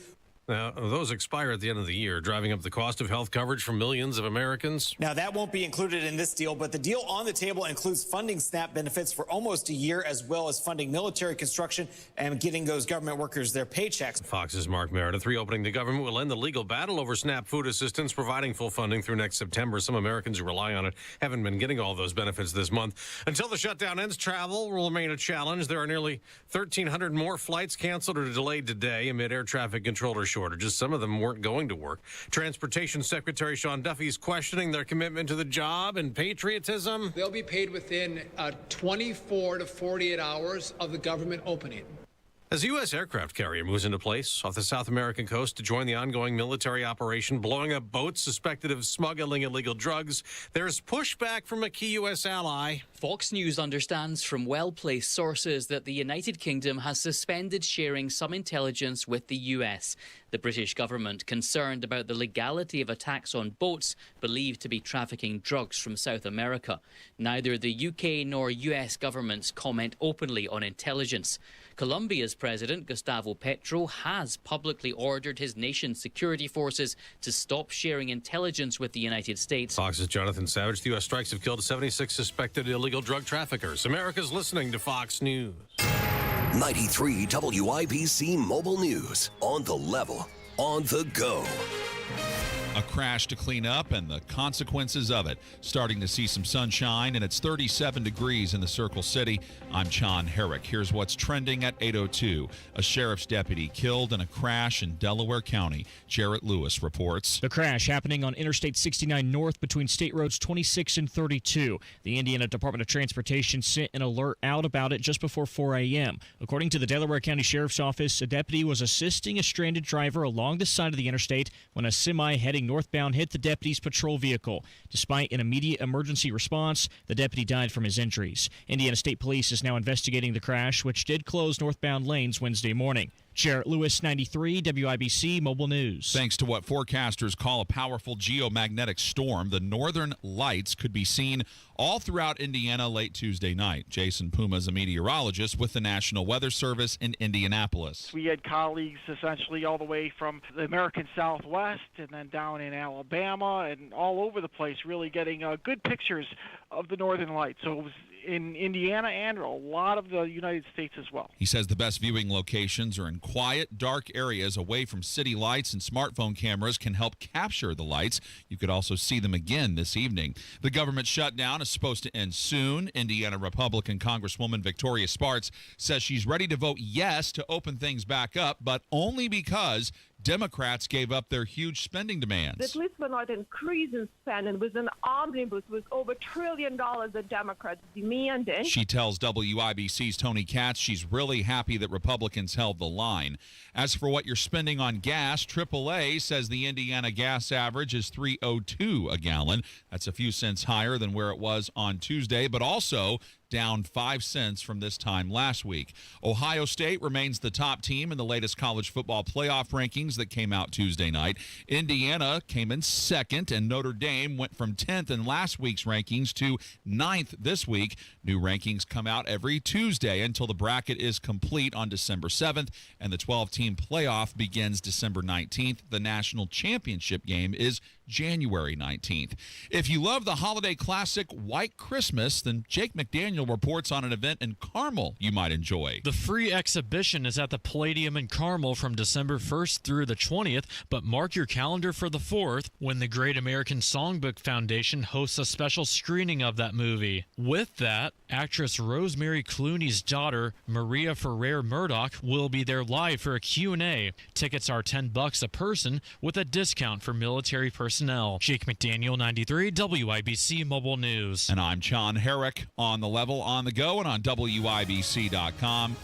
Speaker 10: Now, those expire at the end of the year, driving up the cost of health coverage for millions of Americans.
Speaker 16: Now, that won't be included in this deal, but the deal on the table includes funding SNAP benefits for almost a year, as well as funding military construction and getting those government workers their paychecks.
Speaker 10: Fox's Mark Meredith. Reopening the government will end the legal battle over SNAP food assistance, providing full funding through next September. Some Americans who rely on it haven't been getting all those benefits this month. Until the shutdown ends, travel will remain a challenge. There are nearly 1,300 more flights canceled or delayed today amid air traffic controller shortages. Some of them weren't going to work. Transportation Secretary Sean Duffy is questioning their commitment to the job and patriotism.
Speaker 20: They'll be paid within 24 to 48 hours of the government opening.
Speaker 10: As a U.S. aircraft carrier moves into place off the South American coast to join the ongoing military operation, blowing up boats suspected of smuggling illegal drugs, there's pushback from a key U.S. ally.
Speaker 22: Fox News understands from well-placed sources that the United Kingdom has suspended sharing some intelligence with the U.S. The British government, concerned about the legality of attacks on boats believed to be trafficking drugs from South America. Neither the UK nor US governments comment openly on intelligence. Colombia's president, Gustavo Petro, has publicly ordered his nation's security forces to stop sharing intelligence with the United States.
Speaker 10: Fox's Jonathan Savage. The U.S. strikes have killed 76 suspected illegal drug traffickers. America's listening to Fox News.
Speaker 23: 93 WIBC Mobile News. On the level, on the go.
Speaker 8: A crash to clean up and the consequences of it. Starting to see some sunshine, and it's 37 degrees in the Circle City. I'm John Herrick. Here's what's trending at 8:02. A sheriff's deputy killed in a crash in Delaware County. Jarrett Lewis reports.
Speaker 24: The crash happening on Interstate 69 North between State Roads 26 and 32. The Indiana Department of Transportation sent an alert out about it just before 4 a.m. According to the Delaware County Sheriff's Office, a deputy was assisting a stranded driver along the side of the interstate when a semi heading northbound hit the deputy's patrol vehicle. Despite an immediate emergency response, the deputy died from his injuries. Indiana State Police is now investigating the crash, which did close northbound lanes Wednesday morning. Jarrett Lewis, 93 WIBC Mobile News.
Speaker 8: Thanks to what forecasters call a powerful geomagnetic storm, the northern lights could be seen all throughout Indiana late Tuesday night. Jason Puma is a meteorologist with the National Weather Service in Indianapolis.
Speaker 25: We had colleagues essentially all the way from the American Southwest and then down in Alabama and all over the place, really getting good pictures of the northern lights. So it was in Indiana and a lot of the United States as well.
Speaker 8: He says the best viewing locations are in quiet, dark areas away from city lights, and smartphone cameras can help capture the lights. You could also see them again this evening. The government shutdown is supposed to end soon. Indiana Republican Congresswoman Victoria Spartz says she's ready to vote yes to open things back up, but only because Democrats gave up their huge spending demands.
Speaker 5: At least we're not increasing spending with an omnibus with over $1 trillion the Democrats demanding.
Speaker 8: She tells WIBC's Tony Katz she's really happy that Republicans held the line. As for what you're spending on gas, AAA says the Indiana gas average is $3.02 a gallon. That's a few cents higher than where it was on Tuesday, but also down 5 cents from this time last week. Ohio State remains the top team in the latest college football playoff rankings that came out Tuesday night. Indiana came in second, and Notre Dame went from 10th in last week's rankings to 9th this week. New rankings come out every Tuesday until the bracket is complete on December 7th, and the 12-team playoff begins December 19th. The national championship game is January 19th. If you love the holiday classic White Christmas, then Jake McDaniel reports on an event in Carmel you might enjoy.
Speaker 6: The free exhibition is at the Palladium in Carmel from December 1st through the 20th, but mark your calendar for the 4th when the Great American Songbook Foundation hosts a special screening of that movie. With that, actress Rosemary Clooney's daughter, Maria Ferrer Murdoch, will be there live for a Q&A. Tickets are $10 a person with a discount for military personnel. Jake McDaniel, 93 WIBC Mobile News.
Speaker 8: And I'm John Herrick on the level, on the go, and on WIBC.com.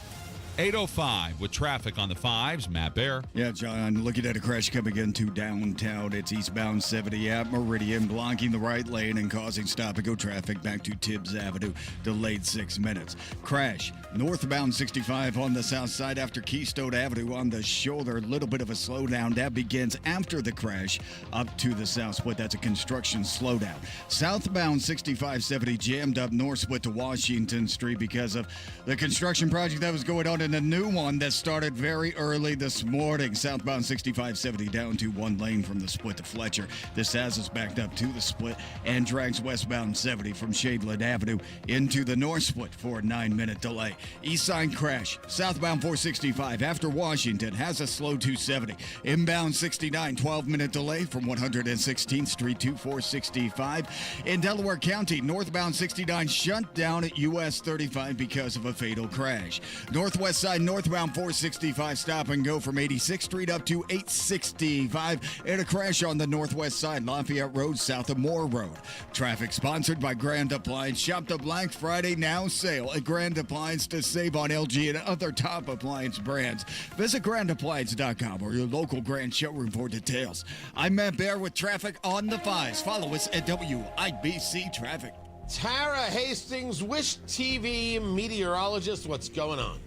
Speaker 8: 8:05 with traffic on the 5s. Matt Bear.
Speaker 2: Yeah, John, looking at a crash coming into downtown. It's eastbound 70 at Meridian, blocking the right lane and causing stop-and-go traffic back to Tibbs Avenue. Delayed 6 minutes. Crash northbound 65 on the south side after Keystone Avenue on the shoulder. A little bit of a slowdown. That begins after the crash up to the south split. That's a construction slowdown. Southbound 6570 jammed up north split to Washington Street because of the construction project that was going on, and a new one that started very early this morning. Southbound 6570 down to one lane from the split to Fletcher. This has us backed up to the split and drags westbound 70 from Shadeland Avenue into the north split for a 9-minute delay. East side crash. Southbound 465 after Washington has a slow 270. Inbound 69, 12-minute delay from 116th Street to 465. In Delaware County, northbound 69 shut down at US 35 because of a fatal crash. Northwest side northbound 465 stop and go from 86th Street up to 865, and a crash on the northwest side Lafayette Road south of Moore Road. Traffic sponsored by Grand Appliance. Shop the Black Friday Now sale at Grand Appliance to save on LG and other top appliance brands. Visit grandappliance.com or your local Grand showroom for details. I'm Matt Bear with traffic on the 5s. Follow us at WIBC Traffic.
Speaker 12: Tara Hastings, Wish TV meteorologist, what's going on?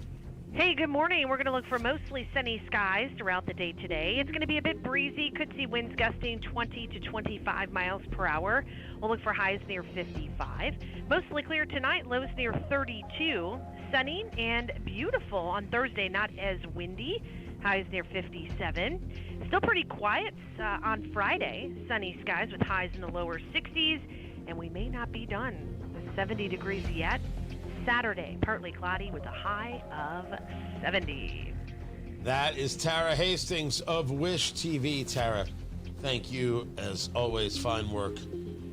Speaker 9: Hey, good morning. We're going to look for mostly sunny skies throughout the day today. It's going to be a bit breezy. Could see winds gusting 20 to 25 miles per hour. We'll look for highs near 55. Mostly clear tonight, lows near 32. Sunny and beautiful on Thursday, not as windy. Highs near 57. Still pretty quiet on Friday. Sunny skies with highs in the lower 60s. And we may not be done with 70 degrees yet. Saturday, partly cloudy with a high of 70.
Speaker 12: That is Tara Hastings of Wish TV. Tara, thank you, as always. Fine work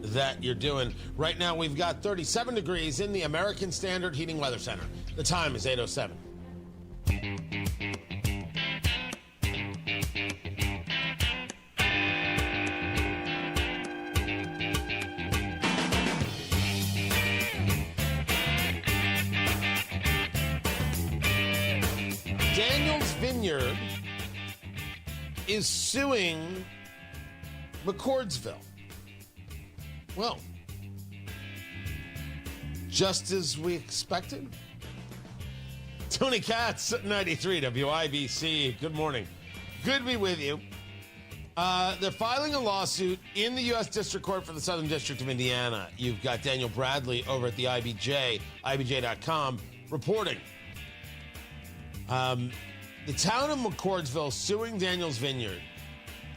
Speaker 12: that you're doing. Right now, we've got 37 degrees in the American Standard Heating Weather Center. The time is 8:07. Vineyard is suing McCordsville. Well, just as we expected. Tony Katz, 93 WIBC. Good morning. Good to be with you. They're filing a lawsuit in the U.S. District Court for the Southern District of Indiana. You've got Daniel Bradley over at the IBJ, IBJ.com, reporting. The town of McCordsville suing Daniel's Vineyard,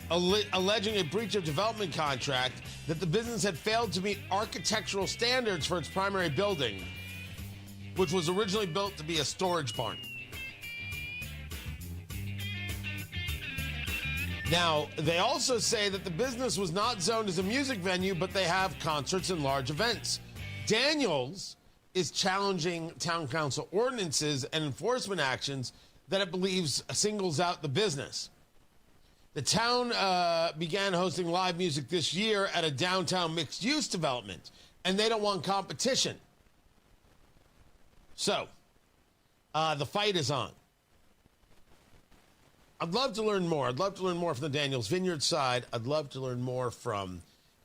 Speaker 12: alleging a breach of development contract that the business had failed to meet architectural standards for its primary building, which was originally built to be a storage barn. Now, they also say that the business was not zoned as a music venue, but they have concerts and large events. Daniel's is challenging town council ordinances and enforcement actions that it believes singles out the business. The town began hosting live music this year at a downtown mixed-use development, and they don't want competition. So, the fight is on. I'd love to learn more. I'd love to learn more from the Daniels Vineyard side. I'd love to learn more from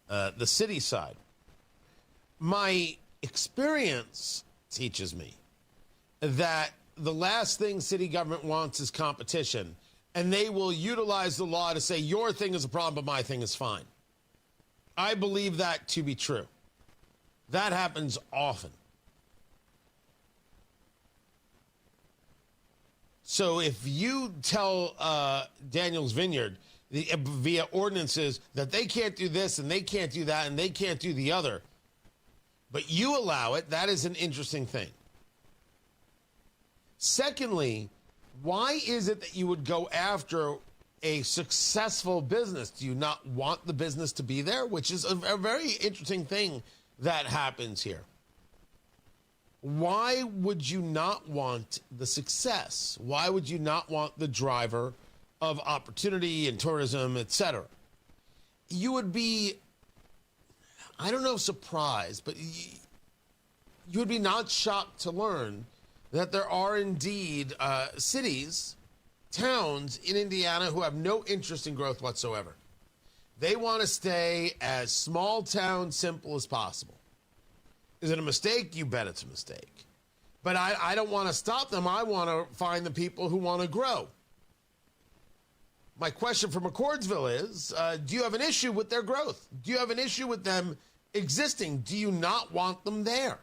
Speaker 12: the city side. My experience teaches me that the last thing city government wants is competition, and they will utilize the law to say your thing is a problem, but my thing is fine. I believe that to be true. That happens often. So if you tell Daniels Vineyard via ordinances that they can't do this and they can't do that and they can't do the other, but you allow it, that is an interesting thing. Secondly, why is it that you would go after a successful business? Do you not want the business to be there? Which is a very interesting thing that happens here. Why would you not want the success? Why would you not want the driver of opportunity and tourism, etc.? You would be, I don't know, surprised, but you would be not shocked to learn that there are indeed cities, towns in Indiana who have no interest in growth whatsoever. They want to stay as small town simple as possible. Is it a mistake? You bet it's a mistake. But I don't want to stop them. I want to find the people who want to grow. My question for McCordsville is, do you have an issue with their growth? Do you have an issue with them existing? Do you not want them there?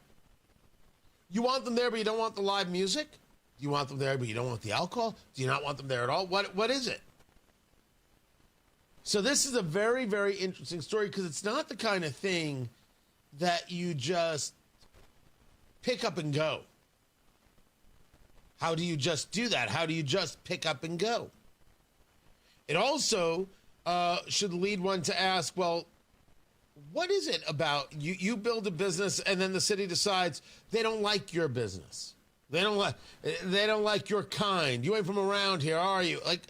Speaker 12: You want them there, but you don't want the live music? Do you want them there, but you don't want the alcohol? Do you not want them there at all? What is it? So this is a very, very interesting story because it's not the kind of thing that you just pick up and go. How do you just do that? How do you just pick up and go? It also should lead one to ask, well, what is it about you build a business and then the city decides they don't like your business. They don't like your kind. You ain't from around here, are you? Like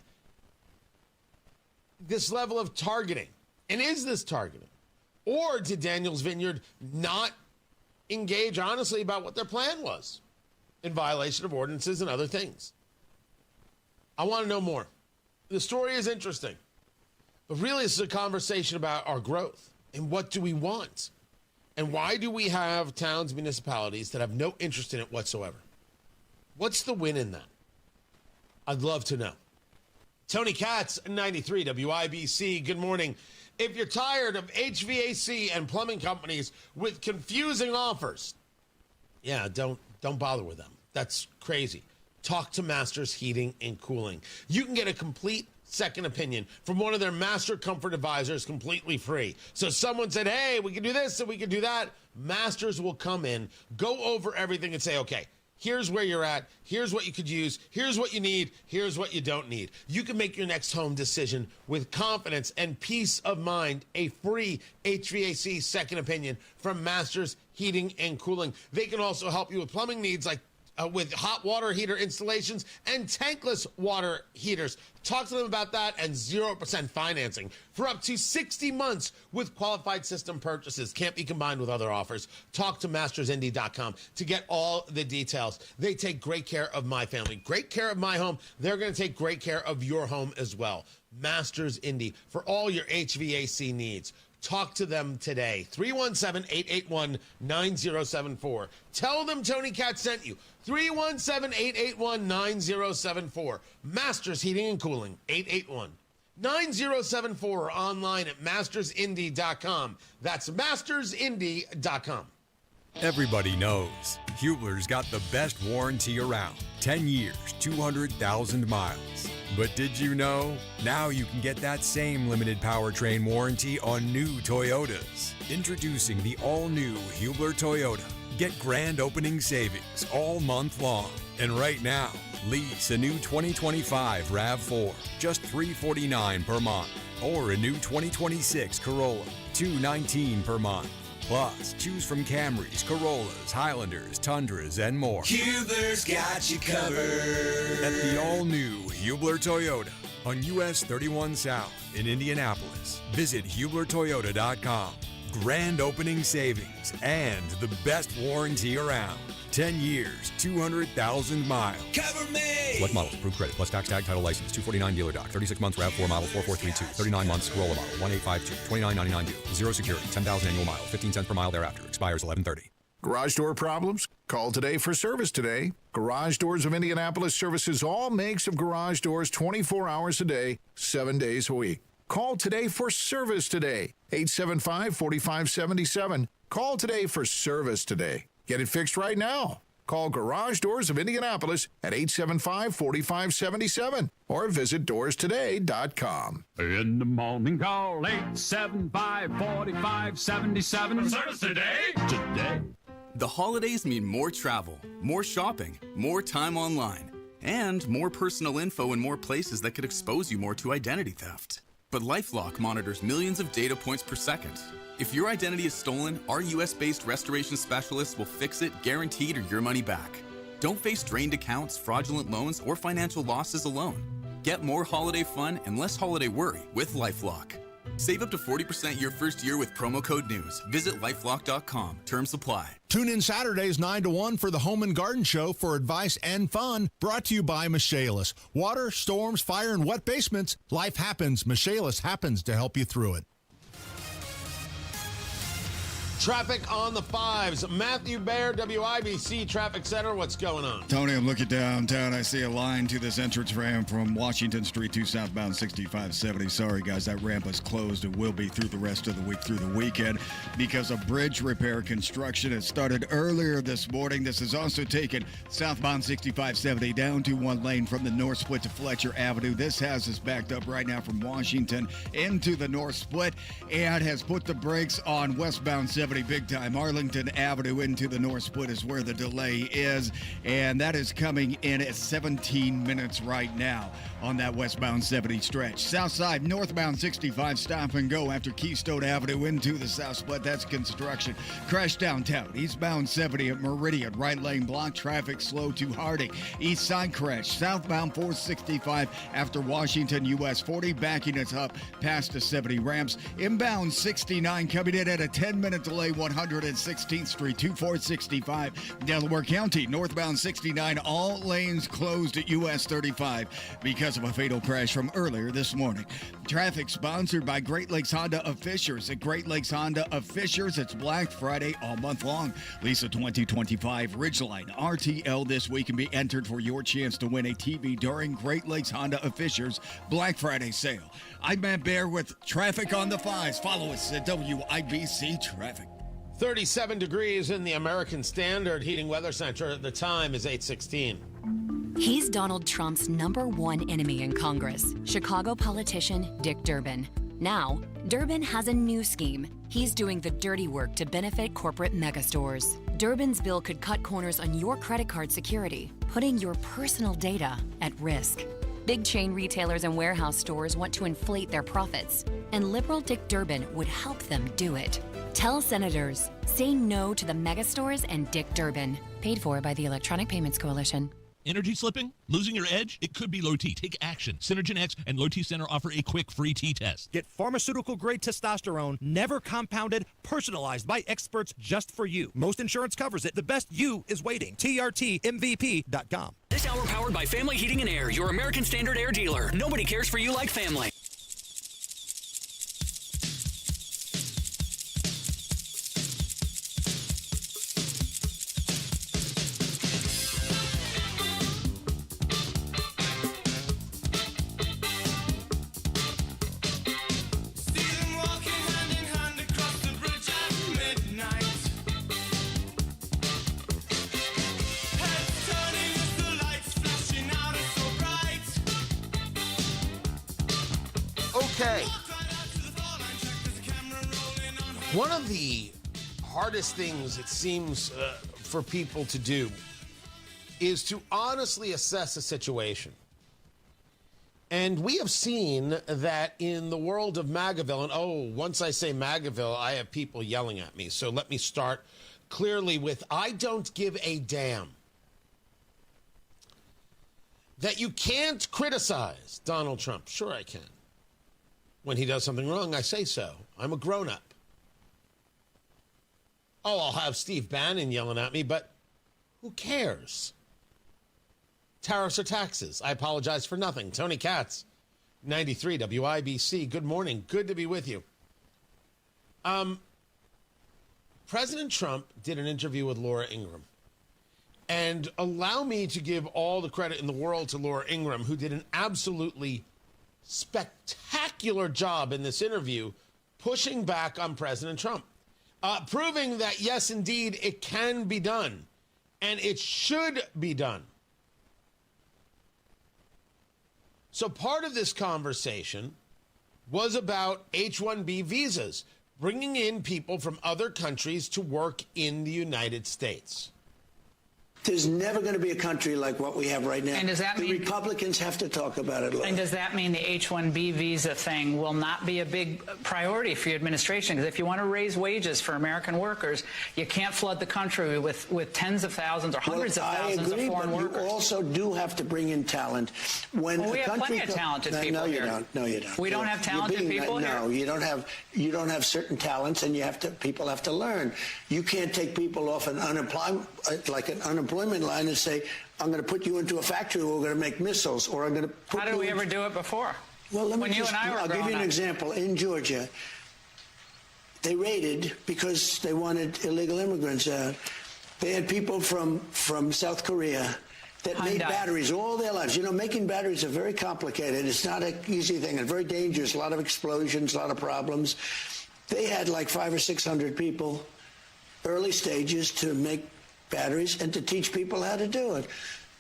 Speaker 12: this level of targeting. And is this targeting? Or did Daniels Vineyard not engage honestly about what their plan was in violation of ordinances and other things? I want to know more. The story is interesting. But really, this is a conversation about our growth and what do we want? And why do we have towns, municipalities that have no interest in it whatsoever? What's the win in that? I'd love to know. Tony Katz, 93 WIBC. Good morning. If you're tired of HVAC and plumbing companies with confusing offers, yeah, don't bother with them. That's crazy. Talk to Masters Heating and Cooling. You can get a complete second opinion from one of their master comfort advisors completely free. So someone said, hey, we can do this and we can do that. Masters will come in, go over everything and say, okay, here's where you're at. Here's what you could use. Here's what you need. Here's what you don't need. You can make your next home decision with confidence and peace of mind. A free HVAC second opinion from Masters Heating and Cooling. They can also help you with plumbing needs like with hot water heater installations and tankless water heaters. Talk to them about that and 0% financing for up to 60 months with qualified system purchases. Can't be combined with other offers. Talk to mastersindy.com to get all the details. They take great care of my family, great care of my home. They're going to take great care of your home as well. Masters Indy for all your HVAC needs. Talk to them today. 317-881-9074. Tell them Tony Katz sent you. 317-881-9074. Masters Heating and Cooling, 881-9074. Or online at mastersindy.com. That's mastersindy.com.
Speaker 7: Everybody knows Hubler's got the best warranty around. 10 years, 200,000 miles. But did you know? Now you can get that same limited powertrain warranty on new Toyotas. Introducing the all-new Hubler Toyota. Get grand opening savings all month long. And right now, lease a new 2025 RAV4, just $349 per month. Or a new 2026 Corolla, $219 per month. Plus, choose from Camrys, Corollas, Highlanders, Tundras, and more.
Speaker 11: Hubler's got you covered.
Speaker 7: At the all-new Hubler Toyota on US 31 South in Indianapolis. Visit HublerToyota.com. Grand opening savings and the best warranty around. 10 years, 200,000 miles.
Speaker 11: Cover me!
Speaker 7: Select models, approved credit, plus tax tag title license, 249 dealer doc, 36 months RAV4 model 4432, 39 months Corolla model 1852, 2999 due, 0 security, 10,000 annual miles, 15 cents per mile thereafter, expires 11/30.
Speaker 14: Garage door problems? Call today for service today. Garage Doors of Indianapolis services all makes of garage doors 24 hours a day, 7 days a week. Call today for service today. 875-4577. Call today for service today. Get it fixed right now. Call Garage Doors of Indianapolis at 875-4577 or visit doorstoday.com.
Speaker 15: In the morning, call 875-4577. For service today. Today.
Speaker 17: The holidays mean more travel, more shopping, more time online, and more personal info in more places that could expose you more to identity theft. But LifeLock monitors millions of data points per second. If your identity is stolen, our US-based restoration specialists will fix it, guaranteed, or your money back. Don't face drained accounts, fraudulent loans, or financial losses alone. Get more holiday fun and less holiday worry with LifeLock. Save up to 40% your first year with promo code NEWS. Visit lifelock.com. Terms apply.
Speaker 18: Tune in Saturdays 9 to 1 for the Home and Garden Show for advice and fun. Brought to you by Michaelis. Water, storms, fire, and wet basements. Life happens. Michaelis happens to help you through it.
Speaker 12: Traffic on the fives. Matthew Baer, WIBC Traffic Center. What's going on?
Speaker 2: Tony, I'm looking downtown. I see a line to this entrance ramp from Washington Street to southbound 6570. Sorry, guys, that ramp is closed. It will be through the rest of the week, through the weekend, because of bridge repair construction. It started earlier this morning. This has also taken southbound 6570 down to one lane from the north split to Fletcher Avenue. This has us backed up right now from Washington into the north split and has put the brakes on westbound 70 big time. Arlington Avenue into the north split is where the delay is, and that is coming in at 17 minutes right now on that westbound 70 stretch. South side, northbound 65, stop and go after Keystone Avenue into the south split. That's construction. Crash downtown, eastbound 70 at Meridian, right lane block, traffic slow to Harding. East side crash, southbound 465 after Washington US 40, backing us up past the 70 ramps. Inbound 69 coming in at a 10-minute delay, 116th Street, 2465. Delaware County, northbound 69, all lanes closed at US 35 because of a fatal crash from earlier this morning. Traffic sponsored by Great Lakes Honda of Fishers. At Great Lakes Honda of Fishers, it's Black Friday all month long. Lisa 2025 Ridgeline RTL this week can be entered for your chance to win a TV during Great Lakes Honda of Fishers Black Friday sale. I'm Matt Baer with traffic on the fives. Follow us at WIBC Traffic.
Speaker 12: 37 degrees in the American Standard Heating Weather Center. The time is 8:16.
Speaker 19: He's Donald Trump's #1 enemy in Congress, Chicago politician Dick Durbin. Now, Durbin has a new scheme. He's doing the dirty work to benefit corporate megastores. Durbin's bill could cut corners on your credit card security, putting your personal data at risk. Big chain retailers and warehouse stores want to inflate their profits, and liberal Dick Durbin would help them do it. Tell senators, say no to the megastores and Dick Durbin. Paid for by the Electronic Payments Coalition.
Speaker 28: Energy slipping? Losing your edge? It could be low T. Take action. Synergen X and Low T Center offer a quick free T test.
Speaker 21: Get pharmaceutical-grade testosterone, never compounded, personalized by experts just for you. Most insurance covers it. The best you is waiting. TRTMVP.com.
Speaker 11: This hour powered by Family Heating and Air, your American Standard Air dealer. Nobody cares for you like family.
Speaker 12: Okay. One of the hardest things, it seems, for people to do is to honestly assess a situation. And we have seen that in the world of MAGAville, and once I say MAGAville, I have people yelling at me. So let me start clearly with I don't give a damn. that you can't criticize Donald Trump. Sure I can. When he does something wrong, I say so. I'm a grown-up. Oh, I'll have Steve Bannon yelling at me, but who cares? Tariffs or taxes? I apologize for nothing. Tony Katz, 93 WIBC. Good morning. Good to be with you. President Trump did an interview with Laura Ingraham. And allow me to give all the credit in the world to Laura Ingraham, who did an absolutely spectacular job in this interview, pushing back on President Trump, proving that, yes, indeed, it can be done, and it should be done. So part of this conversation was about H-1B visas, bringing in people from other countries to work in the United States.
Speaker 1: There's never going to be a country like what we have right now.
Speaker 3: And does that mean
Speaker 1: the Republicans have to talk about it?
Speaker 3: And does that mean the H-1B visa thing will not be a big priority for your administration? Because if you want to raise wages for American workers, you can't flood the country with tens of thousands or hundreds of thousands of foreign workers.
Speaker 1: You also do have to bring in talent. When
Speaker 3: we have plenty of talented people here.
Speaker 1: No, you don't.
Speaker 3: We don't have talented people here?
Speaker 1: No, you don't have certain talents, and people have to learn. You can't take people off an unemployment line and say, I'm going to put you into a factory where we're going to make missiles, or I'm going to put
Speaker 3: How did we ever do it before?
Speaker 1: Well, I'll give you an example. In Georgia, they raided because they wanted illegal immigrants out. They had people from South Korea that made batteries all their lives. You know, making batteries are very complicated. It's not an easy thing. It's very dangerous. A lot of explosions, a lot of problems. They had like 500 or 600 people, early stages, to make batteries and to teach people how to do it.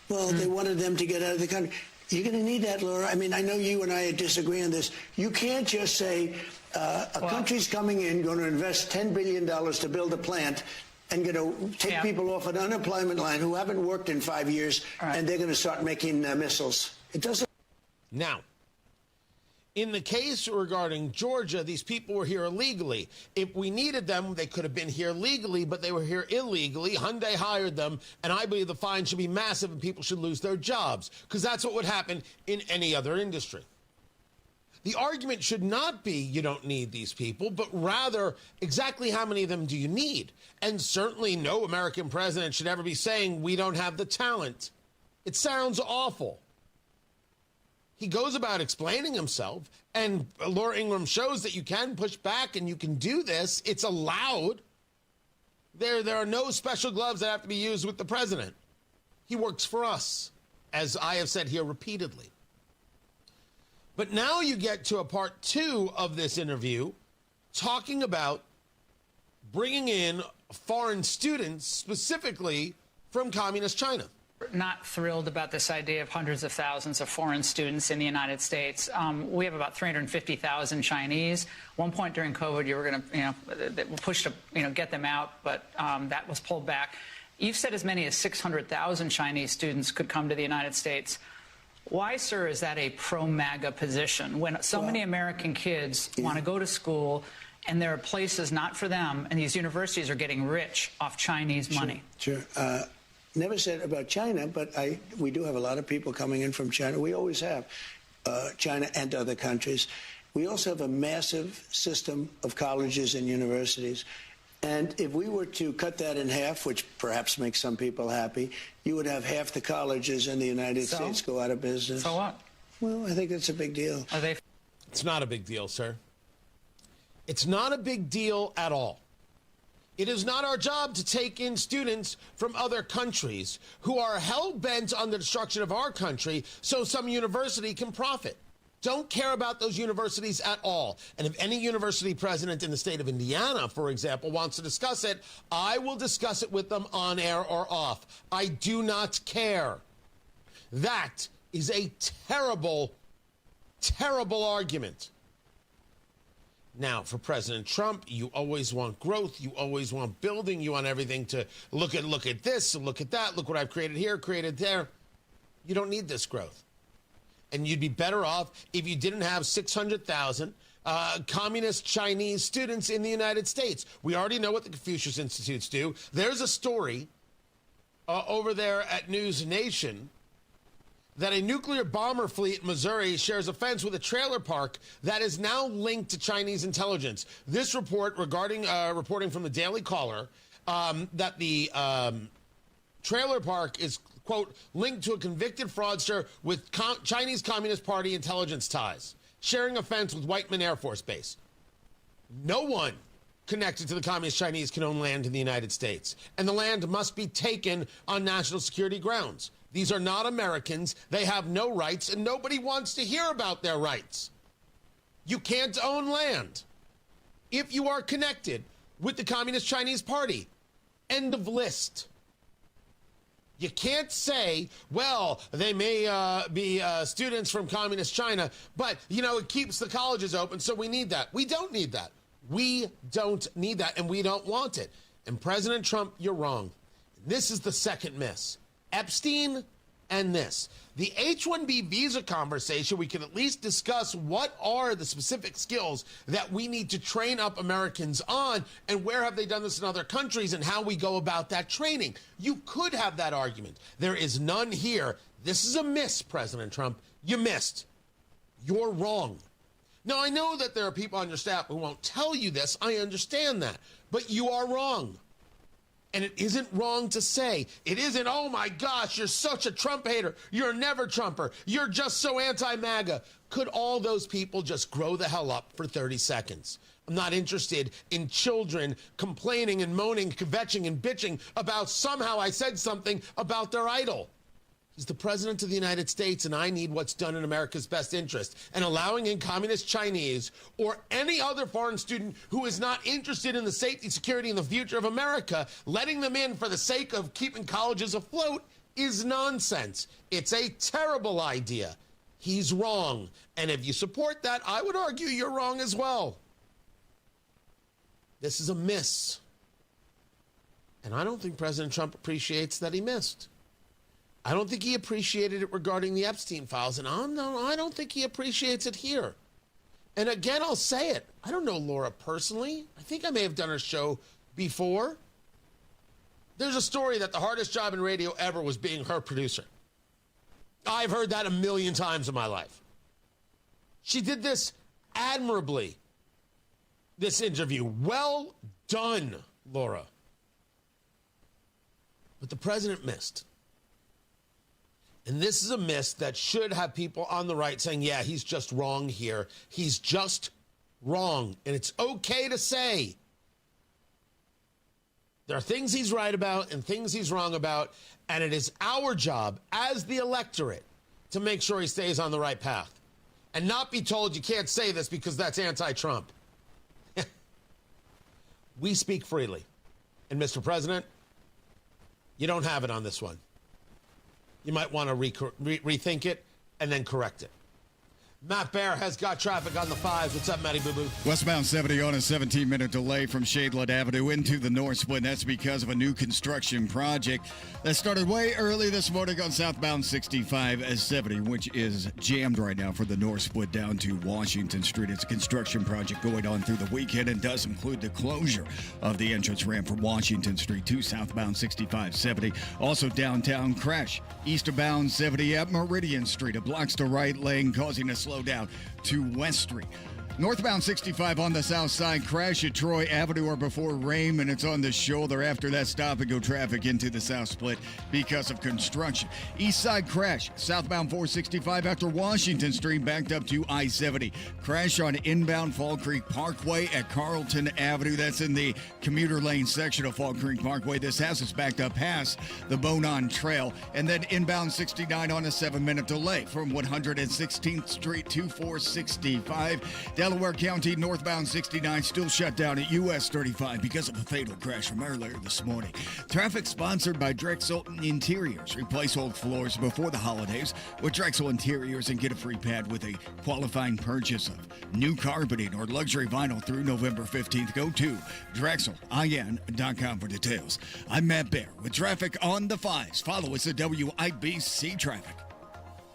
Speaker 1: Well, they wanted them to get out of the country. You're going to need that, Laura. I mean, I know you and I disagree on this. You can't just say a country's coming in, going to invest $10 billion to build a plant, and going to take people off an unemployment line who haven't worked in 5 years, and they're going to start making missiles. It doesn't.
Speaker 12: Now, in the case regarding Georgia, these people were here illegally. If we needed them, they could have been here legally, but they were here illegally. Hyundai hired them, and I believe the fine should be massive and people should lose their jobs, because that's what would happen in any other industry. The argument should not be you don't need these people, but rather exactly how many of them do you need? And certainly no American president should ever be saying we don't have the talent. It sounds awful. He goes about explaining himself, and Laura Ingraham shows that you can push back and you can do this. It's allowed. There are no special gloves that have to be used with the president. He works for us, as I have said here repeatedly. But now you get to a part two of this interview talking about bringing in foreign students, specifically from communist China.
Speaker 3: Not thrilled about this idea of hundreds of thousands of foreign students in the United States. We have about 350,000 Chinese. One point during COVID, you were going to, push to, get them out, but that was pulled back. You've said as many as 600,000 Chinese students could come to the United States. Why, sir, is that a pro-MAGA position when so many American kids want to go to school and there are places not for them, and these universities are getting rich off Chinese money?
Speaker 1: Sure. Never said about China, but we do have a lot of people coming in from China. We always have, China and other countries. We also have a massive system of colleges and universities. And if we were to cut that in half, which perhaps makes some people happy, you would have half the colleges in the United States go out of business.
Speaker 3: So what?
Speaker 1: Well, I think that's a big deal.
Speaker 12: It's not a big deal, sir. It's not a big deal at all. It is not our job to take in students from other countries who are hell-bent on the destruction of our country so some university can profit. Don't care about those universities at all. And if any university president in the state of Indiana, for example, wants to discuss it, I will discuss it with them on air or off. I do not care. That is a terrible, terrible argument. Now, for President Trump, you always want growth. You always want building. You want everything to look at this, look at that. Look what I've created here, created there. You don't need this growth. And you'd be better off if you didn't have 600,000 communist Chinese students in the United States. We already know what the Confucius Institutes do. There's a story over there at News Nation that a nuclear bomber fleet in Missouri shares a fence with a trailer park that is now linked to Chinese intelligence. This report reporting from the Daily Caller that the trailer park is, quote, linked to a convicted fraudster with Chinese Communist Party intelligence ties, sharing a fence with Whiteman Air Force Base. No one connected to the Communist Chinese can own land in the United States, and the land must be taken on national security grounds. These are not Americans. They have no rights, and nobody wants to hear about their rights. You can't own land if you are connected with the Communist Chinese Party. End of list. You can't say, well, they may be students from Communist China, but, it keeps the colleges open, so we need that. We don't need that. We don't need that, and we don't want it. And President Trump, you're wrong. This is the second miss. Epstein and this. The H-1B visa conversation, we can at least discuss what are the specific skills that we need to train up Americans on, and where have they done this in other countries, and how we go about that training. You could have that argument. There is none here. This is a miss, President Trump. You missed. You're wrong. Now, I know that there are people on your staff who won't tell you this. I understand that. But you are wrong. And it isn't wrong to say. It isn't, oh my gosh, you're such a Trump hater. You're a never Trumper. You're just so anti-MAGA. Could all those people just grow the hell up for 30 seconds? I'm not interested in children complaining and moaning, kvetching and bitching about somehow I said something about their idol. He's the president of the United States, and I need what's done in America's best interest. And allowing in communist Chinese or any other foreign student who is not interested in the safety, security, and the future of America, letting them in for the sake of keeping colleges afloat is nonsense. It's a terrible idea. He's wrong. And if you support that, I would argue you're wrong as well. This is a miss. And I don't think President Trump appreciates that he missed. I don't think he appreciated it regarding the Epstein files, and I don't think he appreciates it here. And again, I'll say it. I don't know Laura personally. I think I may have done her show before. There's a story that the hardest job in radio ever was being her producer. I've heard that a million times in my life. She did this admirably, this interview. Well done, Laura. But the president missed. And this is a miss that should have people on the right saying, yeah, he's just wrong here. He's just wrong. And it's okay to say. There are things he's right about and things he's wrong about. And it is our job as the electorate to make sure he stays on the right path. And not be told you can't say this because that's anti-Trump. We speak freely. And Mr. President, you don't have it on this one. You might want to rethink it and then correct it. Matt Bear has got traffic on the 5s. What's up, Matty Boo Boo?
Speaker 2: Westbound 70 on a 17-minute delay from Shadeland Avenue into the North Split. That's because of a new construction project that started way early this morning on southbound 65-70, which is jammed right now for the North Split down to Washington Street. It's a construction project going on through the weekend and does include the closure of the entrance ramp from Washington Street to southbound 65-70. Also downtown crash, eastbound 70 at Meridian Street. It blocks the right lane, causing a slow down to West Street. Northbound 65 on the south side, crash at Troy Avenue or before Raymond. It's on the shoulder. After that, stop and go traffic into the south split because of construction. East side crash, southbound 465 after Washington Street, backed up to I-70. Crash on inbound Fall Creek Parkway at Carlton Avenue. That's in the commuter lane section of Fall Creek Parkway. This has us backed up past the Bonon Trail. And then inbound 69 on a 7-minute delay from 116th Street to 465. Delaware County northbound 69 still shut down at US 35 because of a fatal crash from earlier this morning. Traffic sponsored by Drexel Interiors. Replace old floors before the holidays with Drexel Interiors and get a free pad with a qualifying purchase of new carpeting or luxury vinyl through November 15th. Go to DrexelIN.com for details. I'm Matt Bear with traffic on the 5s. Follow us at WIBC Traffic.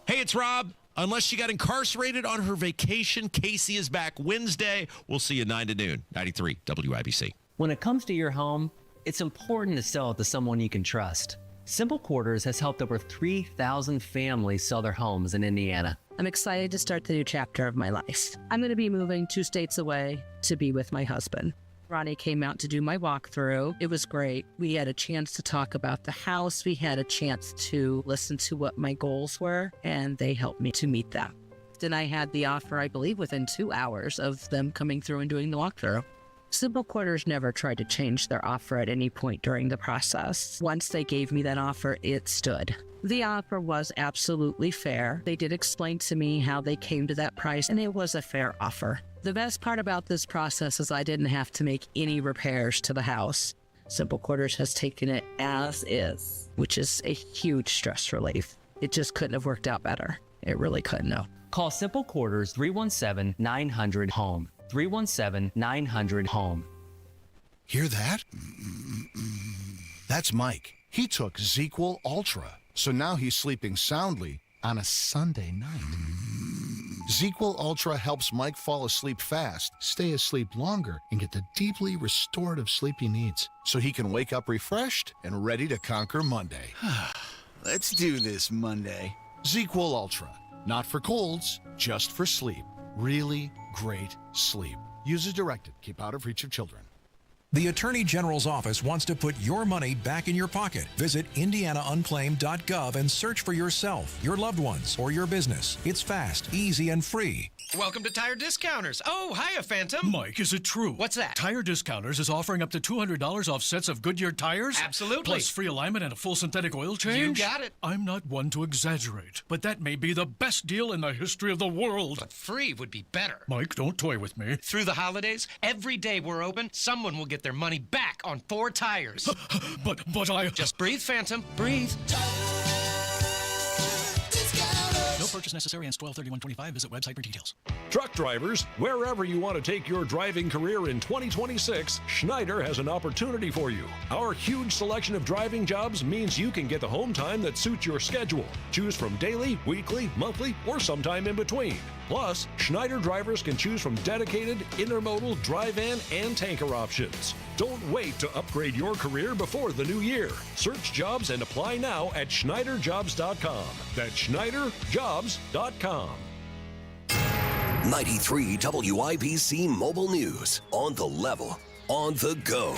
Speaker 4: Hey, it's Rob. Unless she got incarcerated on her vacation, Casey is back Wednesday. We'll see you 9 to noon, 93 WIBC.
Speaker 10: When it comes to your home, it's important to sell it to someone you can trust. Simple Quarters has helped over 3,000 families sell their homes in Indiana.
Speaker 13: I'm excited to start the new chapter of my life. I'm going to be moving 2 states away to be with my husband. Ronnie came out to do my walkthrough. It was great. We had a chance to talk about the house. We had a chance to listen to what my goals were, and they helped me to meet them. Then I had the offer, I believe, within 2 hours of them coming through and doing the walkthrough. Simple Quarters never tried to change their offer at any point during the process. Once they gave me that offer, it stood. The offer was absolutely fair. They did explain to me how they came to that price, and it was a fair offer. The best part about this process is I didn't have to make any repairs to the house. Simple Quarters has taken it as is, which is a huge stress relief. It just couldn't have worked out better. It really couldn't have.
Speaker 10: Call Simple Quarters 317-900-HOME. 317-900-HOME.
Speaker 18: Hear that? That's Mike. He took ZQL Ultra, so now he's sleeping soundly on a Sunday night. ZQL Ultra helps Mike fall asleep fast, stay asleep longer, and get the deeply restorative sleep he needs, so he can wake up refreshed and ready to conquer Monday.
Speaker 16: Let's do this Monday.
Speaker 18: ZQL Ultra. Not for colds, just for sleep. Really great sleep. Use as directed. Keep out of reach of children.
Speaker 20: The Attorney General's office wants to put your money back in your pocket. Visit indianaunclaimed.gov and search for yourself, your loved ones, or your business. It's fast, easy, and free.
Speaker 22: Welcome to Tire Discounters. Oh, hiya, Phantom.
Speaker 23: Mike, is it true?
Speaker 22: What's that?
Speaker 23: Tire Discounters is offering up to $200 off sets of Goodyear tires?
Speaker 22: Absolutely.
Speaker 23: Plus free alignment and a full synthetic oil change?
Speaker 22: You got it.
Speaker 23: I'm not one to exaggerate, but that may be the best deal in the history of the world.
Speaker 22: But free would be better.
Speaker 23: Mike, don't toy with me.
Speaker 22: Through the holidays, every day we're open, someone will get their money back on 4 tires.
Speaker 23: But I...
Speaker 22: Just breathe, Phantom. Breathe.
Speaker 23: No purchase necessary. Ends 12/31/25. Visit website for details.
Speaker 26: Truck drivers, wherever you want to take your driving career in 2026, Schneider has an opportunity for you. Our huge selection of driving jobs means you can get the home time that suits your schedule. Choose from daily, weekly, monthly, or sometime in between. Plus, Schneider drivers can choose from dedicated, intermodal, dry van, and tanker options. Don't wait to upgrade your career before the new year. Search jobs and apply now at SchneiderJobs.com. That's SchneiderJobs.com. 93 WIBC Mobile News. On the level, on the go.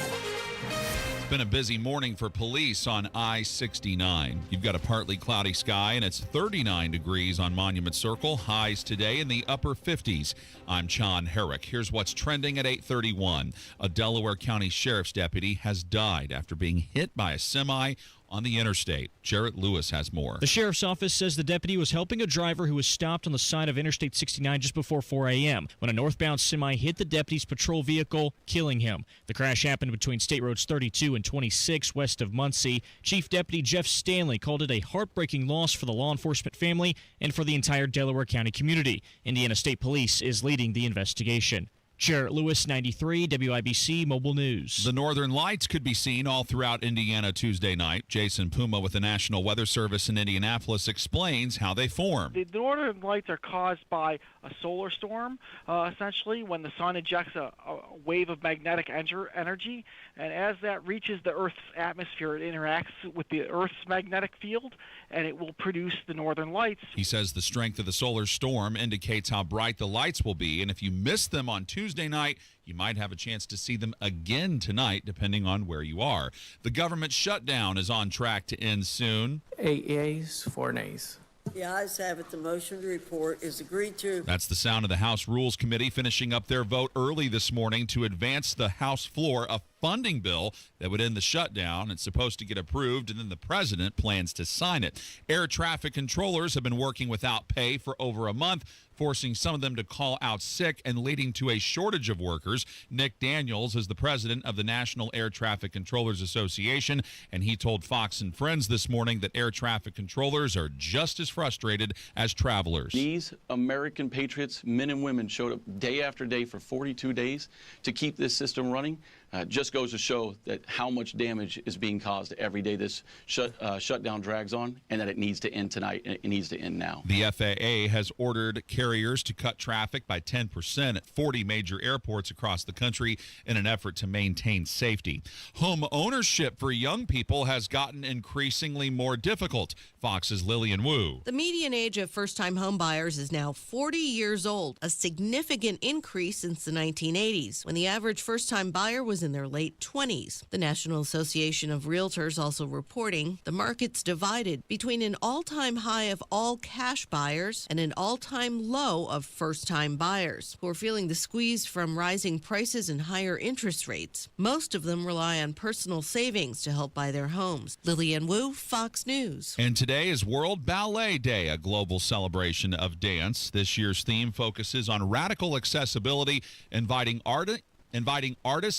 Speaker 8: It's been a busy morning for police on I-69. You've got a partly cloudy sky, and it's 39 degrees on Monument Circle. Highs today in the upper 50s. I'm John Herrick. Here's what's trending at 8:31. A Delaware County Sheriff's deputy has died after being hit by a semi on the interstate. Jarrett Lewis has more.
Speaker 24: The sheriff's office says the deputy was helping a driver who was stopped on the side of Interstate 69 just before 4 a.m. when a northbound semi hit the deputy's patrol vehicle, killing him. The crash happened between State Roads 32 and 26 west of Muncie. Chief Deputy Jeff Stanley called it a heartbreaking loss for the law enforcement family and for the entire Delaware County community. Indiana State Police is leading the investigation. Jarrett Lewis, 93 WIBC Mobile News.
Speaker 8: The northern lights could be seen all throughout Indiana Tuesday night. Jason Puma with the National Weather Service in Indianapolis explains how they form.
Speaker 25: The northern lights are caused by a solar storm, essentially, when the sun ejects a wave of magnetic energy. And as that reaches the Earth's atmosphere, it interacts with the Earth's magnetic field, and it will produce the northern lights.
Speaker 8: He says the strength of the solar storm indicates how bright the lights will be, and if you miss them on Tuesday night, you might have a chance to see them again tonight, depending on where you are. The government shutdown is on track to end soon.
Speaker 27: 8 yeas, 4 nays.
Speaker 29: The ayes have it. The motion to report is agreed to.
Speaker 8: That's the sound of the House Rules Committee finishing up their vote early this morning to advance the House floor a funding bill that would end the shutdown. It's supposed to get approved, and then the president plans to sign it. Air traffic controllers have been working without pay for over a month, forcing some of them to call out sick and leading to a shortage of workers. Nick Daniels is the president of the National Air Traffic Controllers Association, and he told Fox and Friends this morning that air traffic controllers are just as frustrated as travelers.
Speaker 30: These American patriots, men and women, showed up day after day for 42 days to keep this system running.
Speaker 5: Just goes to show that how much damage is being caused every day this shutdown drags on, and that it needs to end tonight, and it needs to end now.
Speaker 8: The FAA has ordered carriers to cut traffic by 10% at 40 major airports across the country in an effort to maintain safety. Home ownership for young people has gotten increasingly more difficult. Fox's Lillian Wu.
Speaker 6: The median age of first-time home buyers is now 40 years old, a significant increase since the 1980s, when the average first-time buyer was in their late 20s. The National Association of Realtors also reporting the market's divided between an all-time high of all cash buyers and an all-time low of first-time buyers, who are feeling the squeeze from rising prices and higher interest rates. Most of them rely on personal savings to help buy their homes. Lillian Wu, Fox News.
Speaker 8: And today is World Ballet Day, a global celebration of dance. This year's theme focuses on radical accessibility, inviting artists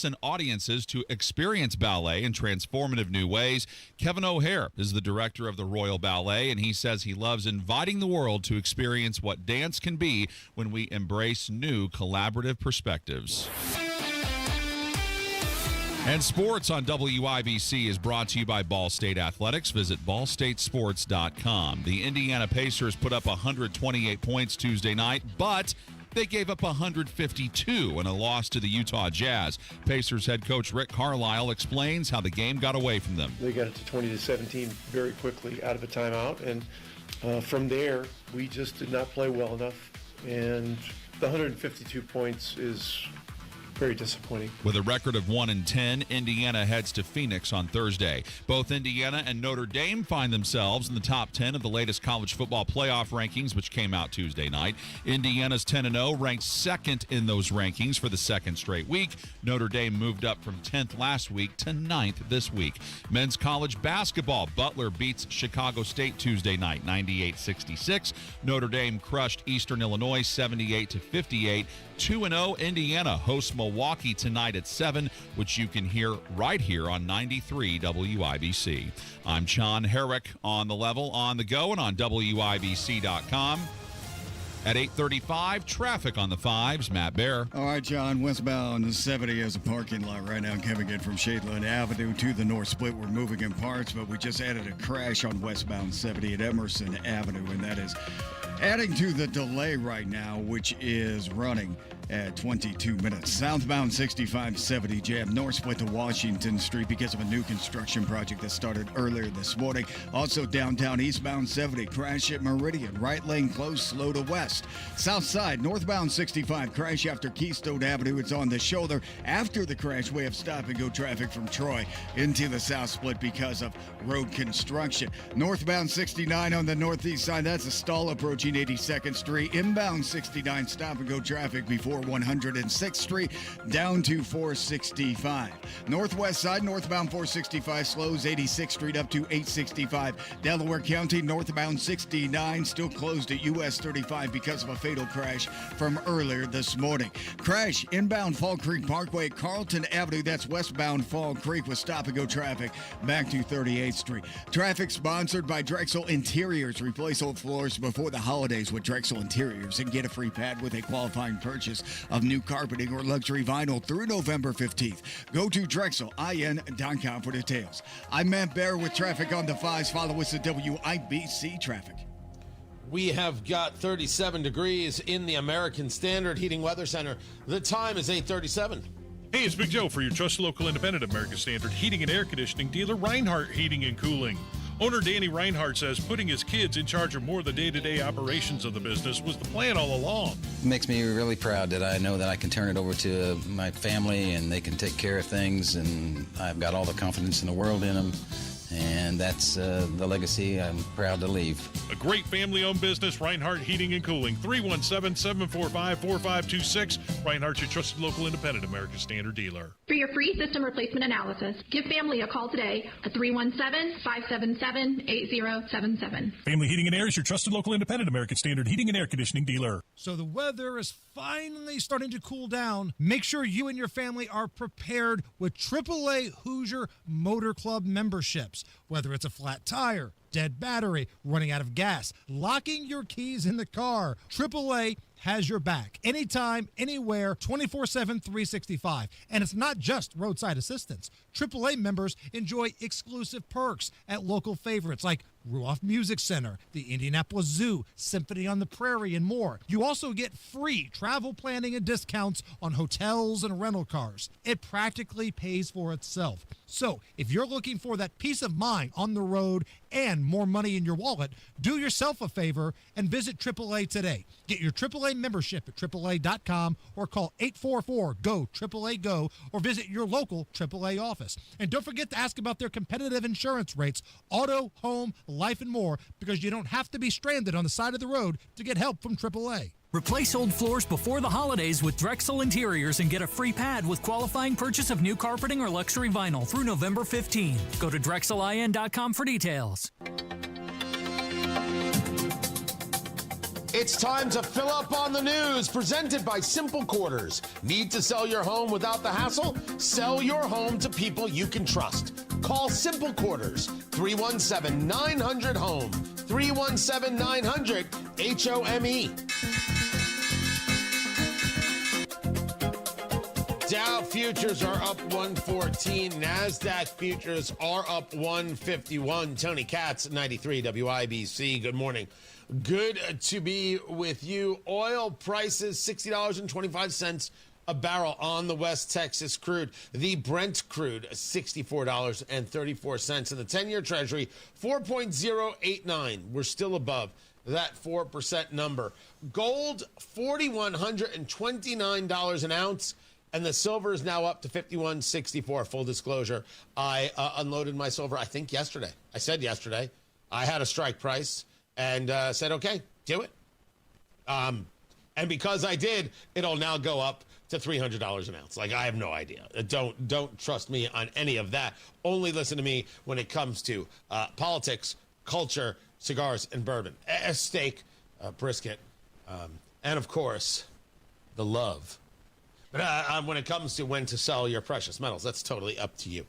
Speaker 8: and audiences to experience ballet in transformative new ways. Kevin O'Hare is the director of the Royal Ballet, and he says he loves inviting the world to experience what dance can be when we embrace new collaborative perspectives. And sports on WIBC is brought to you by Ball State Athletics. Visit ballstatesports.com. The Indiana Pacers put up 128 points Tuesday night, but they gave up 152 in a loss to the Utah Jazz. Pacers head coach Rick Carlisle explains how the game got away from them.
Speaker 7: They got it to 20-17 very quickly out of a timeout, and from there, we just did not play well enough, and the 152 points is very disappointing.
Speaker 8: With a record of 1-10, Indiana heads to Phoenix on Thursday. Both Indiana and Notre Dame find themselves in the top 10 of the latest college football playoff rankings, which came out Tuesday night. Indiana's 10-0, ranked second in those rankings for the second straight week. Notre Dame moved up from 10th last week to 9th this week. Men's college basketball, Butler beats Chicago State Tuesday night, 98-66. Notre Dame crushed Eastern Illinois 78-58. 2-0 Indiana hosts Milwaukee tonight at 7, which you can hear right here on 93 WIBC. I'm John Herrick on the level, on the go, and on WIBC.com. At 8:35, traffic on the 5s. Matt Bear.
Speaker 2: All right, John. Westbound 70 has a parking lot right now coming in from Shadeland Avenue to the North Split. We're moving in parts, but we just added a crash on westbound 70 at Emerson Avenue, and that is adding to the delay right now, which is running at 22 minutes. Southbound 6570 jam North Split to Washington Street because of a new construction project that started earlier this morning. Also downtown eastbound 70 crash at Meridian. Right lane closed, slow to west. South side northbound 65 crash after Keystone Avenue. It's on the shoulder. After the crash, we have stop and go traffic from Troy into the South Split because of road construction. Northbound 69 on the northeast side. That's a stall approaching 82nd Street. Inbound 69 stop and go traffic before 106th Street down to 465. Northwest side, northbound 465 slows 86th Street up to 865. Delaware County, northbound 69 still closed at US 35 because of a fatal crash from earlier this morning. Crash inbound Fall Creek Parkway, Carlton Avenue. That's westbound Fall Creek with stop and go traffic back to 38th Street. Traffic sponsored by Drexel Interiors. Replace old floors before the holidays with Drexel Interiors and get a free pad with a qualifying purchase of new carpeting or luxury vinyl through November 15th. Go to DrexelIN.com for details. I'm Matt Bear with traffic on the 5s. Follow us at WIBC Traffic.
Speaker 12: We have got 37 degrees in the American Standard Heating Weather Center. The time is 8:37.
Speaker 23: Hey, it's Big Joe for your trusted local independent American Standard heating and air conditioning dealer, Reinhardt Heating and Cooling. Owner Danny Reinhardt says putting his kids in charge of more of the day-to-day operations of the business was the plan all along.
Speaker 9: It makes me really proud that I know that I can turn it over to my family and they can take care of things, and I've got all the confidence in the world in them. And that's the legacy I'm proud to leave.
Speaker 23: A great family-owned business, Reinhardt Heating and Cooling. 317-745-4526. Reinhardt, your trusted local independent American Standard dealer.
Speaker 14: For your free system replacement analysis, give family a call today at 317-577-8077.
Speaker 23: Family Heating and Air is your trusted local independent American Standard heating and air conditioning dealer.
Speaker 21: So the weather is finally starting to cool down. Make sure you and your family are prepared with AAA Hoosier Motor Club memberships. Whether it's a flat tire, dead battery, running out of gas, locking your keys in the car, AAA has your back. Anytime, anywhere, 24/7, 365. And it's not just roadside assistance. AAA members enjoy exclusive perks at local favorites like Ruoff Music Center, the Indianapolis Zoo, Symphony on the Prairie, and more. You also get free travel planning and discounts on hotels and rental cars. It practically pays for itself. So if you're looking for that peace of mind on the road and more money in your wallet, do yourself a favor and visit AAA today. Get your AAA membership at AAA.com or call 844-GO-AAA-GO or visit your local AAA office. And don't forget to ask about their competitive insurance rates, auto, home, life, and more, because you don't have to be stranded on the side of the road to get help from AAA.
Speaker 1: Replace old floors before the holidays with Drexel Interiors and get a free pad with qualifying purchase of new carpeting or luxury vinyl through November 15. Go to DrexelIN.com for details.
Speaker 12: It's time to fill up on the news, presented by Simple Quarters. Need to sell your home without the hassle? Sell your home to people you can trust. Call Simple Quarters, 317-900-HOME, 317-900-HOME. Dow futures are up 114. NASDAQ futures are up 151. Tony Katz, 93 WIBC. Good morning. Good to be with you. Oil prices, $60.25 a barrel on the West Texas crude. The Brent crude, $64.34. And the 10-year Treasury, 4.089. We're still above that 4% number. Gold, $4,129 an ounce. And the silver is now up to $51.64. Full disclosure, I unloaded my silver, I think, yesterday. I said yesterday. I had a strike price and said, okay, do it. And because I did, it'll now go up to $300 an ounce. Like, I have no idea. Don't trust me on any of that. Only listen to me when it comes to politics, culture, cigars, and bourbon. A steak, brisket, and, of course, the love. But when it comes to when to sell your precious metals, that's totally up to you.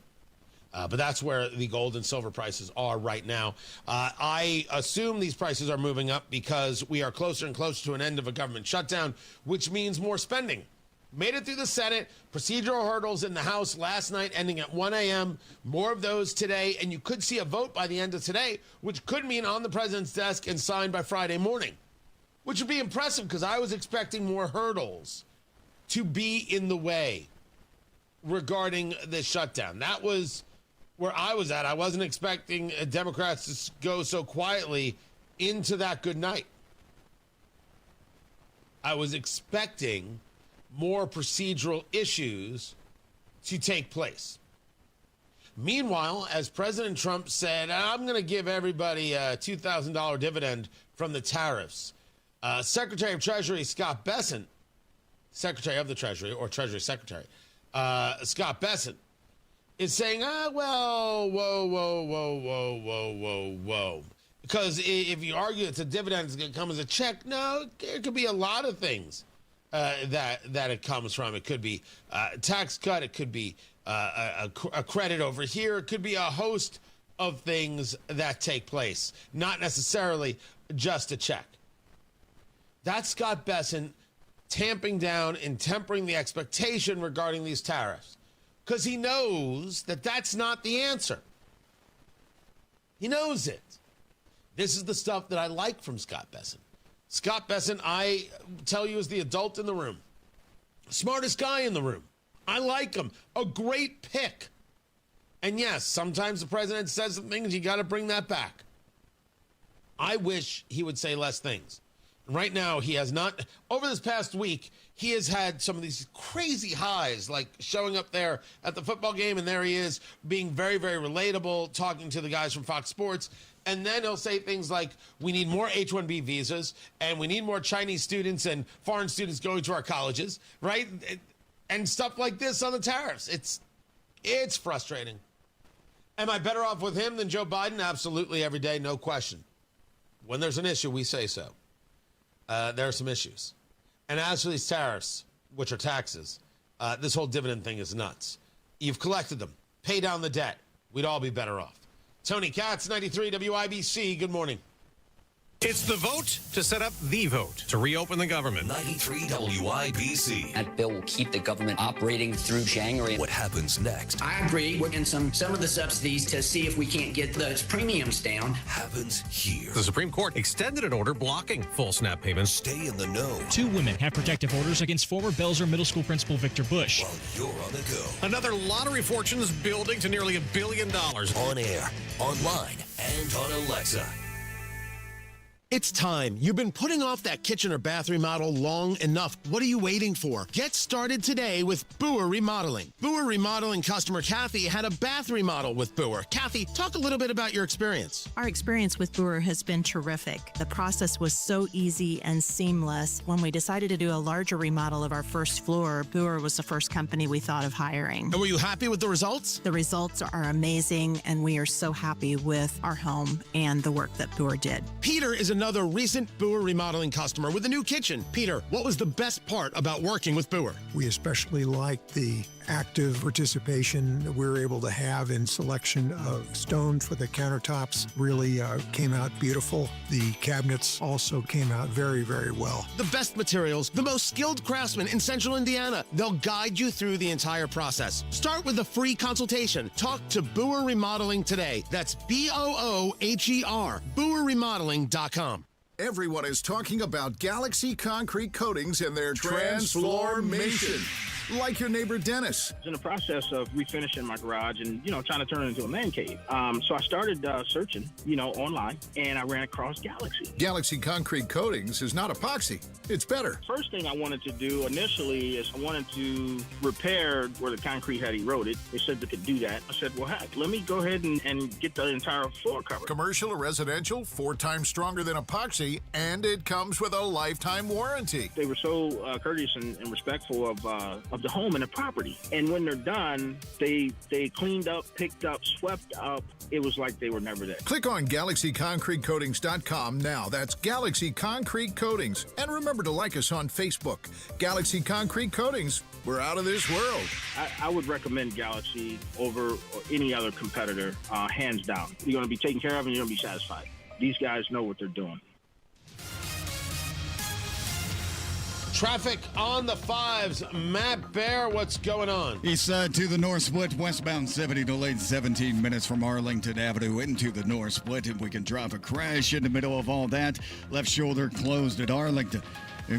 Speaker 12: But that's where the gold and silver prices are right now. I assume these prices are moving up because we are closer and closer to an end of a government shutdown, which means more spending. Made it through the Senate, procedural hurdles in the House last night ending at 1 a.m., more of those today, and you could see a vote by the end of today, which could mean on the president's desk and signed by Friday morning, which would be impressive because I was expecting more hurdles to be in the way regarding the shutdown. That was where I was at. I wasn't expecting Democrats to go so quietly into that good night. I was expecting more procedural issues to take place. Meanwhile, as President Trump said, I'm going to give everybody a $2,000 dividend from the tariffs, Secretary of Treasury Scott Bessent, Secretary of the Treasury, or Treasury Secretary, Scott Bessent, is saying, whoa. Because if you argue it's a dividend, it's going to come as a check. No, it could be a lot of things that it comes from. It could be a tax cut. It could be a credit over here. It could be a host of things that take place, not necessarily just a check. That's Scott Bessent tamping down and tempering the expectation regarding these tariffs, because he knows that that's not the answer. He knows it. This is the stuff that I like from Scott Bessent. Scott Bessent, I tell you, is the adult in the room. Smartest guy in the room. I like him. A great pick. And yes, sometimes the president says some things, you got to bring that back. I wish he would say less things. Right now, he has not. Over this past week, he has had some of these crazy highs, like showing up there at the football game, and there he is, being very, very relatable, talking to the guys from Fox Sports. And then he'll say things like, we need more H-1B visas, and we need more Chinese students and foreign students going to our colleges, right? And stuff like this on the tariffs. It's frustrating. Am I better off with him than Joe Biden? Absolutely, every day, no question. When there's an issue, we say so. There are some issues. And as for these tariffs, which are taxes, this whole dividend thing is nuts. You've collected them. Pay down the debt. We'd all be better off. Tony Katz, 93 WIBC. Good morning.
Speaker 3: It's the vote to set up the vote to reopen the government.
Speaker 4: 93 WIBC.
Speaker 10: That bill will keep the government operating through January.
Speaker 4: What happens next?
Speaker 10: I agree. We're getting some of the subsidies to see if we can't get those premiums down.
Speaker 4: Happens here.
Speaker 3: The Supreme Court extended an order blocking full SNAP payments.
Speaker 4: Stay in the know.
Speaker 24: 2 women have protective orders against former Belzer Middle School principal Victor Bush.
Speaker 4: While you're on the go.
Speaker 3: Another lottery fortune's building to nearly $1 billion.
Speaker 4: On air, online, and on Alexa.
Speaker 12: It's time. You've been putting off that kitchen or bath remodel long enough. What are you waiting for? Get started today with Boer Remodeling. Boer Remodeling customer Kathy had a bath remodel with Boer. Kathy, talk a little bit about your experience.
Speaker 11: Our experience with Boer has been terrific. The process was so easy and seamless. When we decided to do a larger remodel of our first floor, Boer was the first company we thought of hiring.
Speaker 12: And were you happy with the results?
Speaker 11: The results are amazing, and we are so happy with our home and the work that Boer did.
Speaker 12: Peter is another recent Boer Remodeling customer with a new kitchen. Peter, what was the best part about working with Boer?
Speaker 13: We especially liked the active participation that we were able to have in selection of stone for the countertops. Really came out beautiful. The cabinets also came out very, very well.
Speaker 12: The best materials, the most skilled craftsmen in Central Indiana. They'll guide you through the entire process. Start with a free consultation. Talk to Boer Remodeling today. That's BOOHER, BoerRemodeling.com.
Speaker 18: Everyone is talking about Galaxy Concrete Coatings and their transformation. Like your neighbor Dennis.
Speaker 15: I was in the process of refinishing my garage and, trying to turn it into a man cave. So I started searching, online, and I ran across Galaxy.
Speaker 18: Galaxy Concrete Coatings is not epoxy. It's better.
Speaker 15: First thing I wanted to do initially is I wanted to repair where the concrete had eroded. They said they could do that. I said, well, heck, let me go ahead and get the entire floor covered.
Speaker 18: Commercial or residential, 4 times stronger than epoxy, and it comes with a lifetime warranty.
Speaker 15: They were so courteous and respectful of the home and the property. And when they're done, they cleaned up, picked up, swept up. It was like they were never there.
Speaker 18: Click on GalaxyConcreteCoatings.com now. That's Galaxy Concrete Coatings. And remember to like us on Facebook. Galaxy Concrete Coatings. We're out of this world.
Speaker 15: I would recommend Galaxy over any other competitor, hands down. You're going to be taken care of and you're going to be satisfied. These guys know what they're doing.
Speaker 12: Traffic on the 5s. Matt Bear, what's going on?
Speaker 2: East side to the north split, westbound 70 delayed 17 minutes from Arlington Avenue into the north split. And we can drop a crash in the middle of all that. Left shoulder closed at Arlington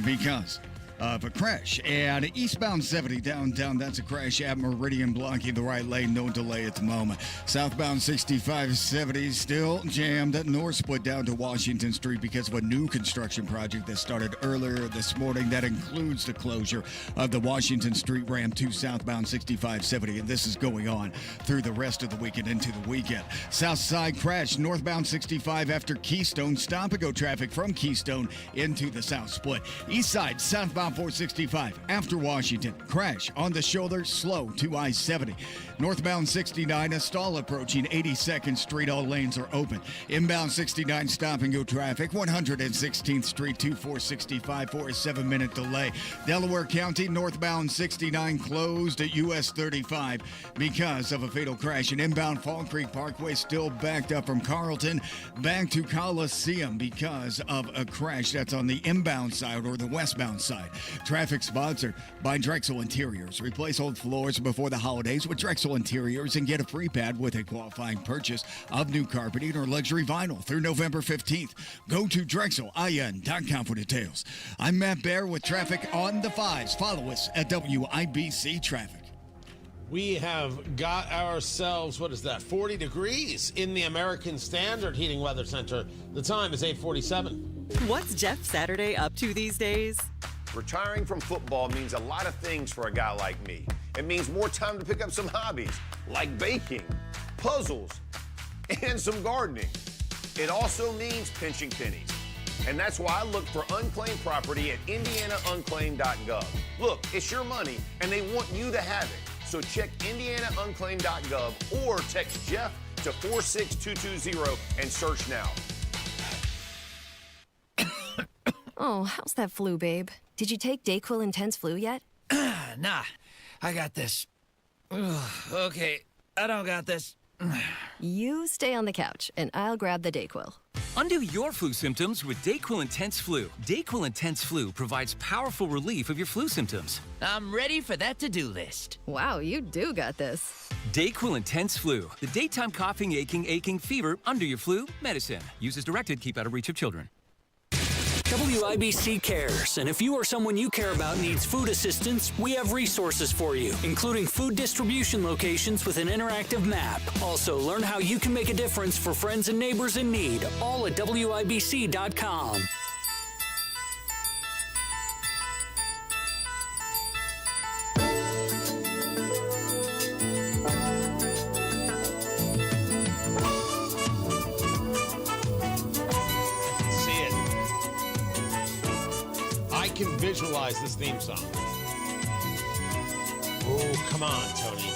Speaker 2: because of a crash. And eastbound 70 downtown, that's a crash at Meridian blocking the right lane. No delay at the moment. Southbound 6570 still jammed at north split down to Washington Street because of a new construction project that started earlier this morning. That includes the closure of the Washington Street ramp to southbound 6570. And this is going on through the rest of the weekend into the weekend. South side crash northbound 65 after Keystone. Stop and go traffic from Keystone into the south split. East side southbound 465 after Washington. Crash on the shoulder, slow to I-70. Northbound 69, a stall approaching 82nd Street. All lanes are open. Inbound 69, stop and go traffic. 116th Street to 465 for a 7-minute delay. Delaware County, northbound 69 closed at US 35 because of a fatal crash. And inbound Fall Creek Parkway still backed up from Carlton back to Coliseum because of a crash. That's on the inbound side or the westbound side. Traffic sponsored by Drexel Interiors. Replace old floors before the holidays with Drexel Interiors and get a free pad with a qualifying purchase of new carpeting or luxury vinyl through November 15th. Go to DrexelIN.com for details. I'm Matt Bear with traffic on the 5s. Follow us at WIBC Traffic.
Speaker 12: We have got ourselves, 40 degrees in the American Standard Heating Weather Center. The time is 8:47.
Speaker 17: What's Jeff Saturday up to these days?
Speaker 19: Retiring from football means a lot of things for a guy like me. It means more time to pick up some hobbies, like baking, puzzles, and some gardening. It also means pinching pennies. And that's why I look for unclaimed property at IndianaUnclaimed.gov. Look, it's your money, and they want you to have it. So check IndianaUnclaimed.gov or text Jeff to 46220 and search now.
Speaker 28: Oh, how's that flu, babe? Did you take Dayquil Intense Flu yet?
Speaker 29: Nah, I got this. Ugh, okay, I don't got this.
Speaker 28: You stay on the couch, and I'll grab the Dayquil.
Speaker 5: Undo your flu symptoms with DayQuil Intense Flu. DayQuil Intense Flu provides powerful relief of your flu symptoms.
Speaker 6: I'm ready for that to-do list.
Speaker 28: Wow, you do got this.
Speaker 5: DayQuil Intense Flu. The daytime coughing, aching, fever, under your flu medicine. Use as directed. Keep out of reach of children.
Speaker 1: WIBC cares, and if you or someone you care about needs food assistance, we have resources for you, including food distribution locations with an interactive map. Also, learn how you can make a difference for friends and neighbors in need, all at WIBC.com.
Speaker 12: I can visualize this theme song. Oh, come on, Tony.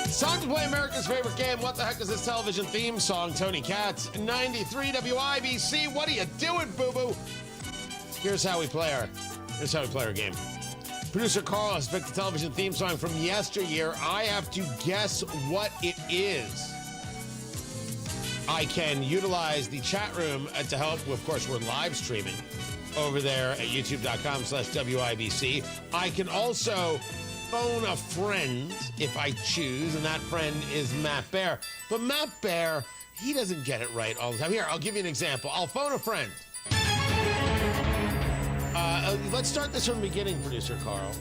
Speaker 12: It's time to play America's favorite game. What the heck is this television theme song? Tony Katz, 93 WIBC. What are you doing, boo-boo? Here's how we play our game. Producer Carl has picked the television theme song from yesteryear. I have to guess what it is. I can utilize the chat room to help. Of course, we're live streaming over there at youtube.com/WIBC. I can also phone a friend if I choose, and that friend is Matt Bear. But Matt Bear, he doesn't get it right all the time. Here, I'll give you an example. I'll phone a friend. Let's start this from the beginning, Producer Carl.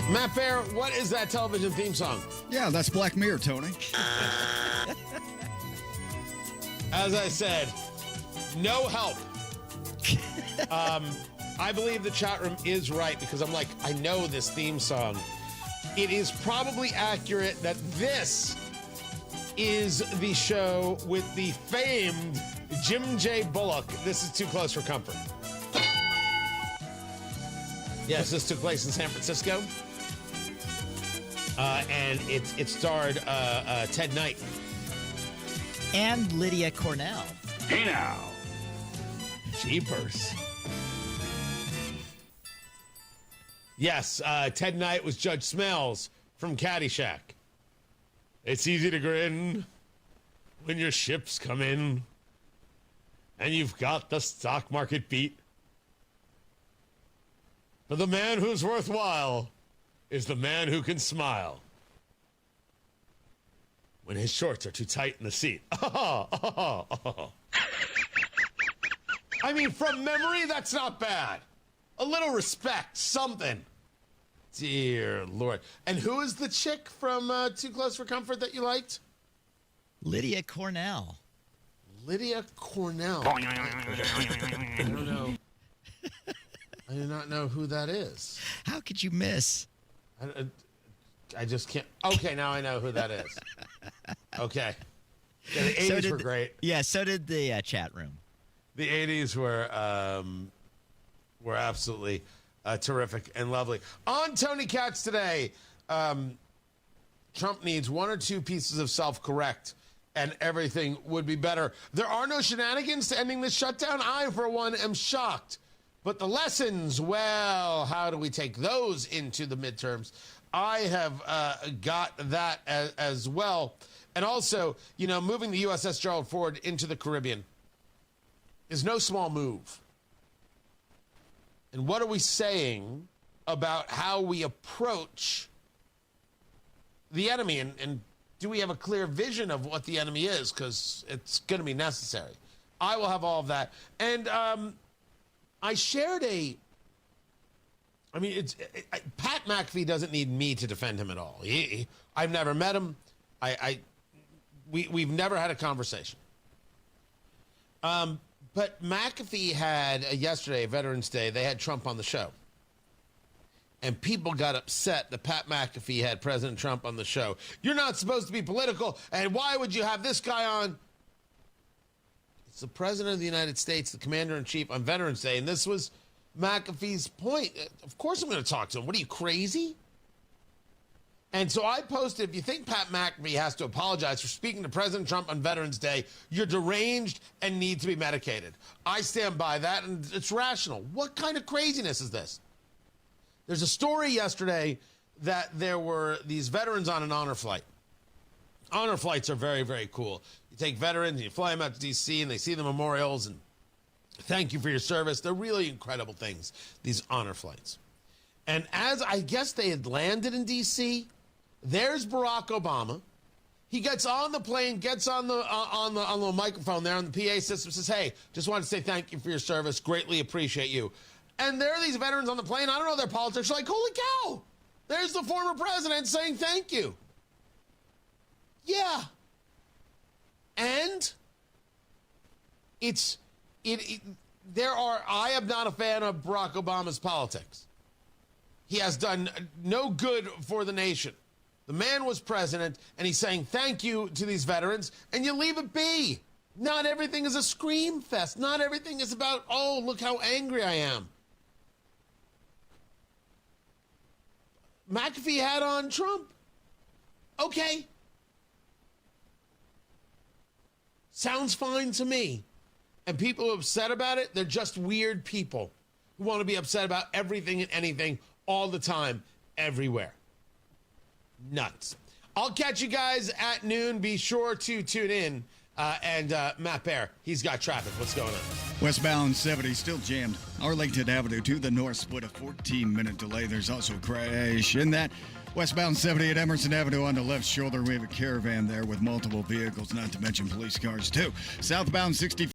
Speaker 12: Matt Bear, what is that television theme song?
Speaker 2: Yeah, that's Black Mirror, Tony.
Speaker 12: As I said, no help. I believe the chat room is right because I'm like, I know this theme song. It is probably accurate that this is the show with the famed Jim J. Bullock. This is Too Close for Comfort. Yes, this took place in San Francisco. And it starred Ted Knight.
Speaker 7: And Lydia Cornell.
Speaker 12: Hey now. Jeepers. Yes, Ted Knight was Judge Smells from Caddyshack. It's easy to grin when your ships come in and you've got the stock market beat. But the man who's worthwhile is the man who can smile when his shorts are too tight in the seat. I mean, from memory, that's not bad. A little respect, something. Dear Lord. And who is the chick from Too Close for Comfort that you liked?
Speaker 7: Lydia Cornell.
Speaker 12: Lydia Cornell. I don't know. I do not know who that is.
Speaker 7: How could you miss?
Speaker 12: I just can't. Okay, now I know who that is. Okay. Yeah, the 80s were great.
Speaker 7: Yeah, so did the chat room.
Speaker 12: The 80s were absolutely terrific and lovely. On Tony Katz today, Trump needs one or two pieces of self-correct and everything would be better. There are no shenanigans to ending this shutdown. I, for one, am shocked. But the lessons, well, how do we take those into the midterms? I have got that as well. And also, moving the USS Gerald Ford into the Caribbean is no small move. And what are we saying about how we approach the enemy? And do we have a clear vision of what the enemy is? Because it's going to be necessary. I will have all of that. And I shared Pat McAfee doesn't need me to defend him at all. I've never met him. We've never had a conversation. But McAfee had yesterday, Veterans Day, they had Trump on the show. And people got upset that Pat McAfee had President Trump on the show. You're not supposed to be political, and why would you have this guy on? It's the President of the United States, the Commander-in-Chief on Veterans Day, and this was McAfee's point. Of course I'm going to talk to him. What are you, crazy? And so I posted, if you think Pat McAfee has to apologize for speaking to President Trump on Veterans Day, you're deranged and need to be medicated. I stand by that, and it's rational. What kind of craziness is this? There's a story yesterday that there were these veterans on an honor flight. Honor flights are very, very cool. You take veterans and you fly them out to D.C. and they see the memorials and thank you for your service. They're really incredible things, these honor flights. And as I guess they had landed in D.C., there's Barack Obama. He gets on the plane, gets on the microphone there on the PA system, says, hey, just wanted to say thank you for your service. Greatly appreciate you. And there are these veterans on the plane. I don't know their politics. They're like, holy cow, there's the former president saying thank you. Yeah. And I am not a fan of Barack Obama's politics. He has done no good for the nation. The man was president, and he's saying thank you to these veterans, and you leave it be. Not everything is a scream fest. Not everything is about, oh, look how angry I am. McAfee had on Trump. Okay. Sounds fine to me. And people who are upset about it, they're just weird people who want to be upset about everything and anything all the time, everywhere. Nuts. I'll catch you guys at noon. Be sure to tune in. And Matt Bear, he's got traffic. What's going on?
Speaker 2: Westbound 70 still jammed. Arlington Avenue to the north split a 14-minute delay. There's also a crash in that. Westbound 70 at Emerson Avenue on the left shoulder. We have a caravan there with multiple vehicles, not to mention police cars, too. Southbound 65.